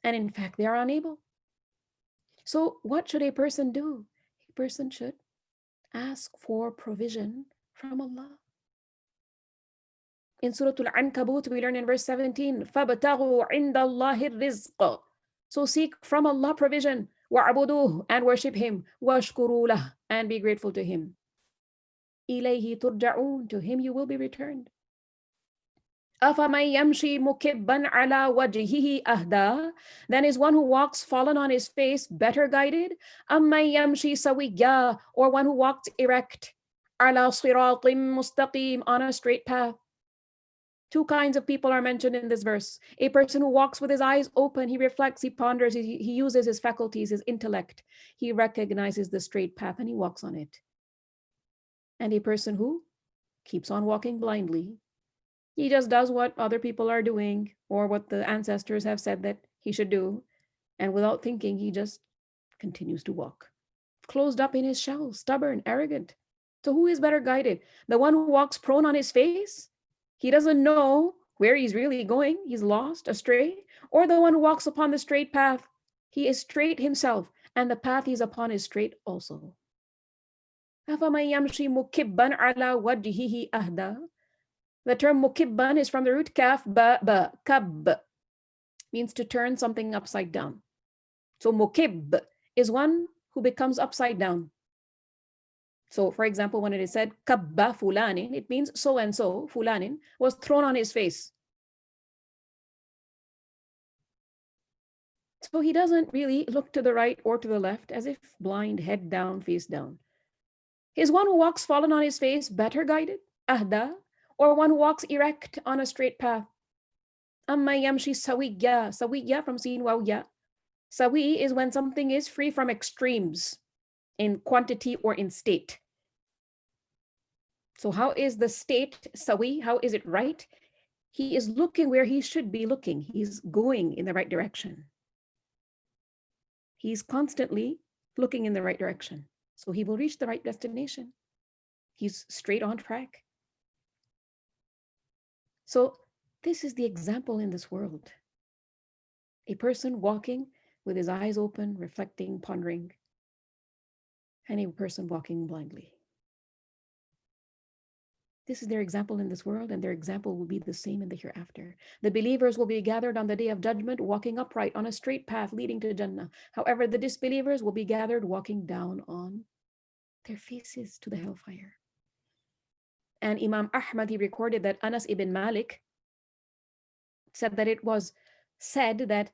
Speaker 1: And in fact, they are unable. So what should a person do? A person should ask for provision from Allah. In Surah Al-Ankabut, we learn in verse 17, فَابْتَغُوا عِنْدَ اللَّهِ الرِّزْقَ. So seek from Allah provision, وَعْبُدُوهُ, and worship Him, وَاشْكُرُوا لَهُ, and be grateful to Him. إِلَيْهِ تُرْجَعُونَ, to Him you will be returned. أَفَمَنْ يَمْشِي مُكِبًّا عَلَى وَجْهِهِ أَهْدَى. Then is one who walks fallen on his face better guided? أَمَّنْ يَمْشِي سَوِيًّا, or one who walks erect, عَلَى صِرَاطٍ مُسْتَقِيمٍ, on a straight path. Two kinds of people are mentioned in this verse. A person who walks with his eyes open, he reflects, he ponders, he uses his faculties, his intellect. He recognizes the straight path and he walks on it. And a person who keeps on walking blindly. He just does what other people are doing or what the ancestors have said that he should do. And without thinking, he just continues to walk. Closed up in his shell, stubborn, arrogant. So who is better guided? The one who walks prone on his face? He doesn't know where he's really going. He's lost, astray. Or the one who walks upon the straight path. He is straight himself, and the path he's upon is straight also. أَفَمَنْ يَمْشِي مُكِبًّا عَلَى وَجْهِهِ أَهْدَى. The term mukibban is from the root kaf ba ba, kab, means to turn something upside down. So mukib is one who becomes upside down. So for example, when it is said kabba fulanin, it means so and so, fulanin, was thrown on his face. So he doesn't really look to the right or to the left, as if blind, head down, face down. Is one who walks fallen on his face better guided, ahda, or one who walks erect on a straight path? Amma yamshi sawiya, sawiya from sin wawya. Sawi is when something is free from extremes in quantity or in state. So how is the state sawi? How is it right? He is looking where he should be looking. He's going in the right direction. He's constantly looking in the right direction. So he will reach the right destination. He's straight on track. So this is the example in this world. A person walking with his eyes open, reflecting, pondering, and a person walking blindly. This is their example in this world, and their example will be the same in the hereafter. The believers will be gathered on the day of judgment, walking upright on a straight path leading to Jannah. However, the disbelievers will be gathered walking down on their faces to the hellfire. And Imam Ahmad, he recorded that Anas ibn Malik said that it was said that,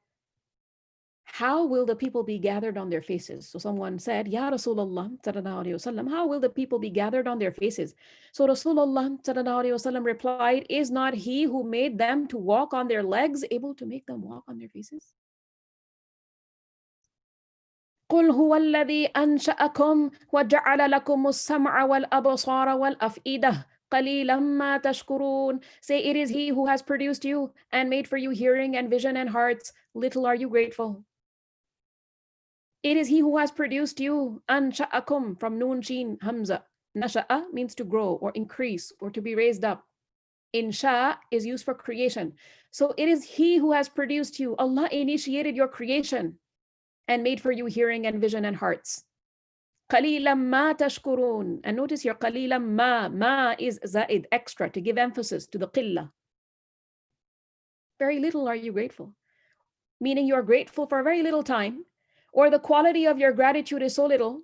Speaker 1: how will the people be gathered on their faces? So someone said, Ya Rasulullah sallallahu alayhi wasallam, how will the people be gathered on their faces? So Rasulullah sallallahu alayhi wasallam replied, is not he who made them to walk on their legs able to make them walk on their faces? قُلْ هُوَ الَّذِي أَنْشَأَكُمْ وَجَعَلَ لَكُمُ السَّمْعَ وَالْأَبْصَارَ وَالْأَفْئِدَةَ قَلِيلًا مَا تَشْكُرُونَ. Say, it is he who has produced you and made for you hearing and vision and hearts. Little are you grateful. It is he who has produced you. Ansha'akum from Noon Sheen Hamza. Nasha'a means to grow or increase or to be raised up. Insha is used for creation. So it is he who has produced you. Allah initiated your creation and made for you hearing and vision and hearts. Qalilam ma tashkurun. And notice here, qalilam ma is zaid, extra, to give emphasis to the qillah. Very little are you grateful. Meaning you are grateful for a very little time, or the quality of your gratitude is so little.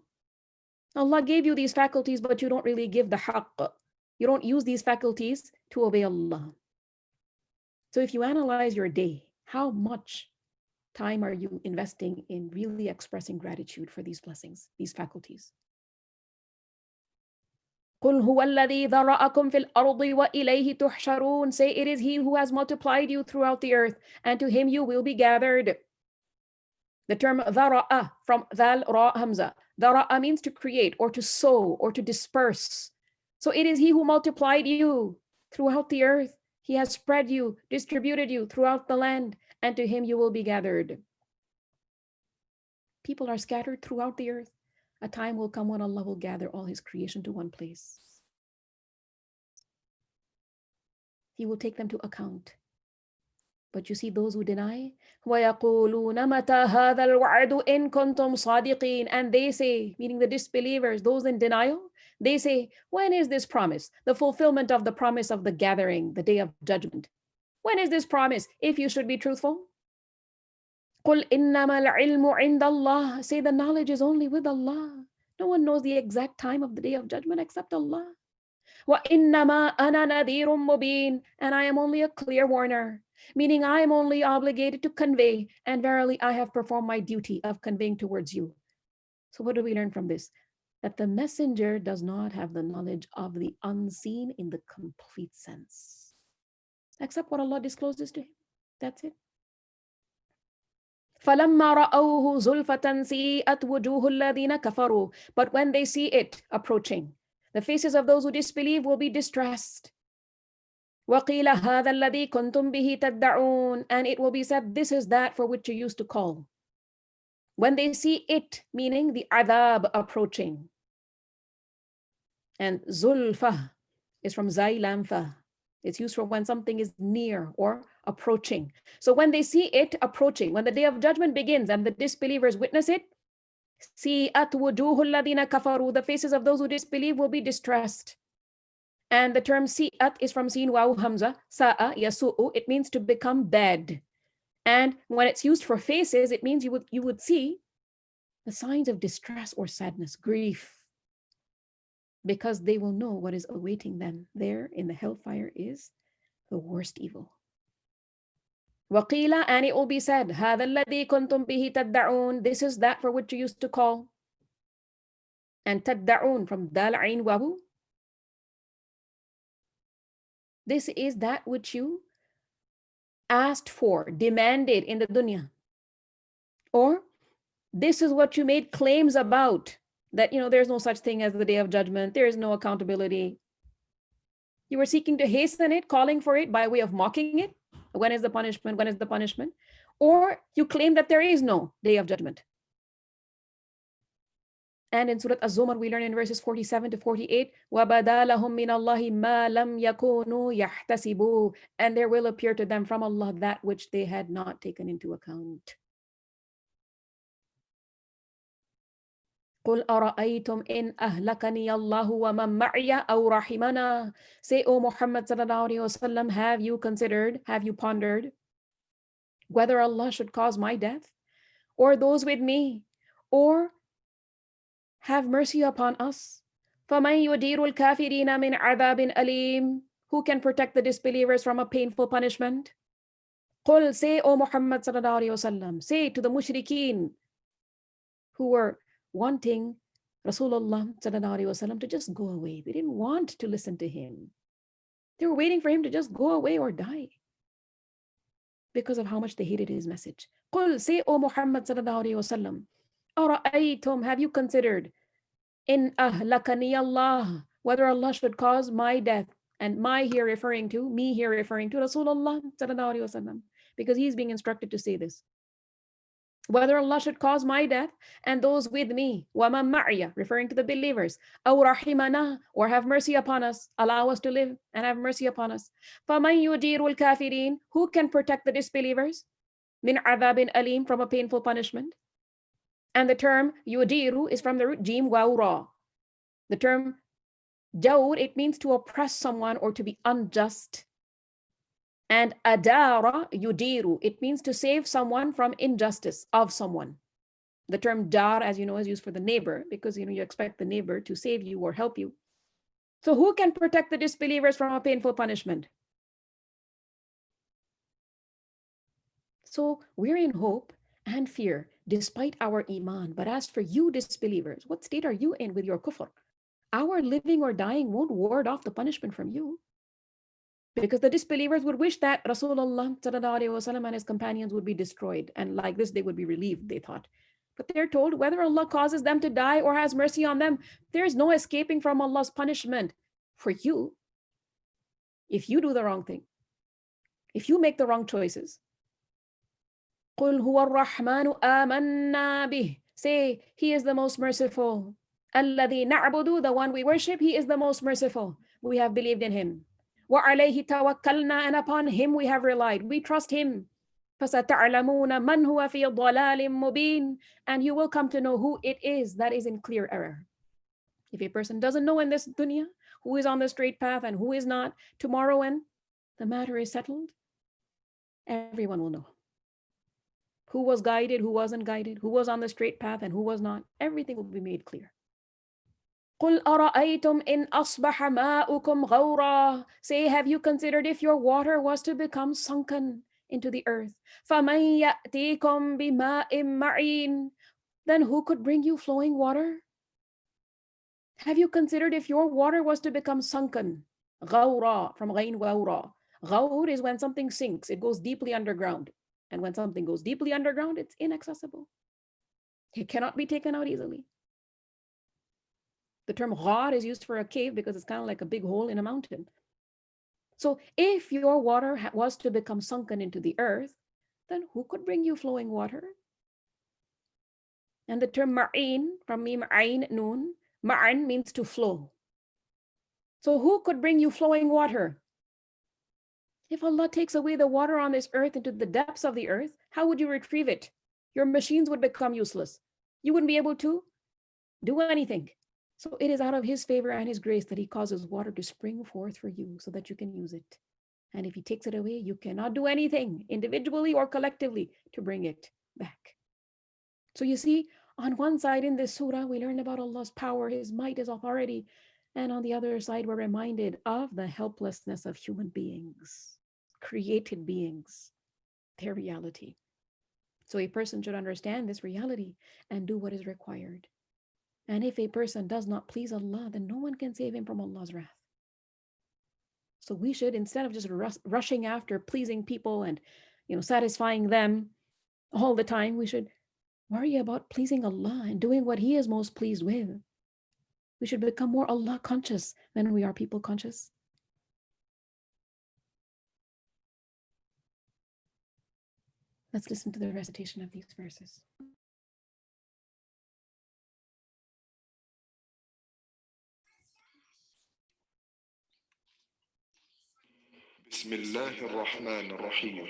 Speaker 1: Allah gave you these faculties, but you don't really give the haqq. You don't use these faculties to obey Allah. So if you analyze your day, how much time are you investing in really expressing gratitude for these blessings, these faculties? قُلْ هُوَ الَّذِي ذَرَأَكُمْ فِي الْأَرْضِ وَإِلَيْهِ تُحْشَرُونَ. Say, it is he who has multiplied you throughout the earth, and to him you will be gathered. The term ذَرَأَ from ذَال ra hamza. ذَرَأَ means to create or to sow or to disperse. So it is he who multiplied you throughout the earth. He has spread you, distributed you throughout the land, and to him you will be gathered. People are scattered throughout the earth. A time will come when Allah will gather all his creation to one place. He will take them to account. But you see those who deny, وَيَقُولُونَ مَتَى هَذَا الْوَعْدُ إِن كُنْتُمْ صَادِقِينَ. And they say, meaning the disbelievers, those in denial, they say, when is this promise? The fulfillment of the promise of the gathering, the day of judgment. When is this promise, if you should be truthful? قُلْ إِنَّمَا الْعِلْمُ عِنْدَ اللَّهِ. Say, the knowledge is only with Allah. No one knows the exact time of the day of judgment except Allah. وَإِنَّمَا أَنَا نَذِيرٌ مُبِينٌ. And I am only a clear warner, meaning I am only obligated to convey, and verily I have performed my duty of conveying towards you. So what do we learn from this? That the messenger does not have the knowledge of the unseen in the complete sense, except what Allah discloses to him. That's it. فَلَمَّا رَأَوْهُ زُلْفَةً سِيئَتْ وُجُوهُ الَّذِينَ كَفَرُوا. But when they see it approaching, the faces of those who disbelieve will be distressed. وَقِيلَ هَذَا الَّذِي كُنْتُمْ بِهِ تَدَّعُونَ. And it will be said, this is that for which you used to call. When they see it, meaning the adhab approaching. And zulfa is from zailamfa. It's used for when something is near or approaching. So when they see it approaching, when the day of judgment begins and the disbelievers witness it, سِيئَتْ وُجُوهُ الَّذِينَ كَفَرُوا. The faces of those who disbelieve will be distressed. And the term si'at is from sin waw hamza, sa'a yasu'u. It means to become bad. And when it's used for faces, it means you would see the signs of distress or sadness, grief, because they will know what is awaiting them there in the hellfire is the worst evil. وَقِيلَ, and it will be said, هَذَا الَّذِي كُنْتُمْ بِهِ تَدَّعُونَ. This is that for which you used to call. And تَدَّعُون from dal ain wawu. This is that which you asked for, demanded in the dunya. Or this is what you made claims about, that, there's no such thing as the day of judgment, there is no accountability. You were seeking to hasten it, calling for it by way of mocking it. When is the punishment? When is the punishment? Or you claim that there is no day of judgment. And in Surah Az-Zumar, we learn in verses 47 to 48, وَبَدَا لَهُم مِّنَ اللَّهِ مَا لَمْ يَكُونُوا يَحْتَسِبُوا. And there will appear to them from Allah that which they had not taken into account. قُلْ أَرَأَيْتُمْ إِنْ أَهْلَكَنِيَ اللَّهُ وَمَنْ مَعِيَ أَوْ رَحِمَنَا. Say, O Muhammad sallallahu alayhi wasallam, have you considered, have you pondered whether Allah should cause my death, or those with me, or have mercy upon us? فَمَنْ يُدِيرُ الْكَافِرِينَ مِنْ عَذَابٍ أَلِيمٍ. Who can protect the disbelievers from a painful punishment? قُلْ, say, O Muhammad sallallahu alayhi wasallam, say to the mushrikeen who were wanting Rasulullah sallallahu alaihi wasallam to just go away. They didn't want to listen to him. They were waiting for him to just go away or die because of how much they hated his message. قُلْ, say, O Muhammad sallallahu alaihi wasallam, أَرَأَيْتُمْ, have you considered, إِنْ أَهْلَكَنِيَ اللَّهُ, whether Allah should cause my death, and my here referring to, me here referring to Rasulullah sallallahu alaihi wasallam, because he's being instructed to say this. Whether Allah should cause my death and those with me, وَمَنْ مَعِيَ, referring to the believers, أَوْ رَحِمَنَا, or have mercy upon us, allow us to live and have mercy upon us. فَمَنْ يُجِيرُ الْكَافِرِينَ, who can protect the disbelievers? مِنْ عَذَابٍ أَلِيمٍ, from a painful punishment. And the term yudiru is from the root jim waw ra. The term jawr, it means to oppress someone or to be unjust. And adara yudiru, it means to save someone from injustice of someone. The term jar, as you know, is used for the neighbor, because you expect the neighbor to save you or help you. So who can protect the disbelievers from a painful punishment? So we're in hope and fear despite our iman. But as for you disbelievers, what state are you in with your kufr? Our living or dying won't ward off the punishment from you. Because the disbelievers would wish that Rasulullah and his companions would be destroyed. And like this, they would be relieved, they thought. But they're told whether Allah causes them to die or has mercy on them, there is no escaping from Allah's punishment for you if you do the wrong thing, if you make the wrong choices. قُلْ هُوَ الرَّحْمَنُ آمَنَّا بِهِ. Say, He is the most merciful. الَّذِي نَعْبُدُ, the one we worship, He is the most merciful. We have believed in Him. وَعَلَيْهِ تَوَكَّلْنَا, and upon Him we have relied. We trust Him. فَسَتَعْلَمُونَ مَنْ هُوَ فِي ضَلَالٍ مُبِينٍ. And you will come to know who it is that is in clear error. If a person doesn't know in this dunya who is on the straight path and who is not, tomorrow when the matter is settled, everyone will know. Who was guided, who wasn't guided, who was on the straight path and who was not. Everything will be made clear. قُلْ أَرَأَيْتُمْ إِنْ أَصْبَحَ مَاؤُكُمْ غَوْرًا. Say, have you considered if your water was to become sunken into the earth? فَمَنْ يَأْتِيكُمْ بِمَاءٍ مَعِينٍ. Then who could bring you flowing water? Have you considered if your water was to become sunken? غَوْرًا, from غَيْن وَوْرًا. غَوْر is when something sinks, it goes deeply underground. And when something goes deeply underground, it's inaccessible. It cannot be taken out easily. The term ghar is used for a cave because it's kind of like a big hole in a mountain. So if your water was to become sunken into the earth, then who could bring you flowing water? And the term ma'in, from mim ain noon, ma'an means to flow. So who could bring you flowing water? If Allah takes away the water on this earth into the depths of the earth, how would you retrieve it? Your machines would become useless. you wouldn't be able to do anything. So it is out of his favor and his grace that he causes water to spring forth for you so that you can use it. And if he takes it away, you cannot do anything individually or collectively to bring it back. So you see, on one side in this surah, we learn about Allah's power, his might, his authority. And on the other side, we're reminded of the helplessness of human beings, created beings, their reality. So a person should understand this reality and do what is required. And if a person does not please Allah, then no one can save him from Allah's wrath. So we should, instead of just rushing after pleasing people and satisfying them all the time, we should worry about pleasing Allah and doing what He is most pleased with. We should become more Allah conscious than we are people conscious. Let's listen to the recitation of these verses.
Speaker 2: بسم الله الرحمن الرحيم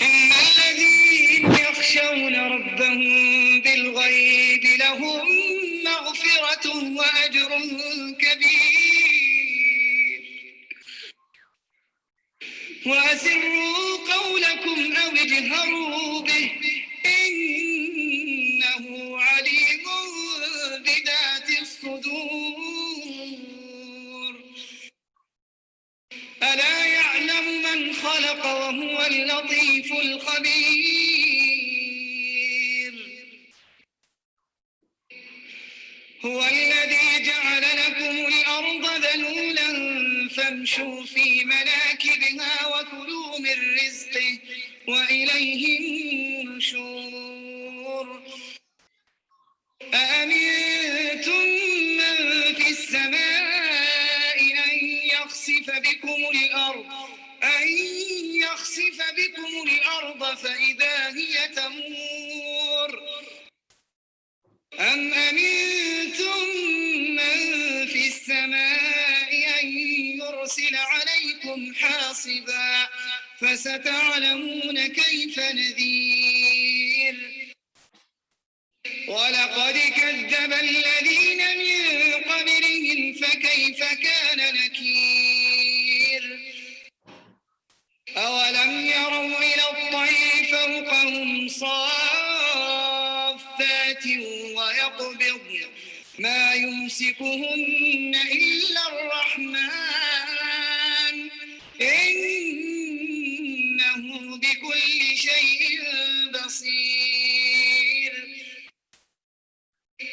Speaker 2: إن الذين يخشون ربهم بالغيب لهم مغفرة وأجر كبير وأسروا قولكم أو اجهروا به إنه عليم بذات الصدور ألا يعلم من خلق وهو اللطيف الخبير هو الذي جعل لكم الأرض ذلولا فامشوا في مناكبها وكلوا من رزقه وإليه النشور أأمنتم من في السماء أن يخسف بكم الأرض فإذا هي تمور أم أمنتم من في السماء أن يرسل عليكم حاصبا فستعلمون كيف نذير ولقد كذب الذين من قبلهم فكيف كان نكير أولم يروا إلى الطير فوقهم صافات ويقبضن ما يمسكهن إلا الرحمن إنه بكل شيء بصير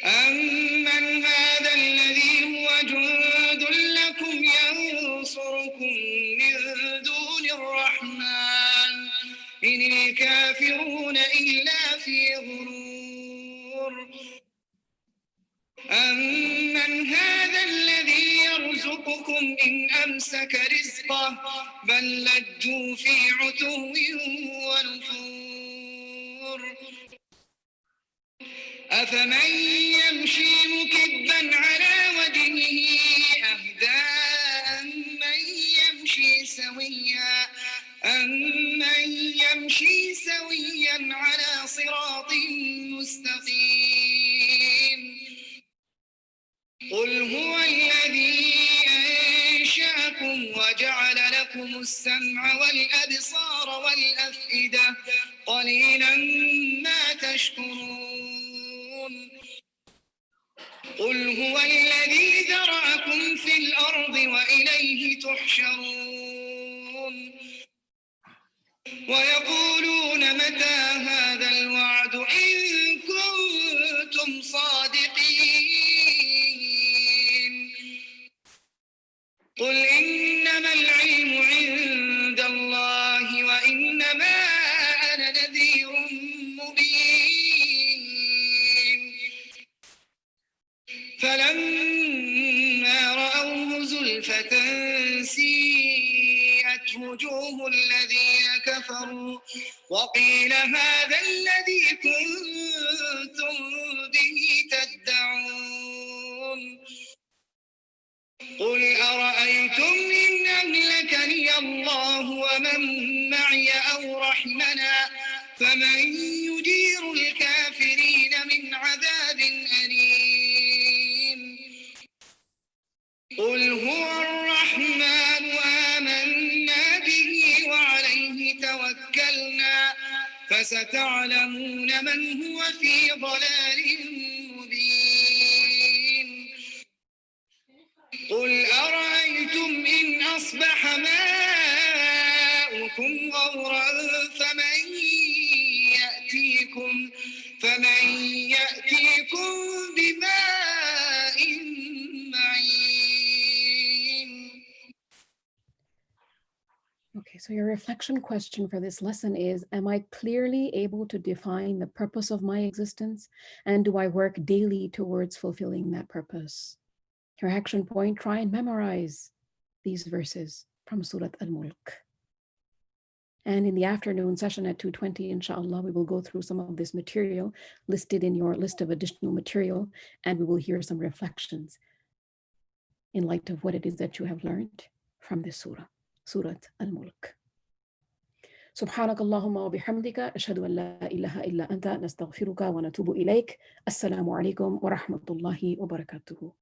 Speaker 2: أمن هذا الذي هو جند لكم ينصركم من دون الرحمن إن الكافرون إلا في غرور أمن هذا الذي يرزقكم إن أمسك رزقه بل لجوا في عتو ونفور أفمن يمشي مكبا على وجهه أهدى أمن يمشي سويا على صراط مستقيم قل هو الذي أنشأكم وجعل لكم السمع والأبصار والأفئدة قليلا ما تشكرون قل هو الذي ذرأكم في الأرض وإليه تحشرون ويقولون متى هذا الوعد إن كنتم صادقين قل إنما العلم عند الله وإنما أنا نذير مبين فلما رأوه زلفة سيئت وجوه الذين كفروا وقيل هذا الذي كنتم به تدعون قل أرأيتم إن أهلكني الله ومن معي أو رحمنا فمن يجير الكافرين توكلنا فستعلمون من هو في ضلال مبين قل أرأيتم إن أصبح ماؤكم غورا فمن يأتيكم بماء معين.
Speaker 1: Okay, so your reflection question for this lesson is, am I clearly able to define the purpose of my existence? And do I work daily towards fulfilling that purpose? Your action point, try and memorize these verses from Surah al-Mulk. And in the afternoon session at 2:20, inshallah, we will go through some of this material listed in your list of additional material, and we will hear some reflections in light of what it is that you have learned from this surah, Surah al-Mulk. سبحانك اللهم وبحمدك أشهد أن لا إله إلا أنت نستغفرك ونتوب إليك. السلام عليكم ورحمة الله وبركاته.